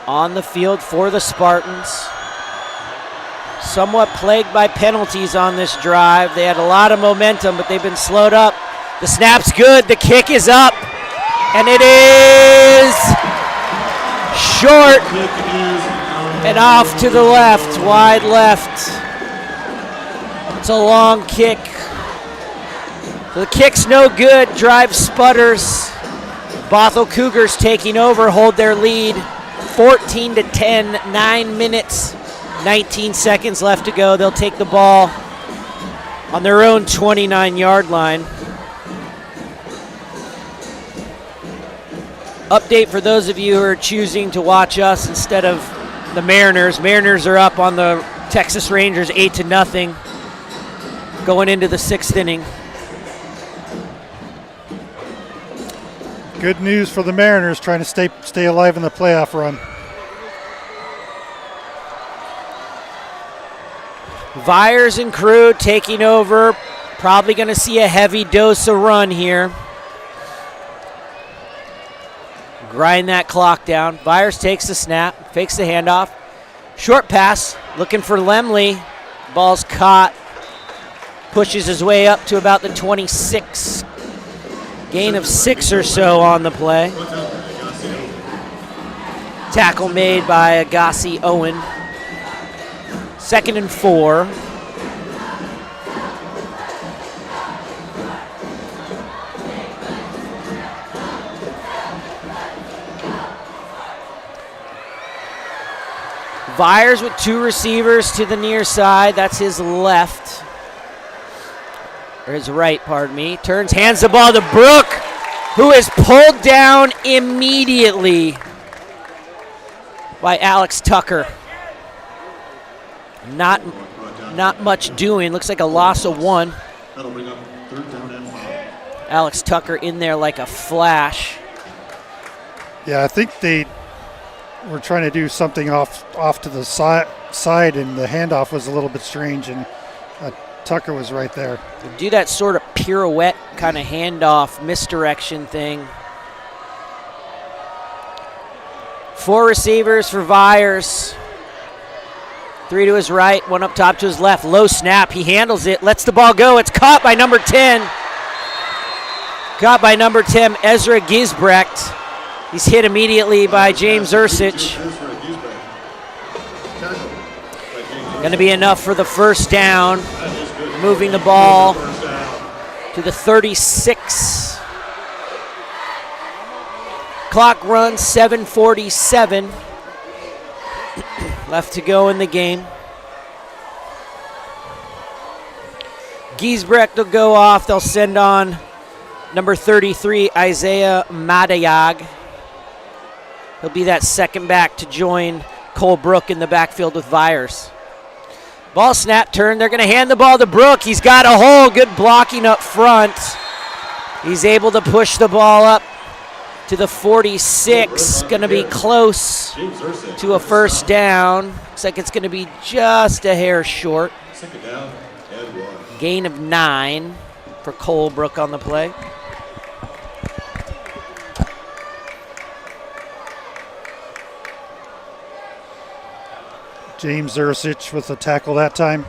on the field for the Spartans. Somewhat plagued by penalties on this drive. They had a lot of momentum, but they've been slowed up. The snap's good. The kick is up. And it is short and off to the left, wide left. It's a long kick. The kick's no good. Drive sputters. Bothell Cougars taking over, hold their lead. 14-10, 9 minutes, 19 seconds left to go. They'll take the ball on their own 29-yard line. Update for those of you who are choosing to watch us instead of the Mariners. Mariners are up on the Texas Rangers 8-0 going into the 6th inning. Good news for the Mariners trying to stay alive in the playoff run. Vyers and crew taking over. Probably going to see a heavy dose of run here. Grind that clock down. Vyers takes the snap, fakes the handoff. Short pass, looking for Lemley. Ball's caught. Pushes his way up to about the 26. Gain of 6 or so on the play. Tackle made by Agassi Owen. 2nd and 4. Vyers with 2 receivers to the near side. That's his left. Or his right, pardon me. Turns, hands the ball to Brooke, who is pulled down immediately by Alex Tucker. Not much doing. Looks like a loss of 1. That'll bring up 3rd Alex Tucker in there like a flash. Yeah, I think they were trying to do something off to the side, and the handoff was a little bit strange, and Tucker was right there. They do that sort of pirouette kind of handoff, misdirection thing. 4 receivers for Vyers. 3 to his right, 1 up top to his left. Low snap, he handles it, lets the ball go. It's caught by number 10. Caught by number 10, Ezra Gisbrecht. He's hit immediately by James Ursich. Going to be enough for the first down. Moving the ball to the 36. Clock runs 7:47 left to go in the game. Giesbrecht will go off. They'll send on number 33, Isaiah Madayag. He'll be that second back to join Cole Brook in the backfield with Vyers. Ball snap turn. They're going to hand the ball to Brook. He's got a hole. Good blocking up front. He's able to push the ball up to the 46. Going to be close to a first down. Looks like it's going to be just a hair short. Second down and 1. Gain of 9 for Cole Brook on the play. James Ursich with the tackle that time.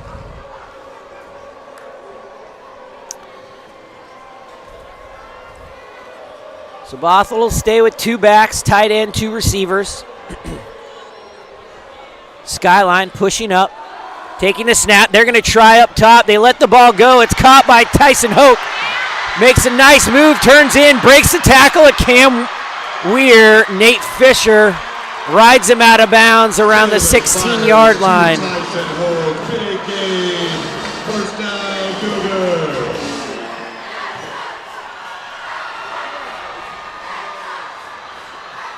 So Bothell will stay with 2 backs, tight end, 2 receivers. Skyline pushing up, taking the snap. They're going to try up top. They let the ball go. It's caught by Tyson Hoke. Makes a nice move, turns in, breaks the tackle at Cam Weir. Nate Fisher rides him out of bounds around the 16-yard line. Big game. First down, Cougars.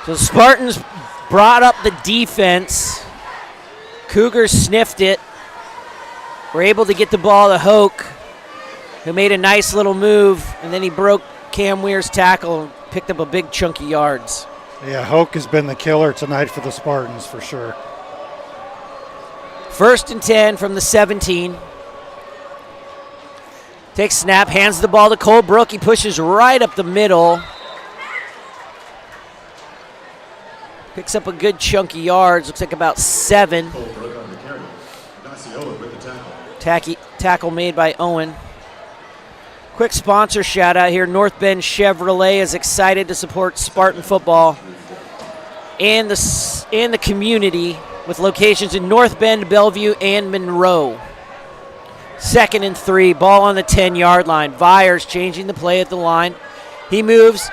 So Spartans brought up the defense. Cougars sniffed it. Were able to get the ball to Hoke, who made a nice little move, and then he broke Cam Weir's tackle and picked up a big chunk of yards. Yeah, Hoke has been the killer tonight for the Spartans for sure. 1st and 10 from the 17. Takes snap, hands the ball to Cole Brook. He pushes right up the middle. Picks up a good chunk of yards. Looks like about 7. Cole Brook on the carry. Nassie Owen with the tackle. Tackle made by Owen. Quick sponsor shout out here. North Bend Chevrolet is excited to support Spartan football and the community with locations in North Bend, Bellevue, and Monroe. 2nd and 3, ball on the 10-yard line. Vyers changing the play at the line. He moves.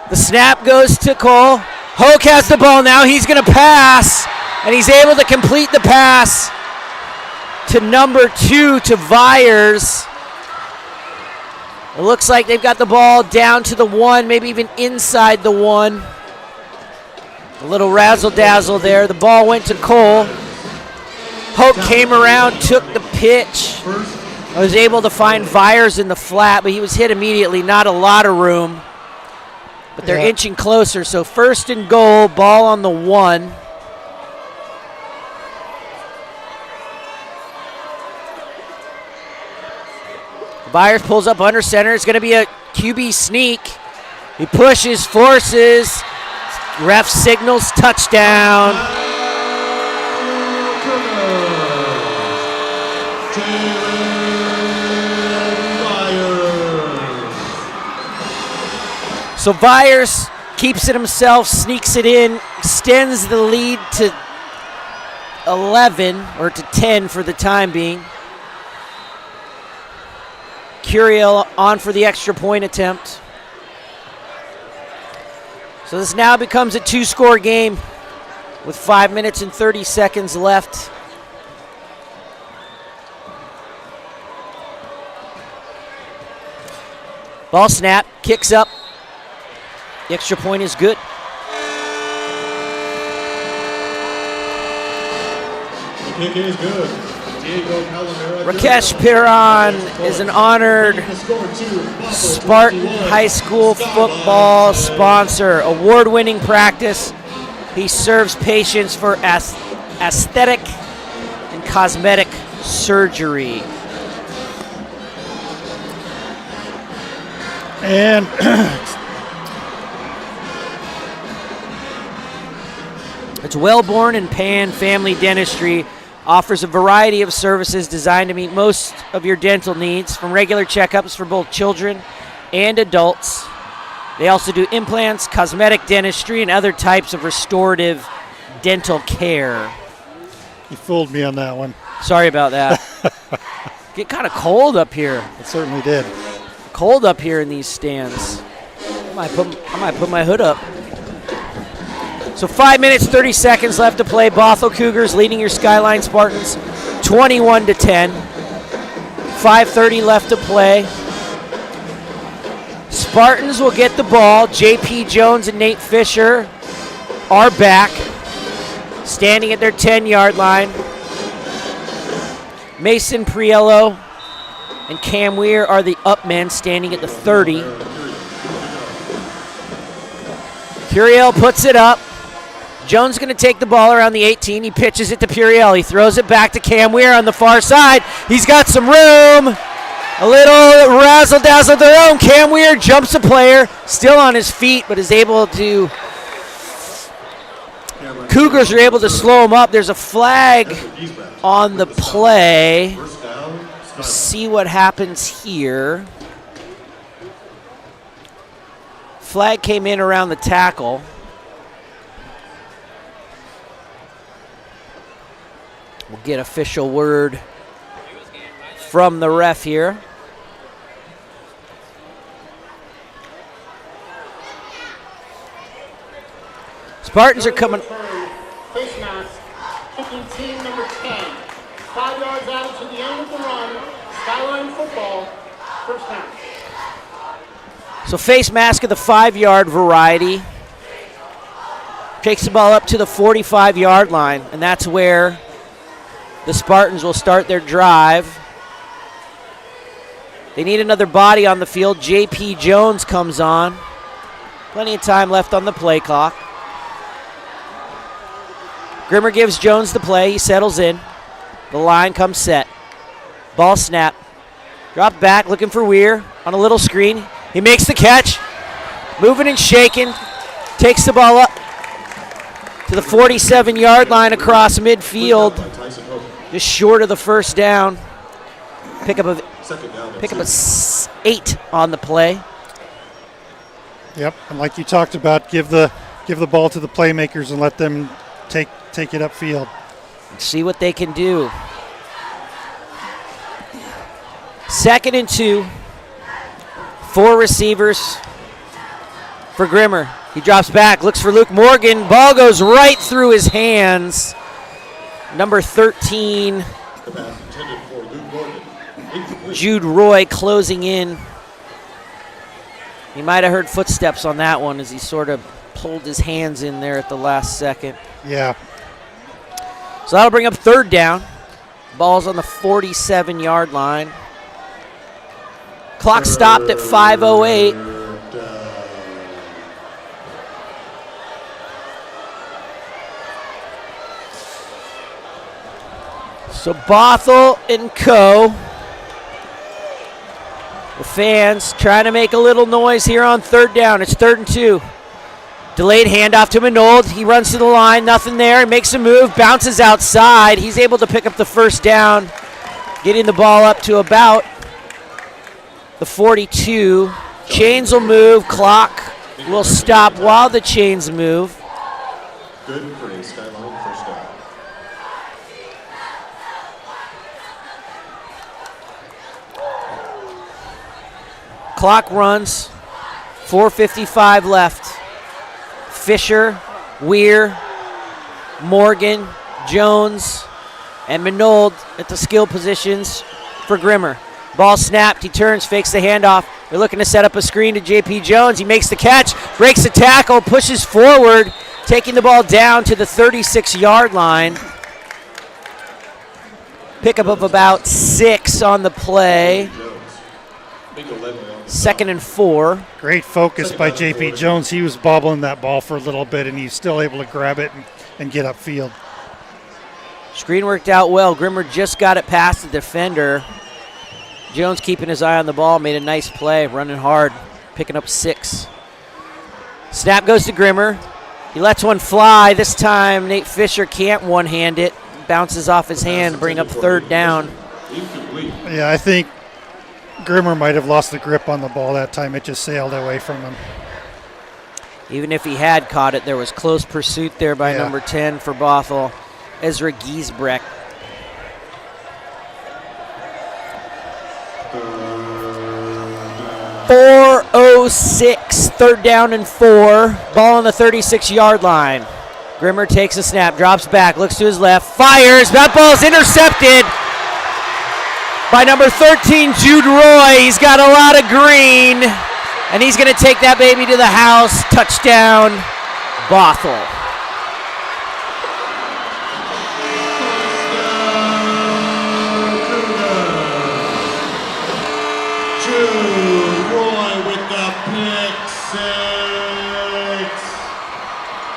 The snap goes to Cole. Hoke has the ball now. He's going to pass, and he's able to complete the pass to number 2 to Vyers. It looks like they've got the ball down to the 1, maybe even inside the 1. A little razzle-dazzle there. The ball went to Cole. Hoke came around, took the pitch. I was able to find Vyers in the flat, but he was hit immediately. Not a lot of room. But they're inching closer. So 1st and goal, ball on the 1. Vyers pulls up under center. It's going to be a QB sneak. He pushes, forces. Ref signals touchdown. So Vyers keeps it himself, sneaks it in, extends the lead to 11, or to 10 for the time being. Curiel on for the extra point attempt. So this now becomes a 2-score game with 5 minutes and 30 seconds left. Ball snap, kicks up. The extra point is good. The kick is good. Rakesh Piran is an honored Spartan High School football sponsor. Award-winning practice. He serves patients for aesthetic and cosmetic surgery. And it's Wellborn and Pan Family Dentistry. Offers a variety of services designed to meet most of your dental needs, from regular checkups for both children and adults. They also do implants, cosmetic dentistry, and other types of restorative dental care. you fooled me on that one. Sorry about that. Get kind of cold up here. It certainly did. Cold up here in these stands. I might put my hood up. So 5 minutes, 30 seconds left to play. Bothell Cougars leading your Skyline Spartans 21-10. 5:30 left to play. Spartans will get the ball. J.P. Jones and Nate Fisher are back, standing at their 10-yard line. Mason Priello and Cam Weir are the up men, standing at the 30. Curiel puts it up. Jones going to take the ball around the 18. He pitches it to Puriel. He throws it back to Cam Weir on the far side. He's got some room. A little razzle-dazzle of their own. Cam Weir jumps a player, still on his feet, but is able to... Cougars are able to slow him up. There's a flag on the play. We'll see what happens here. Flag came in around the tackle. We'll get official word from the ref here. Spartans are coming. Face mask, kicking team number 10. 5 yards added to the end of the run. Skyline football, first down. So face mask of the 5-yard variety. Takes the ball up to the 45-yard line, and that's where the Spartans will start their drive. They need another body on the field. J.P. Jones comes on. Plenty of time left on the play clock. Grimmer gives Jones the play. He settles in. The line comes set. Ball snap. Drop back, looking for Weir on a little screen. He makes the catch. Moving and shaking. Takes the ball up to the 47-yard line across midfield. Just short of the first down. Pick up a 8 on the play. Yep, and like you talked about, give the ball to the playmakers and let them take it upfield. See what they can do. 2nd and 2. 4 receivers for Grimmer. He drops back, looks for Luke Morgan. Ball goes right through his hands. Number 13, Jude Roy closing in. He might have heard footsteps on that one as he sort of pulled his hands in there at the last second. Yeah. So that'll bring up 3rd down. Ball's on the 47-yard line. Clock stopped at 5:08. So Bothell and co. The fans trying to make a little noise here on 3rd down. It's 3rd and 2. Delayed handoff to Manold. He runs to the line. Nothing there. He makes a move. Bounces outside. He's able to pick up the first down. Getting the ball up to about the 42. Chains will move. Clock will stop while the chains move. Good for a Skyline first down. Clock runs. 4:55 left. Fisher, Weir, Morgan, Jones, and Manold at the skill positions for Grimmer. Ball snapped. He turns, fakes the handoff. They're looking to set up a screen to J.P. Jones. He makes the catch, breaks the tackle, pushes forward, taking the ball down to the 36-yard line. Pickup of about 6 on the play. 2nd and 4. Great focus by J.P. Jones. He was bobbling that ball for a little bit, and he's still able to grab it and get upfield. Screen worked out well. Grimmer just got it past the defender. Jones keeping his eye on the ball, made a nice play, running hard, picking up 6. Snap goes to Grimmer. He lets one fly. This time Nate Fisher can't one-hand it. Bounces off his hand to bring up 3rd down. Yeah, I think Grimmer might have lost the grip on the ball that time. It just sailed away from him. Even if he had caught it, there was close pursuit there by number 10 for Bothell, Ezra Giesbrecht. .406, 3rd down and 4. Ball on the 36-yard line. Grimmer takes a snap, drops back, looks to his left, fires. That ball's intercepted by number 13, Jude Roy. He's got a lot of green, and he's going to take that baby to the house. Touchdown, Bothell.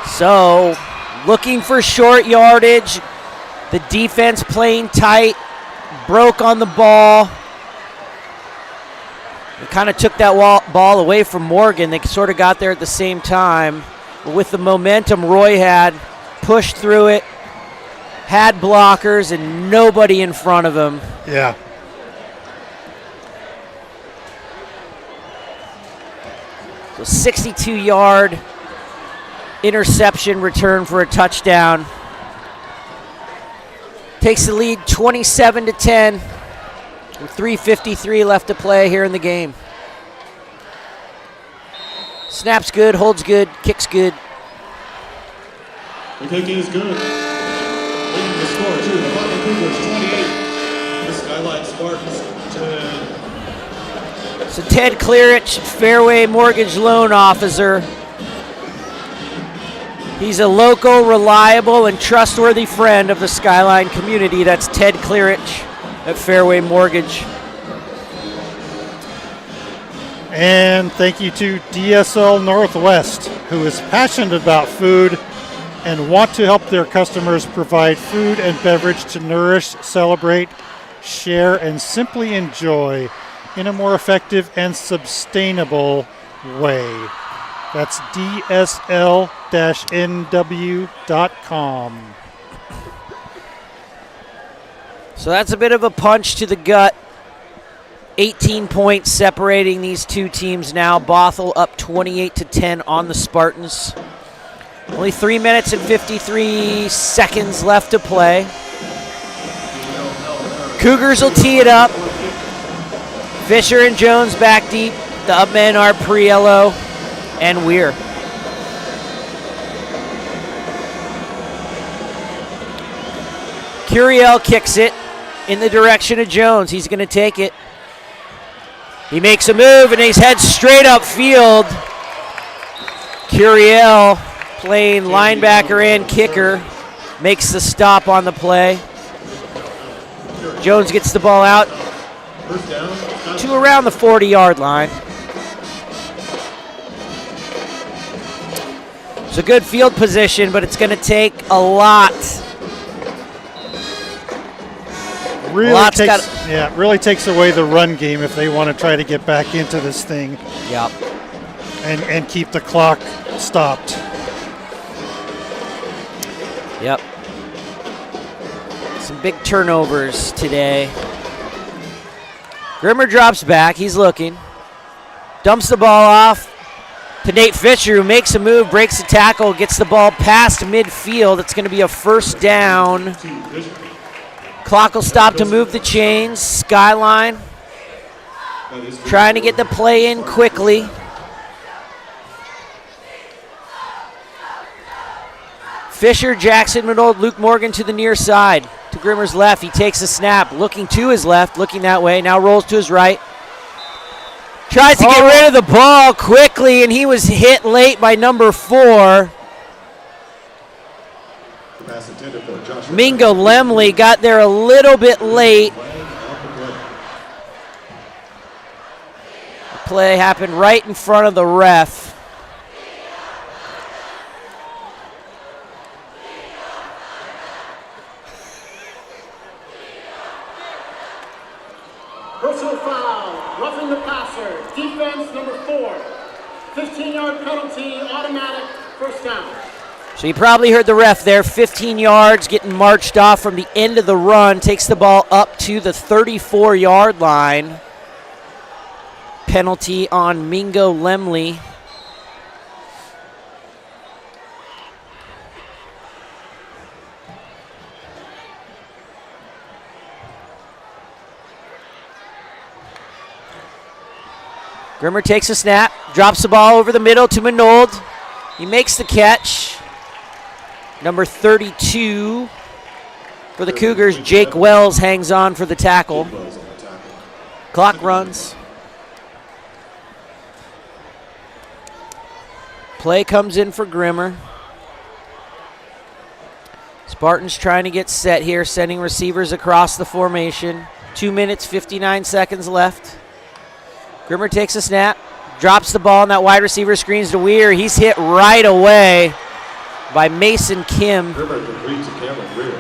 So, looking for short yardage. The defense playing tight. Broke on the ball. They kind of took that ball away from Morgan. They sort of got there at the same time. But with the momentum Roy had, pushed through it, had blockers, and nobody in front of him. Yeah. So 62-yard interception return for a touchdown. Takes the lead 27-10 with 3:53 left to play here in the game. Snaps good, holds good, kicks good. The kick is good. Leading the score to the Bothell Cougars 28, the Skyline Spartans 10. So Ted Clearich, Fairway Mortgage Loan Officer. He's a local, reliable, and trustworthy friend of the Skyline community. That's Ted Clearich at Fairway Mortgage. And thank you to DSL Northwest, who is passionate about food and want to help their customers provide food and beverage to nourish, celebrate, share, and simply enjoy in a more effective and sustainable way. That's dsl-nw.com. So that's a bit of a punch to the gut. 18 points separating these two teams now. Bothell up 28-10 on the Spartans. Only 3 minutes and 53 seconds left to play. Cougars will tee it up. Fisher and Jones back deep. The up men are Priello and Weir. Curiel kicks it in the direction of Jones. He's going to take it. He makes a move and he's heads straight up field. Curiel, playing linebacker and kicker, makes the stop on the play. Jones gets the ball out to around the 40-yard line. It's a good field position, but it's going to take a lot. Really takes away the run game if they want to try to get back into this thing. Yep. And keep the clock stopped. Yep. Some big turnovers today. Grimmer drops back. He's looking. Dumps the ball off to Nate Fisher, who makes a move, breaks the tackle, gets the ball past midfield. It's going to be a first down. Clock will stop to move the chains. Skyline trying to get the play in quickly. Fisher, Jackson, Minold, Luke Morgan to the near side. To Grimmer's left, he takes a snap, looking to his left, looking that way, now rolls to his right. Tries to get rid of the ball quickly, and he was hit late by number 4. Pass intended for Joshua. Mingo Lemley got there a little bit late. The play happened right in front of the ref. Personal foul, roughing the passer, defense number 4. 15-yard penalty, automatic, first down. So you probably heard the ref there, 15 yards, getting marched off from the end of the run, takes the ball up to the 34-yard line. Penalty on Mingo Lemley. Grimmer takes a snap, drops the ball over the middle to Manold. He makes the catch. Number 32 for the Cougars, Jake Wells hangs on for the tackle. Clock runs. Play comes in for Grimmer. Spartans trying to get set here, sending receivers across the formation. 2 minutes, 59 seconds left. Grimmer takes a snap, drops the ball, and that wide receiver screens to Weir. He's hit right away by Mason Kim. Grimmer completes to Cameron Weir.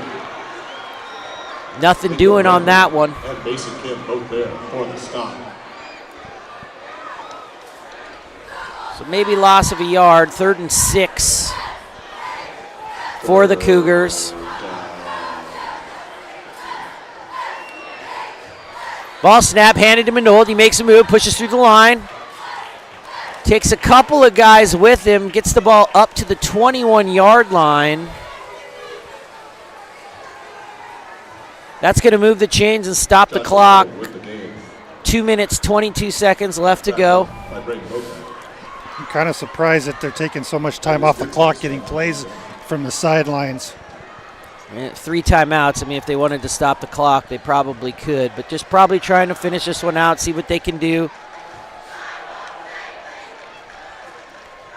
Nothing doing on that one. And Mason Kim both there for the stop. So maybe loss of a yard, 3rd and 6 for the Cougars. Ball snap, handed to Manold. He makes a move, pushes through the line. Takes a couple of guys with him, gets the ball up to the 21-yard line. That's going to move the chains and stop the clock. 2 minutes, 22 seconds left to go. I'm kind of surprised that they're taking so much time off the clock getting plays from the sidelines. 3 timeouts. I mean, if they wanted to stop the clock, they probably could. But just probably trying to finish this one out, see what they can do.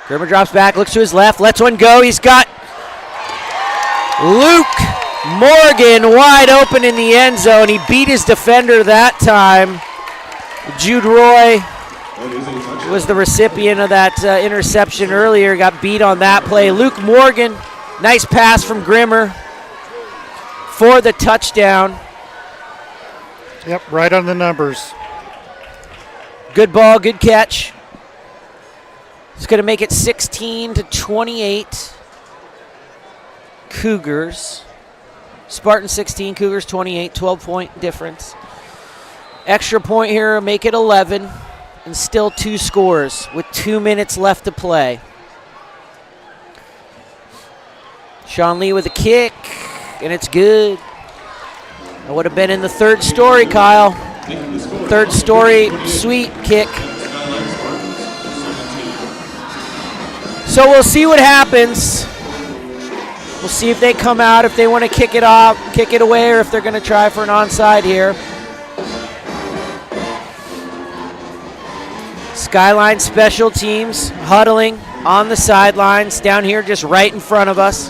Grimmer drops back, looks to his left, lets one go. He's got Luke Morgan wide open in the end zone. He beat his defender that time. Jude Roy was the recipient of that interception earlier, got beat on that play. Luke Morgan, nice pass from Grimmer for the touchdown. Yep, right on the numbers. Good ball, good catch. It's going to make it 16-28. Cougars. Spartans 16, Cougars 28, 12-point difference. Extra point here, make it 11, and still 2 scores with 2 minutes left to play. Sean Lee with a kick, and it's good. That would have been in the 3rd story, Kyle. 3rd story sweep kick. So we'll see what happens. We'll see if they come out, if they want to kick it off, kick it away, or if they're going to try for an onside here. Skyline special teams huddling on the sidelines down here just right in front of us.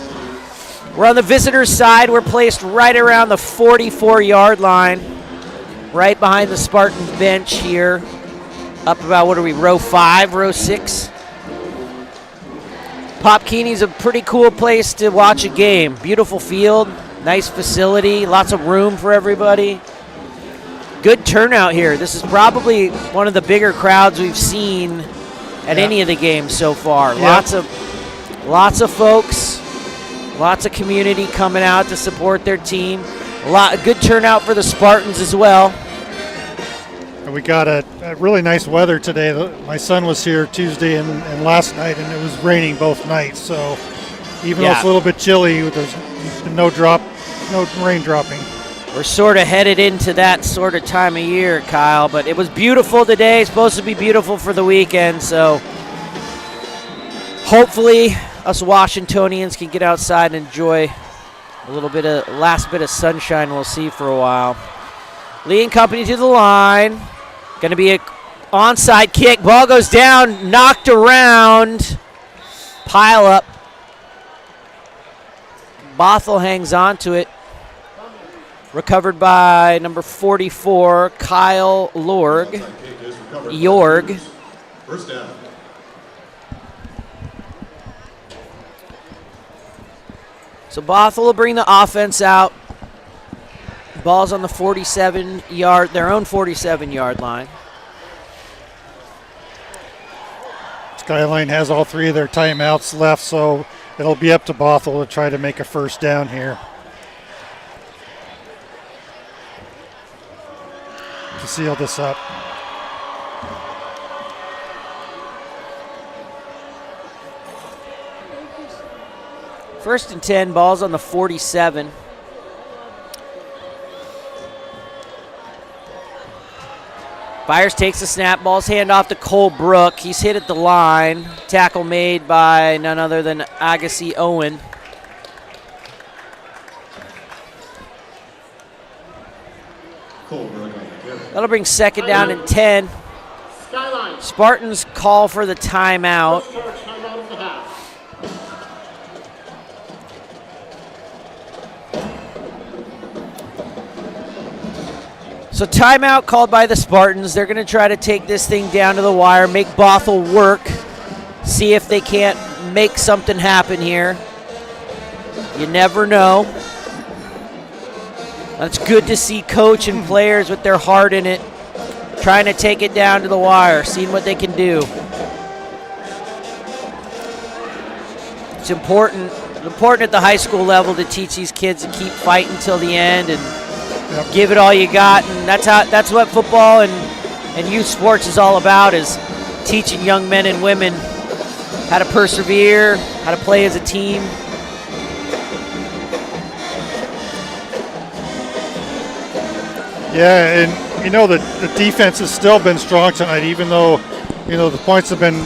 We're on the visitors' side. We're placed right around the 44-yard line, right behind the Spartan bench here. Up about, what are we, row 5, row 6? Pop Keeney's a pretty cool place to watch a game. Beautiful field, nice facility, lots of room for everybody. Good turnout here. This is probably one of the bigger crowds we've seen at any of the games so far. Yeah. Lots of folks, lots of community coming out to support their team. A good turnout for the Spartans as well. And we got a really nice weather today. My son was here Tuesday and last night, and it was raining both nights. So even though it's a little bit chilly, there's been no rain dropping. We're sort of headed into that sort of time of year, Kyle, but it was beautiful today. It's supposed to be beautiful for the weekend, so hopefully us Washingtonians can get outside and enjoy a little bit of last bit of sunshine we'll see for a while. Lee and company to the line. Going to be an onside kick. Ball goes down, knocked around. Pile up. Bothell hangs on to it. Recovered by number 44, Kyle Jorg. First down. So Bothell will bring the offense out. Ball's on the 47-yard, their own 47-yard line. Skyline has all 3 of their timeouts left, so it'll be up to Bothell to try to make a first down here. To seal this up. First and 10, ball's on the 47. Byers takes the snap, ball's hand off to Cole Brook. He's hit at the line. Tackle made by none other than Agassi Owen. That'll bring second down and 10. Skyline. Spartans call for the timeout. Timeout of the half. So timeout called by the Spartans. They're going to try to take this thing down to the wire, make Bothell work, see if they can't make something happen here. You never know. That's good to see coach and players with their heart in it, trying to take it down to the wire, seeing what they can do. It's important at the high school level to teach these kids to keep fighting till the end and give it all you got, and that's what football and youth sports is all about, is teaching young men and women how to persevere, how to play as a team. Yeah, and the defense has still been strong tonight, even though the points have been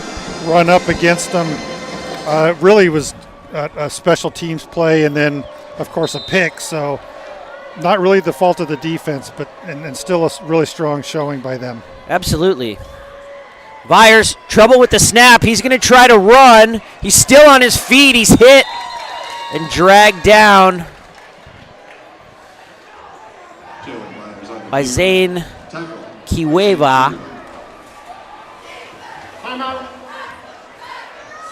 run up against them. It really was a special teams play, and then of course a pick. So not really the fault of the defense, but and still a really strong showing by them. Absolutely. Byers, trouble with the snap. He's going to try to run. He's still on his feet. He's hit and dragged down by Zane Kiweva. Timeout.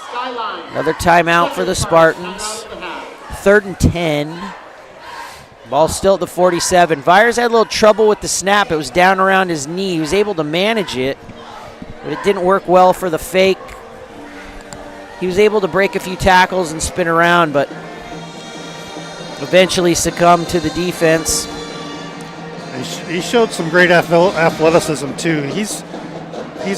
Skyline. Another timeout for the Spartans. 3rd and 10. Ball still at the 47. Byers had a little trouble with the snap. It was down around his knee. He was able to manage it, but it didn't work well for the fake. He was able to break a few tackles and spin around, but eventually succumbed to the defense. He showed some great athleticism too. He's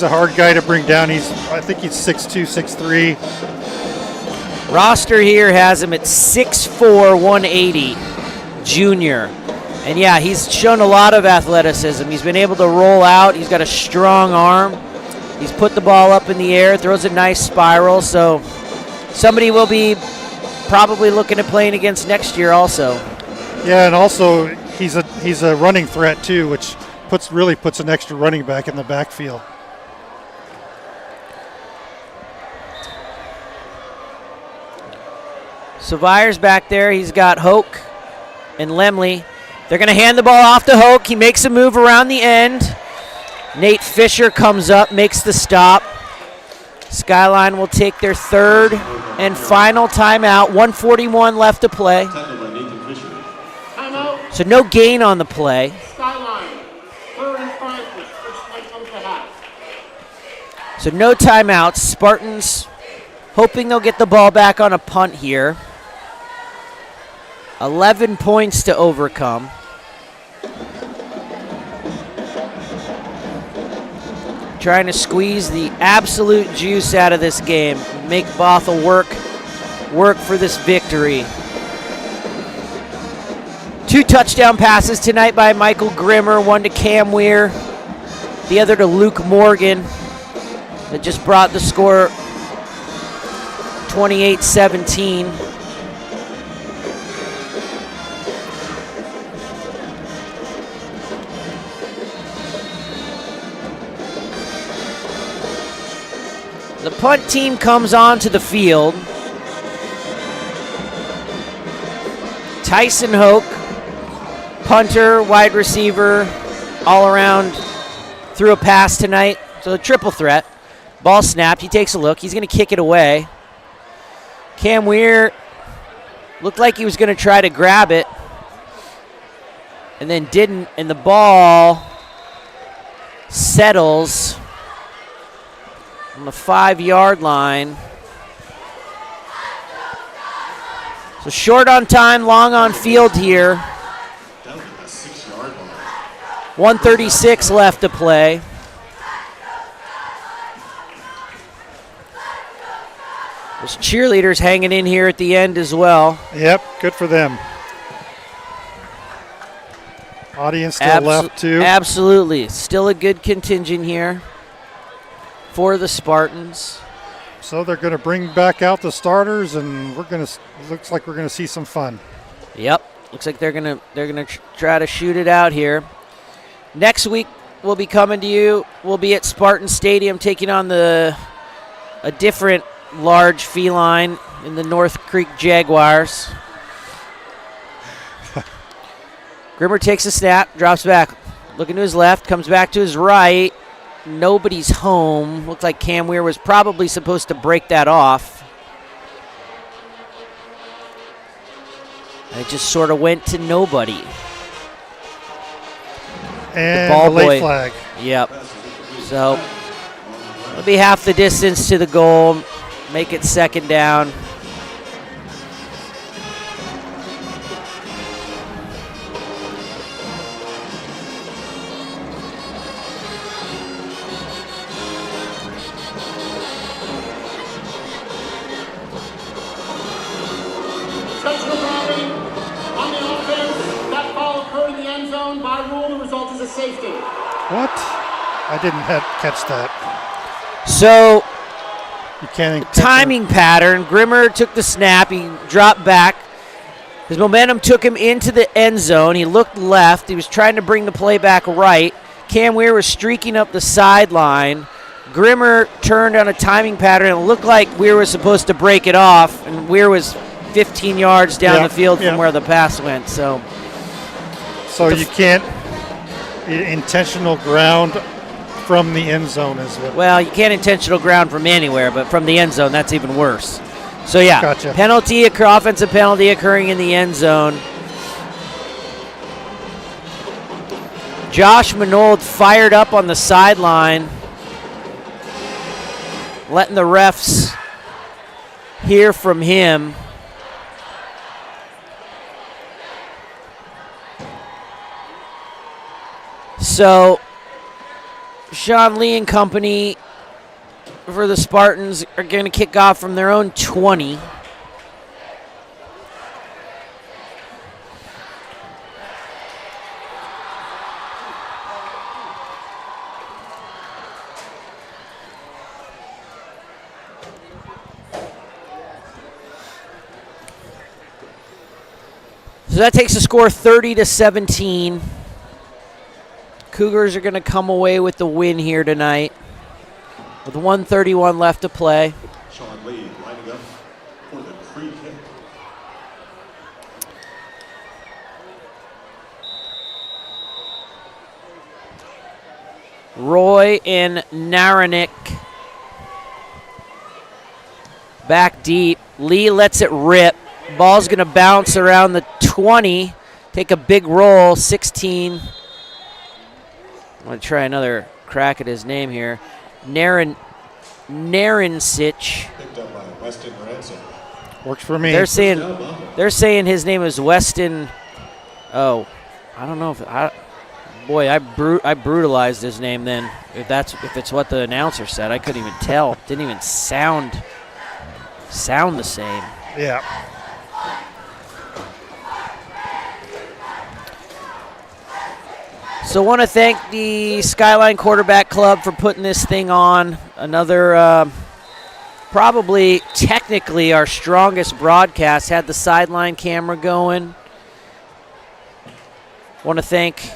a hard guy to bring down. I think he's 6'2", 6'3". Roster here has him at 6'4", 180, junior. And yeah, he's shown a lot of athleticism. He's been able to roll out. He's got a strong arm. He's put the ball up in the air, throws a nice spiral. So somebody will be probably looking at playing against next year also. Yeah, and also he's a running threat too, which really puts an extra running back in the backfield. So Byers back there. He's got Hoke and Lemley. They're going to hand the ball off to Hoke. He makes a move around the end. Nate Fisher comes up, makes the stop. Skyline will take their 3rd and final timeout. 1:41 left to play. So no gain on the play. Skyline. 3rd and 5. First play of the half. So no timeouts. Spartans hoping they'll get the ball back on a punt here. 11 points to overcome. Trying to squeeze the absolute juice out of this game. Make Bothell work for this victory. 2 touchdown passes tonight by Michael Grimmer. One to Cam Weir, the other to Luke Morgan. That just brought the score 28-17. The punt team comes onto the field. Tyson Hoke, punter, wide receiver, all around, threw a pass tonight. So a triple threat. Ball snapped. He takes a look. He's going to kick it away. Cam Weir looked like he was going to try to grab it and then didn't, and the ball settles on the 5-yard line. So short on time, long on field here. Down to the 6-yard line. 1:36 left to play. Those cheerleaders hanging in here at the end as well. Yep, good for them. Audience still left too. Absolutely. Still a good contingent here for the Spartans. So they're going to bring back out the starters, and looks like we're going to see some fun. Yep. Looks like they're gonna try to shoot it out here. Next week we'll be coming to you. We'll be at Spartan Stadium taking on a different large feline in the North Creek Jaguars. Grimmer takes a snap, drops back, looking to his left, comes back to his right. Nobody's home. Looks like Cam Weir was probably supposed to break that off. And it just sort of went to nobody. And the ball late boy. Flag. Yep. So it'll be half the distance to the goal. Make it second down. Intentional grounding on the offense. That foul occurred in the end zone. By rule, the result is a safety. What? I didn't catch that. So You can't timing pattern. Grimmer took the snap. He dropped back. His momentum took him into the end zone. He looked left. He was trying to bring the play back right. Cam Weir was streaking up the sideline. Grimmer turned on a timing pattern. It looked like Weir was supposed to break it off, and Weir was 15 yards down the field from where the pass went. So you can't intentional ground from the end zone as well. Well, you can't intentional ground from anywhere, but from the end zone, that's even worse. So, yeah, Gotcha. Offensive penalty occurring in the end zone. Josh Manold fired up on the sideline, letting the refs hear from him. So Sean Lee and company for the Spartans are going to kick off from their own 20. So that takes the score 30-17. Cougars are going to come away with the win here tonight with 1:31 left to play. Sean Lee lining up for the free kick. Roy and Naranik back deep. Lee lets it rip. Ball's going to bounce around the 20, take a big roll, 16. I'm going to try another crack at his name here. Narincic. Picked up by Weston Ransom. Works for me. They're saying his name is Weston. Oh, I don't know if I brutalized his name then. If it's what the announcer said, I couldn't even tell. Didn't even sound the same. Yeah. So I want to thank the Skyline Quarterback Club for putting this thing on. Another, probably technically our strongest broadcast. Had the sideline camera going. Want to thank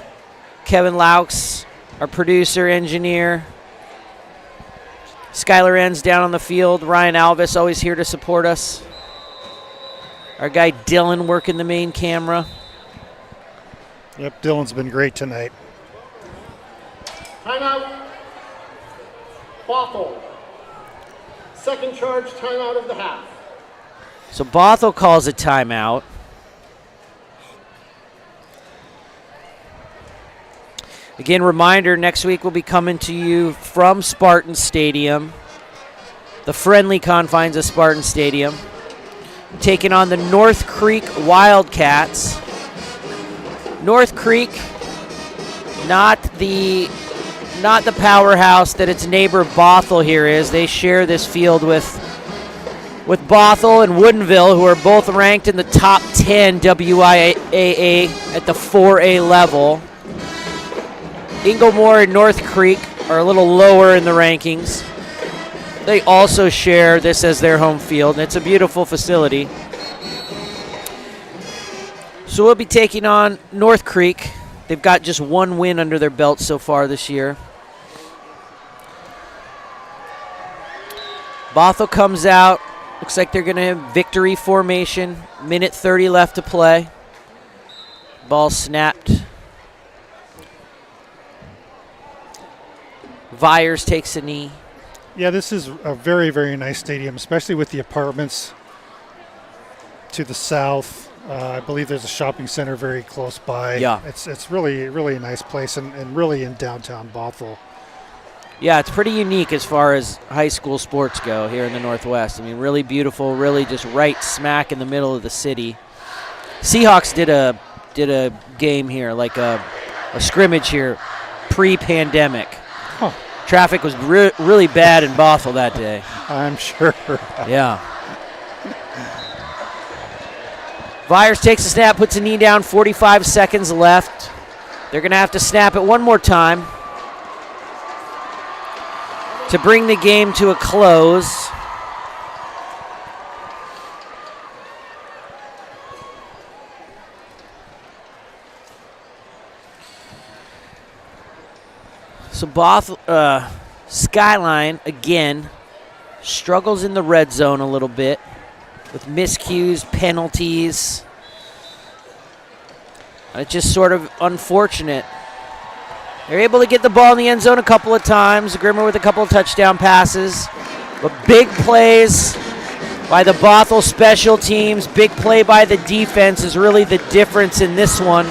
Kevin Laux, our producer, engineer. Skylar Enns down on the field. Ryan Alvis always here to support us. Our guy Dylan working the main camera. Yep, Dylan's been great tonight. Timeout. Bothell. Second charge timeout of the half. So Bothell calls a timeout. Again, reminder, next week we'll be coming to you from Spartan Stadium, the friendly confines of Spartan Stadium, taking on the North Creek Wildcats. North Creek, not the powerhouse that its neighbor Bothell here is. They share this field with Bothell and Woodinville, who are both ranked in the top 10 WIAA at the 4A level. Inglemore and North Creek are a little lower in the rankings. They also share this as their home field, and it's a beautiful facility. So we'll be taking on North Creek. They've got just one win under their belt so far this year. Bothell comes out. Looks like they're going to have victory formation. Minute 30 left to play. Ball snapped. Vyers takes a knee. Yeah, this is a very, very nice stadium, especially with the apartments to the south. I believe there's a shopping center very close by. Yeah. It's really, really a nice place and really in downtown Bothell. Yeah, it's pretty unique as far as high school sports go here in the Northwest. I mean, really beautiful, really just right smack in the middle of the city. Seahawks did a game here, like a scrimmage here, pre-pandemic. Huh. Traffic was really bad in Bothell that day. I'm sure. Yeah. Vyers takes a snap, puts a knee down, 45 seconds left. They're going to have to snap it one more time to bring the game to a close. So Skyline, again, struggles in the red zone a little bit with miscues, penalties. It's just sort of unfortunate. They're able to get the ball in the end zone a couple of times. Grimmer with a couple of touchdown passes. But big plays by the Bothell special teams, big play by the defense is really the difference in this one.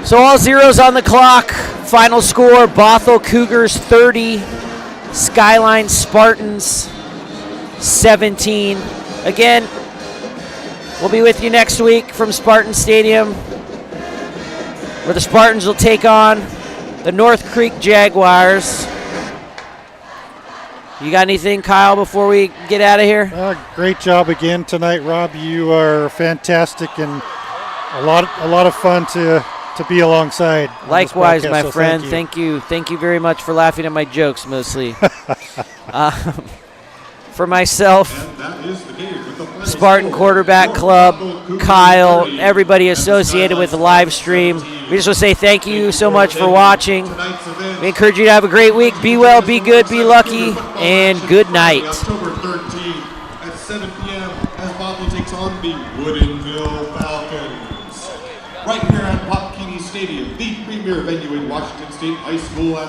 So all zeros on the clock. Final score, Bothell Cougars 30, Skyline Spartans 17. Again, we'll be with you next week from Spartan Stadium, where the Spartans will take on the North Creek Jaguars. You got anything, Kyle, before we get out of here? Great job again tonight, Rob. You are fantastic and a lot of fun to be alongside. Likewise, my so friend. Thank you very much for laughing at my jokes, mostly. For myself, Spartan Quarterback Club, Kyle, everybody associated with the live stream, we just want to say thank you so much for watching. We encourage you to have a great week. Be well, be good, be lucky, and good night. October 13th at 7 p.m. as Bothell takes on the Woodinville Falcons. Right here at Popkini Stadium, the premier venue in Washington State High School.